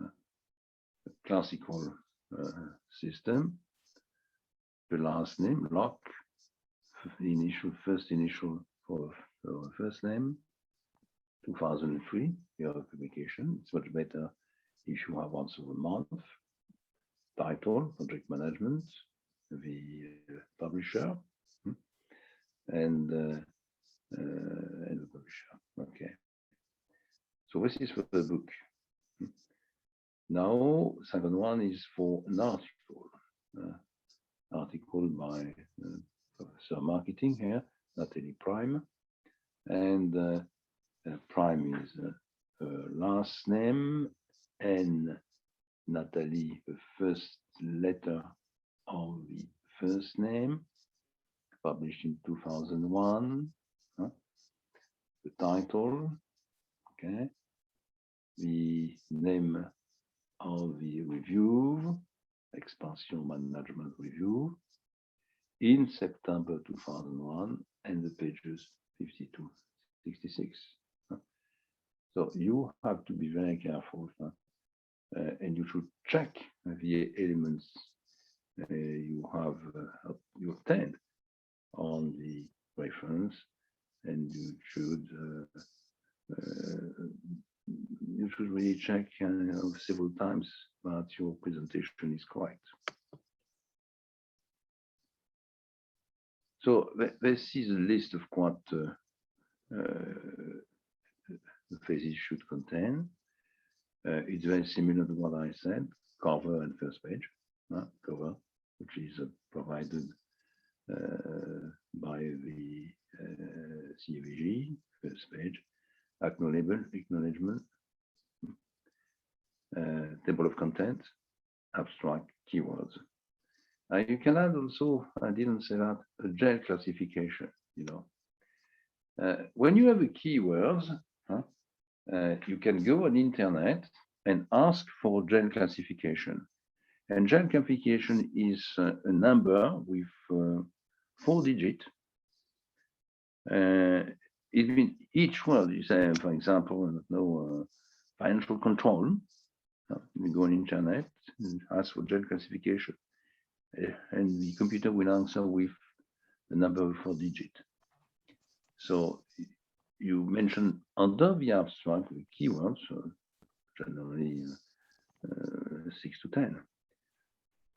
A classical system. The last name, Locke, the first initial for first name, 2003, year of publication. It's much better if you have also a month, title, project management, the publisher, and the publisher. Okay. So this is for the book. Now, second one is for an article by Professor Marketing here, Nathalie Prime, and Prime is last name, and Nathalie, the first letter of the first name, published in 2001. The title, okay, the name of the review, Expansion Management Review, in September 2001, and the pages 52, 66. So you have to be very careful, and you should check the elements you have you obtained on the reference, and you should really check several times that your presentation is correct. So this is a list of what the thesis should contain. It's very similar to what I said, cover and first page. Cover, which is provided by the CVG, first page, acknowledgement, table of content, abstract, keywords. You can add also, I didn't say that, a GEL classification, when you have a keywords, you can go on internet and ask for GEL classification. And GEL classification is a number with 4 digits. It means each word, you say, for example, financial control. You go on internet and ask for GEL classification. And the computer will answer with the number of 4 digits. So you mention under the abstract the keywords, generally 6 to 10.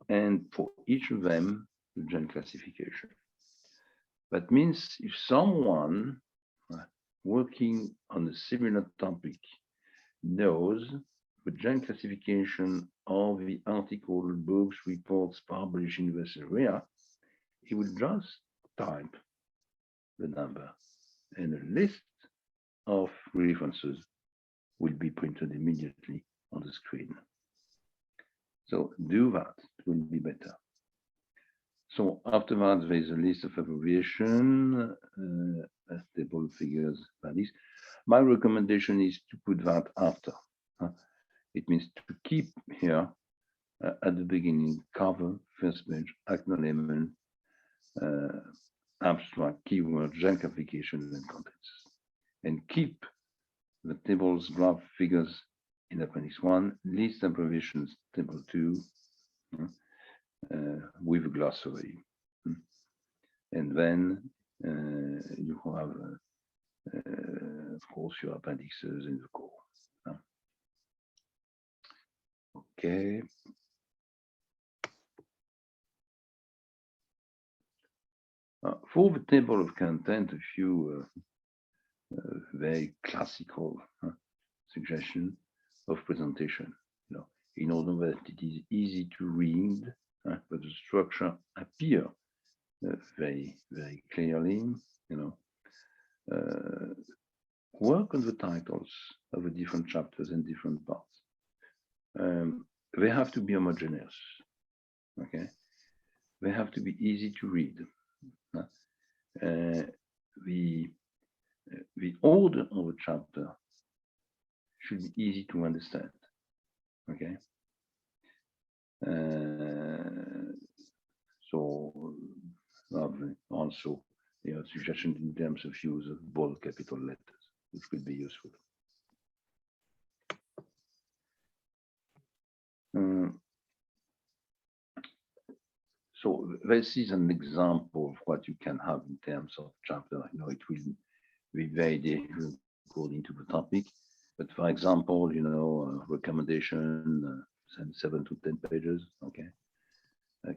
And for each of them, the GEL classification. That means if someone working on a similar topic knows the GEL classification of the article, books, reports published in this area, he will just type the number, and a list of references will be printed immediately on the screen. So do that, it will be better. So after that, there is a list of abbreviation, table figures like this. My recommendation is to put that after. It means to keep here at the beginning, cover, first page, acknowledgement, abstract, keyword, GEL application, and contents. And keep the tables, graph, figures in Appendix 1, list abbreviations, table 2, with a glossary. And then you have, of course, your appendixes in the core. Okay. For the table of content, a few very classical suggestions of presentation. In order that it is easy to read, but the structure appear very, very clearly. Work on the titles of the different chapters and different parts. They have to be homogeneous. Okay, they have to be easy to read. The order of a chapter should be easy to understand. Okay. So also suggestions in terms of use of bold capital letters, which could be useful. So this is an example of what you can have in terms of chapter. It will be very different according to the topic. But for example, recommendation, 7 to 10 pages. Okay.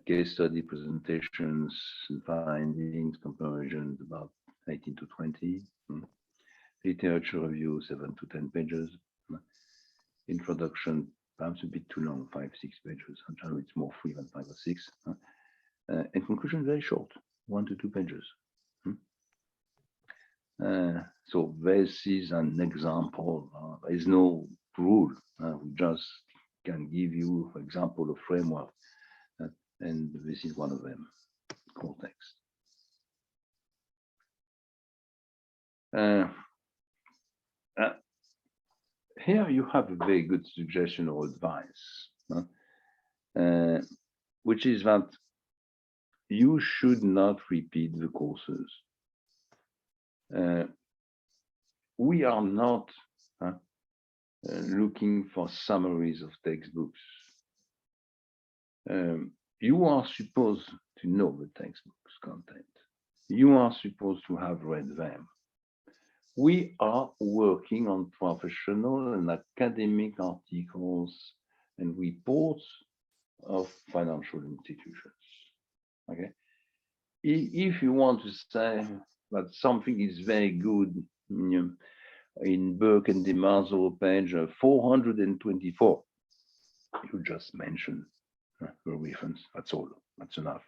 Case study presentations and findings, comparisons about 18 to 20. Literature review, 7 to 10 pages. Introduction, perhaps a bit too long, 5, 6 pages. Sometimes it's more free than 5 or 6. And conclusion very short, 1 to 2 pages. So this is an example. There is no rule. We just can give you, for example, a framework, and this is one of them, context. Here you have a very good suggestion or advice, which is that you should not repeat the courses. We are not looking for summaries of textbooks. You are supposed to know the textbook's content. You are supposed to have read them. We are working on professional and academic articles and reports of financial institutions. Okay. If you want to say that something is very good in Burke and DeMazo, page 424, you just mention the reference. That's all. That's enough.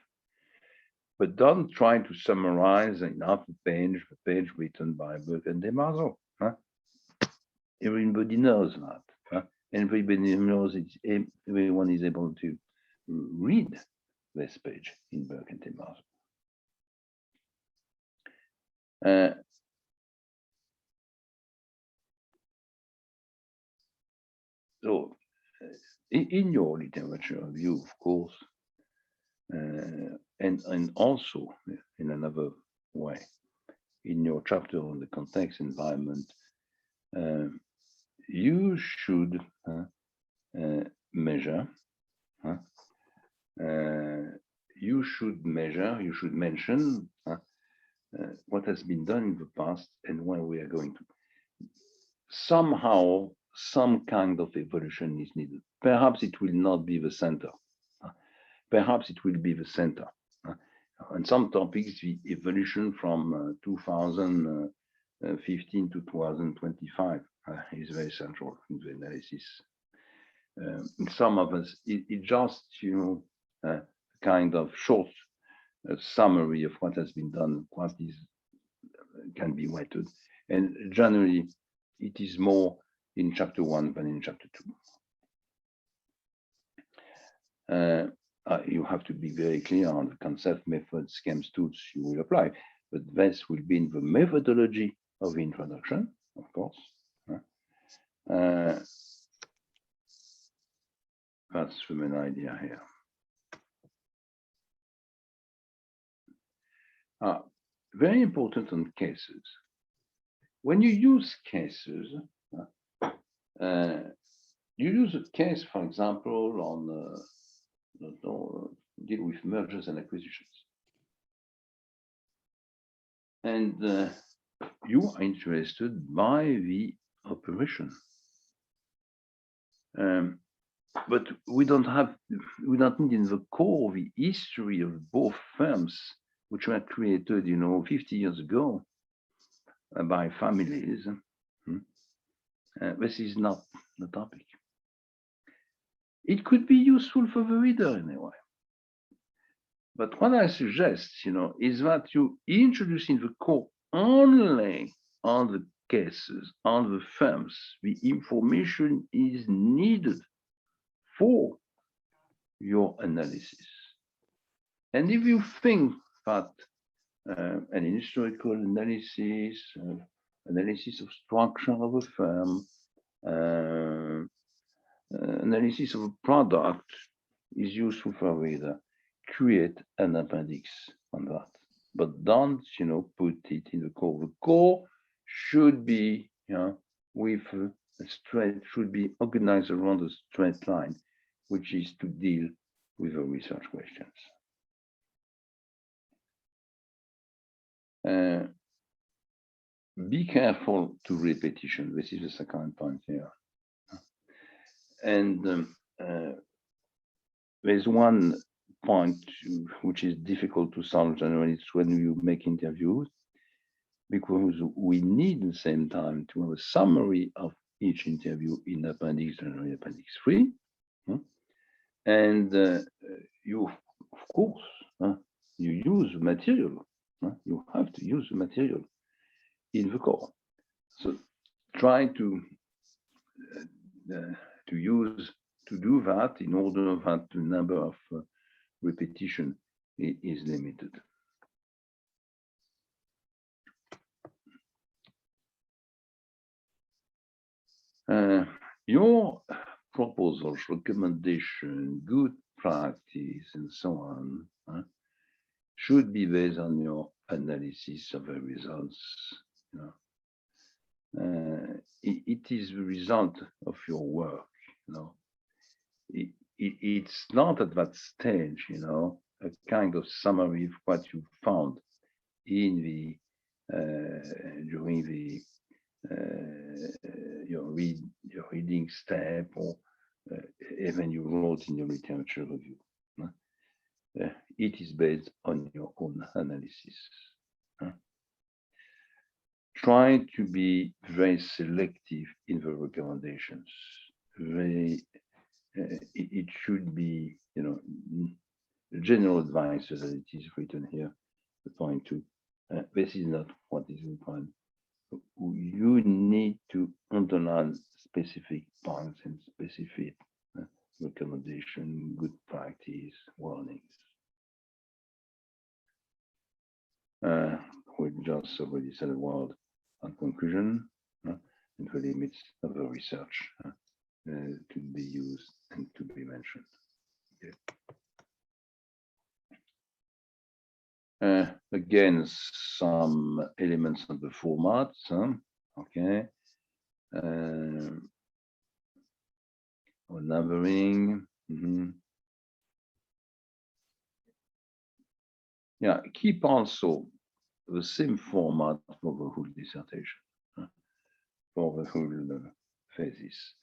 But don't try to summarize in half a page written by Burke and DeMazo. Everybody knows that. Everybody knows it. Everyone is able to read this page in Burke and DeMazo. So, in your literature review, of course, and also in another way, in your chapter on the context environment, you should measure, you should mention what has been done in the past and where we are going to. Somehow, some kind of evolution is needed. Perhaps it will not be the center. Perhaps it will be the center. On some topics, the evolution from 2015 to 2025 is very central in the analysis. In some of us, it just, kind of short summary of what has been done, what is can be weighted. And generally, it is more in chapter 1 than in chapter 2. You have to be very clear on the concept, method, schemes, tools you will apply, but this will be in the methodology of the introduction, of course. That's the main idea here. Very important on cases. When you use cases, you use a case, for example, on deal with mergers and acquisitions. And you are interested by the operation. But we don't need in the core the history of both firms, which were created, 50 years ago by families. This is not the topic. It could be useful for the reader anyway. But what I suggest, is that you introduce in the core only on the cases, on the firms, the information is needed for your analysis. And if you think that an historical analysis, analysis of structure of a firm, analysis of a product is useful for a reader, create an appendix on that. But don't, put it in the core. The core should be, with a straight, should be organized around a straight line, which is to deal with the research questions. Be careful to repetition. This is the second point here. And there's one point which is difficult to solve generally. It's when you make interviews, because we need at the same time to have a summary of each interview in appendix, generally appendix 3, And you, of course, you use material. You have to use the material in the core. So try to do that in order that the number of repetition is limited. Your proposals, recommendation, good practice, and so on should be based on your analysis of the results. It is the result of your work. It's not at that stage, a kind of summary of what you found in the during the your reading step, or even you wrote in your literature review. It is based on your own analysis. Try to be very selective in the recommendations. It should be, general advice as it is written here, the point two. This is not what is required. You need to underline specific points and specific recommendation, good practice, warnings. We just already said a word on conclusion and the limits of the research to be used and to be mentioned. Okay. Again, some elements of the format. Okay. Numbering. Yeah, keep also the same format for the whole dissertation, for the whole thesis.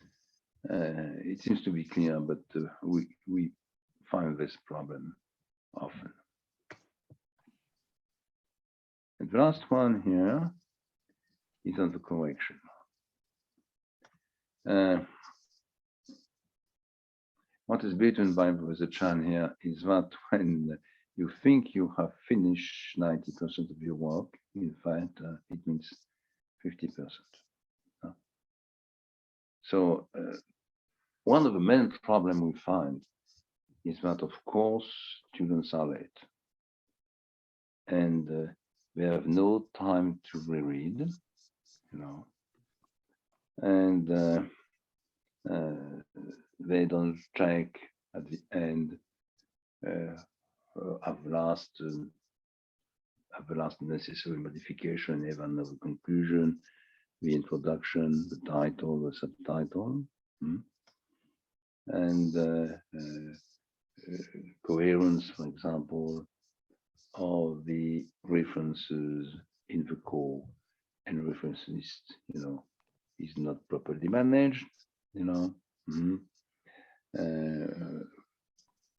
It seems to be clear, but we find this problem often. And the last one here is on the correction. What is written by Professor Chan here is that when you think you have finished 90% of your work, in fact, it means 50%. So one of the main problems we find is that, of course, students are late and they have no time to reread, and they don't check at the end of the last necessary modification, even of the conclusion, the introduction, the title, the subtitle, and coherence, for example, of the references in the core and reference list, is not properly managed,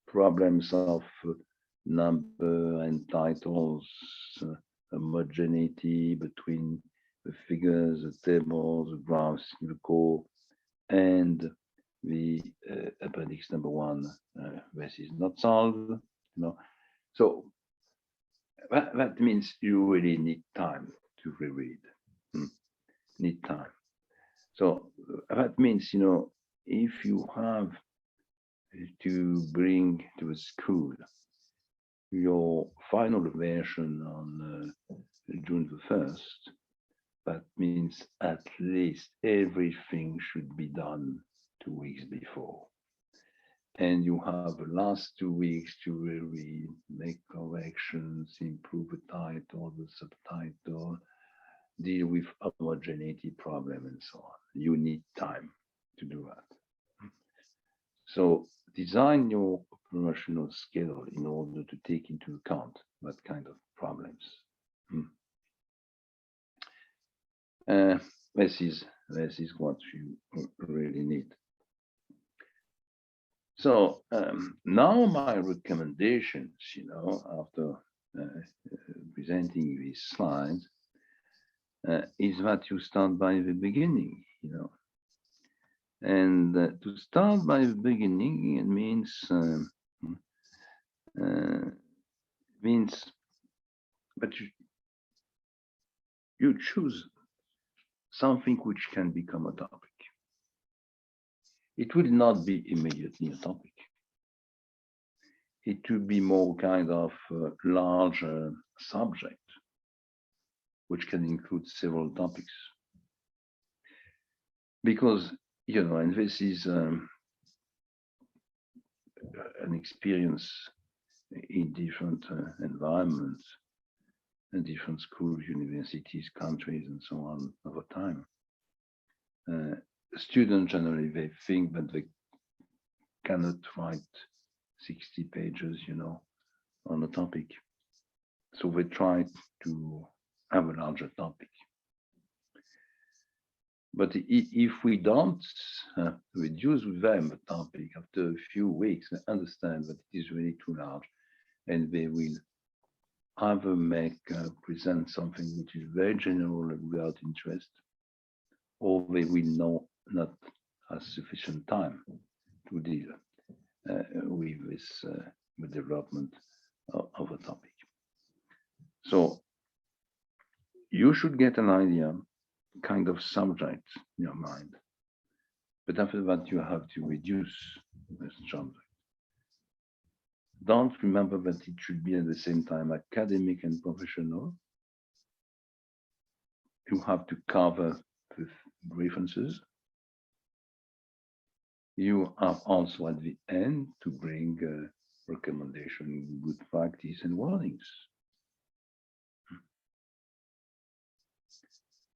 problems of number and titles, homogeneity between the figures, the tables, the graphs in the core, and the appendix number 1. This is not solved, So that means you really need time to reread. Need time. So that means, if you have to bring to a school your final version on June the 1st, that means at least everything should be done 2 weeks before. And you have the last 2 weeks to reread, make corrections, improve the title, the subtitle, deal with homogeneity problem, and so on. You need time to do that. So design your promotional schedule in order to take into account that kind of problems. This is what you really need. So now my recommendations, after presenting these slides, is that you start by the beginning, And to start by the beginning, it means but you choose something which can become a topic. It will not be immediately a topic. It will be more kind of large subject, which can include several topics. Because, you know, and this is an experience in different environments and different schools, universities, countries, and so on over time. Students generally, they think that they cannot write 60 pages, you know, on a topic. So they try to have a larger topic. But if we don't reduce with them a topic after a few weeks, they understand that it is really too large, and they will either present something which is very general and without interest, or they will not have sufficient time to deal with this with development of a topic. So you should get an idea, kind of subject in your mind, but after that you have to reduce this subject. Don't remember that it should be at the same time academic and professional. You have to cover the references. You have also at the end to bring recommendation, good practice, and warnings.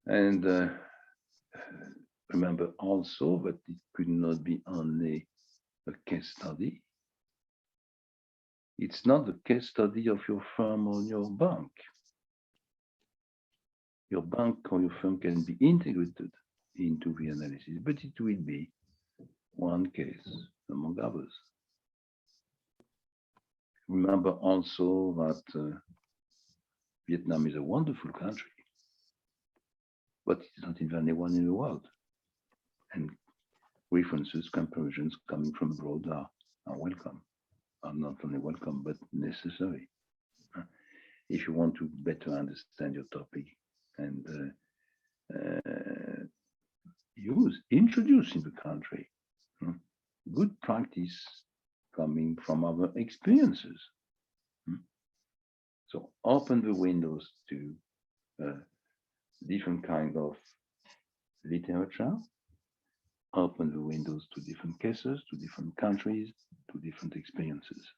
And remember also that it could not be only a case study. It's not the case study of your firm or your bank. Your bank or your firm can be integrated into the analysis, but it will be one case among others. Remember also that Vietnam is a wonderful country, but it's not the only one in the world. And references, comparisons coming from abroad are welcome, are not only welcome, but necessary. If you want to better understand your topic and introduce in the country good practice coming from our experiences. So open the windows to different kind of literature, open the windows to different cases, to different countries, to different experiences.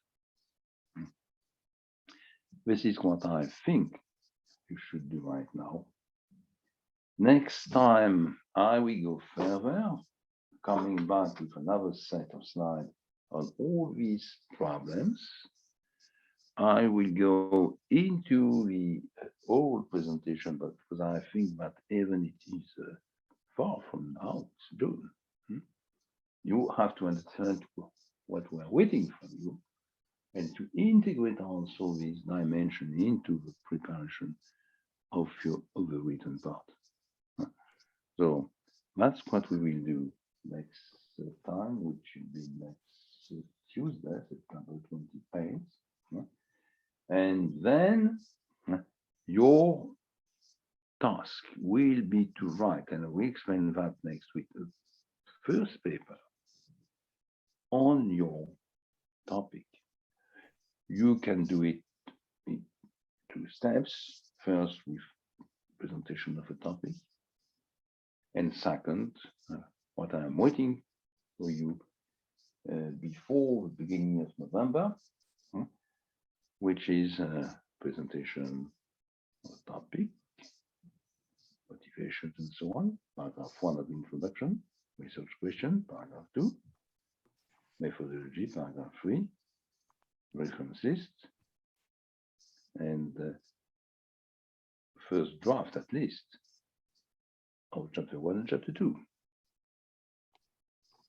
This is what I think you should do right now. Next time I will go further, coming back with another set of slides on all these problems. I will go into the whole presentation, but because I think that even it is far from now, it's June. You have to understand what we're waiting from you and to integrate also this dimension into the preparation of the written part. So that's what we will do next time, which will be next Tuesday, September 28th. And then your task will be to write, and we explain that next week, the first paper on your topic. You can do it in 2 steps. First, with presentation of a topic. And second, what I'm waiting for you before the beginning of November, which is a presentation of a topic, motivations and so on. Paragraph 1 of introduction, research question, paragraph 2, methodology, paragraph 3, reference list, and first draft at least of chapter 1 and chapter 2.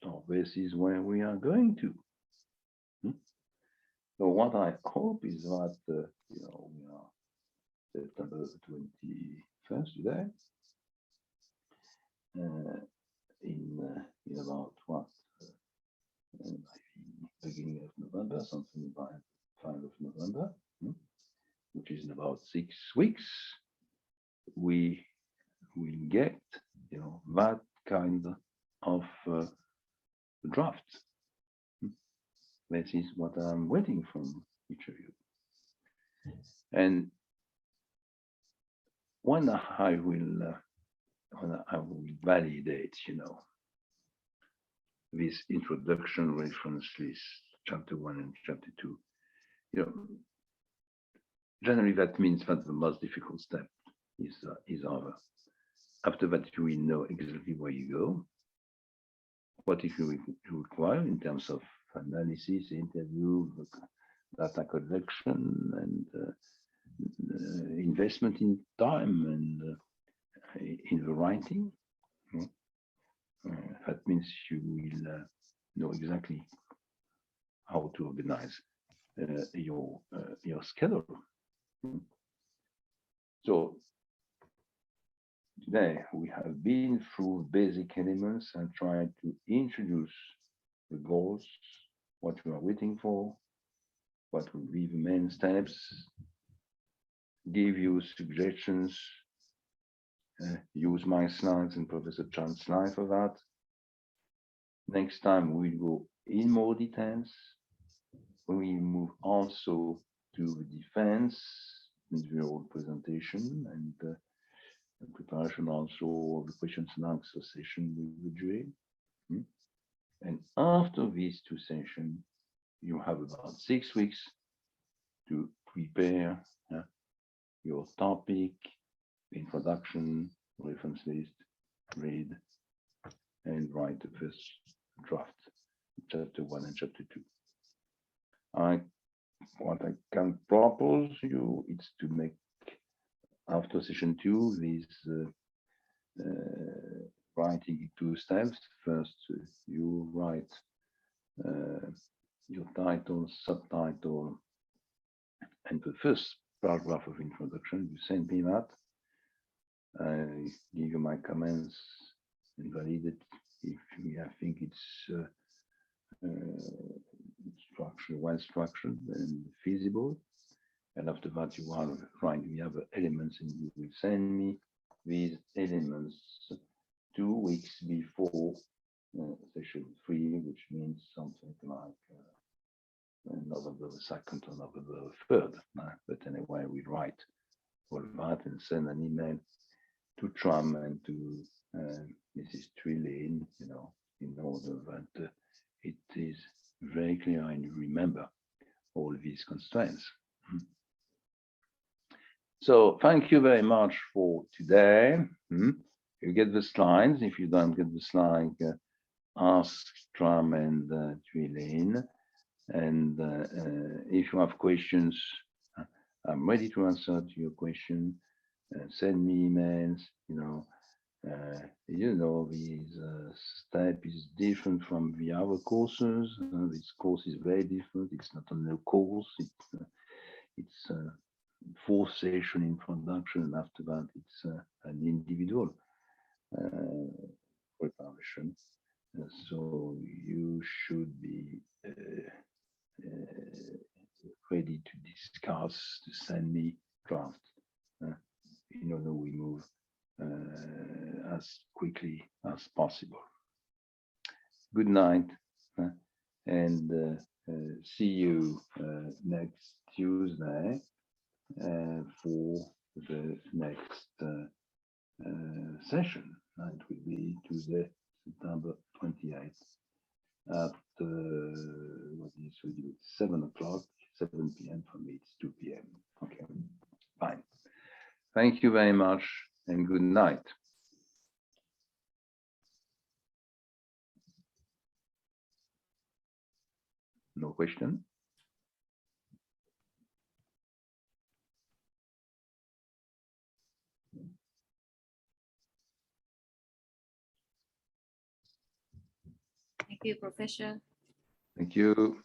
So this is where we are going to. So what I hope is that we are September 21st today. in about what, I think beginning of November, something by 5 of November, which is in about 6 weeks, we will get, that kind of draft. This is what I'm waiting from each of you. And when I will validate, this introduction reference list, chapter 1 and chapter 2, generally that means that the most difficult step is over. After that, you will know exactly where you go, what if you require in terms of analysis, interview, data collection, and investment in time and in the writing. That means you will know exactly how to organize your schedule. So today we have been through basic elements and tried to introduce the goals, what we are waiting for, what will be the main steps, give you suggestions, use my slides and Professor Chan's slide for that. Next time we'll go in more details. We move also to the defense, visual presentation, and preparation also of the questions and answer session with the jury. And after these 2 sessions, you have about 6 weeks to prepare your topic, introduction, reference list, read, and write the first draft, chapter 1 and chapter 2. What I can propose you is to make after session 2 these writing in 2 steps. First, you write your title, subtitle, and the first paragraph of introduction. You send me that. I give you my comments and validate it if I think it's well structured and feasible. And after that, you are right. We have elements, and you will send me these elements 2 weeks before session 3, which means something like November the 2nd or November the 3rd. But anyway, we write all that and send an email to Tram and to Mrs. Twilin, in order that it is very clear and you remember all these constraints. So thank you very much for today. You get the slides. If you don't get the slide, ask Tram and Twilin. And if you have questions, I'm ready to answer to your question. Send me emails, this step is different from the other courses. This course is very different. It's not only a course, it's 4 session introduction, and after that it's an individual preparation. So you should be ready to discuss, to send me draft. In order we move as quickly as possible. Good night, and see you next Tuesday for the next session. It will be Tuesday, September 28th at 7 o'clock, 7 p.m. for me, it's 2 p.m. Okay, fine. Thank you very much and good night. No question? Thank you, Professor. Thank you.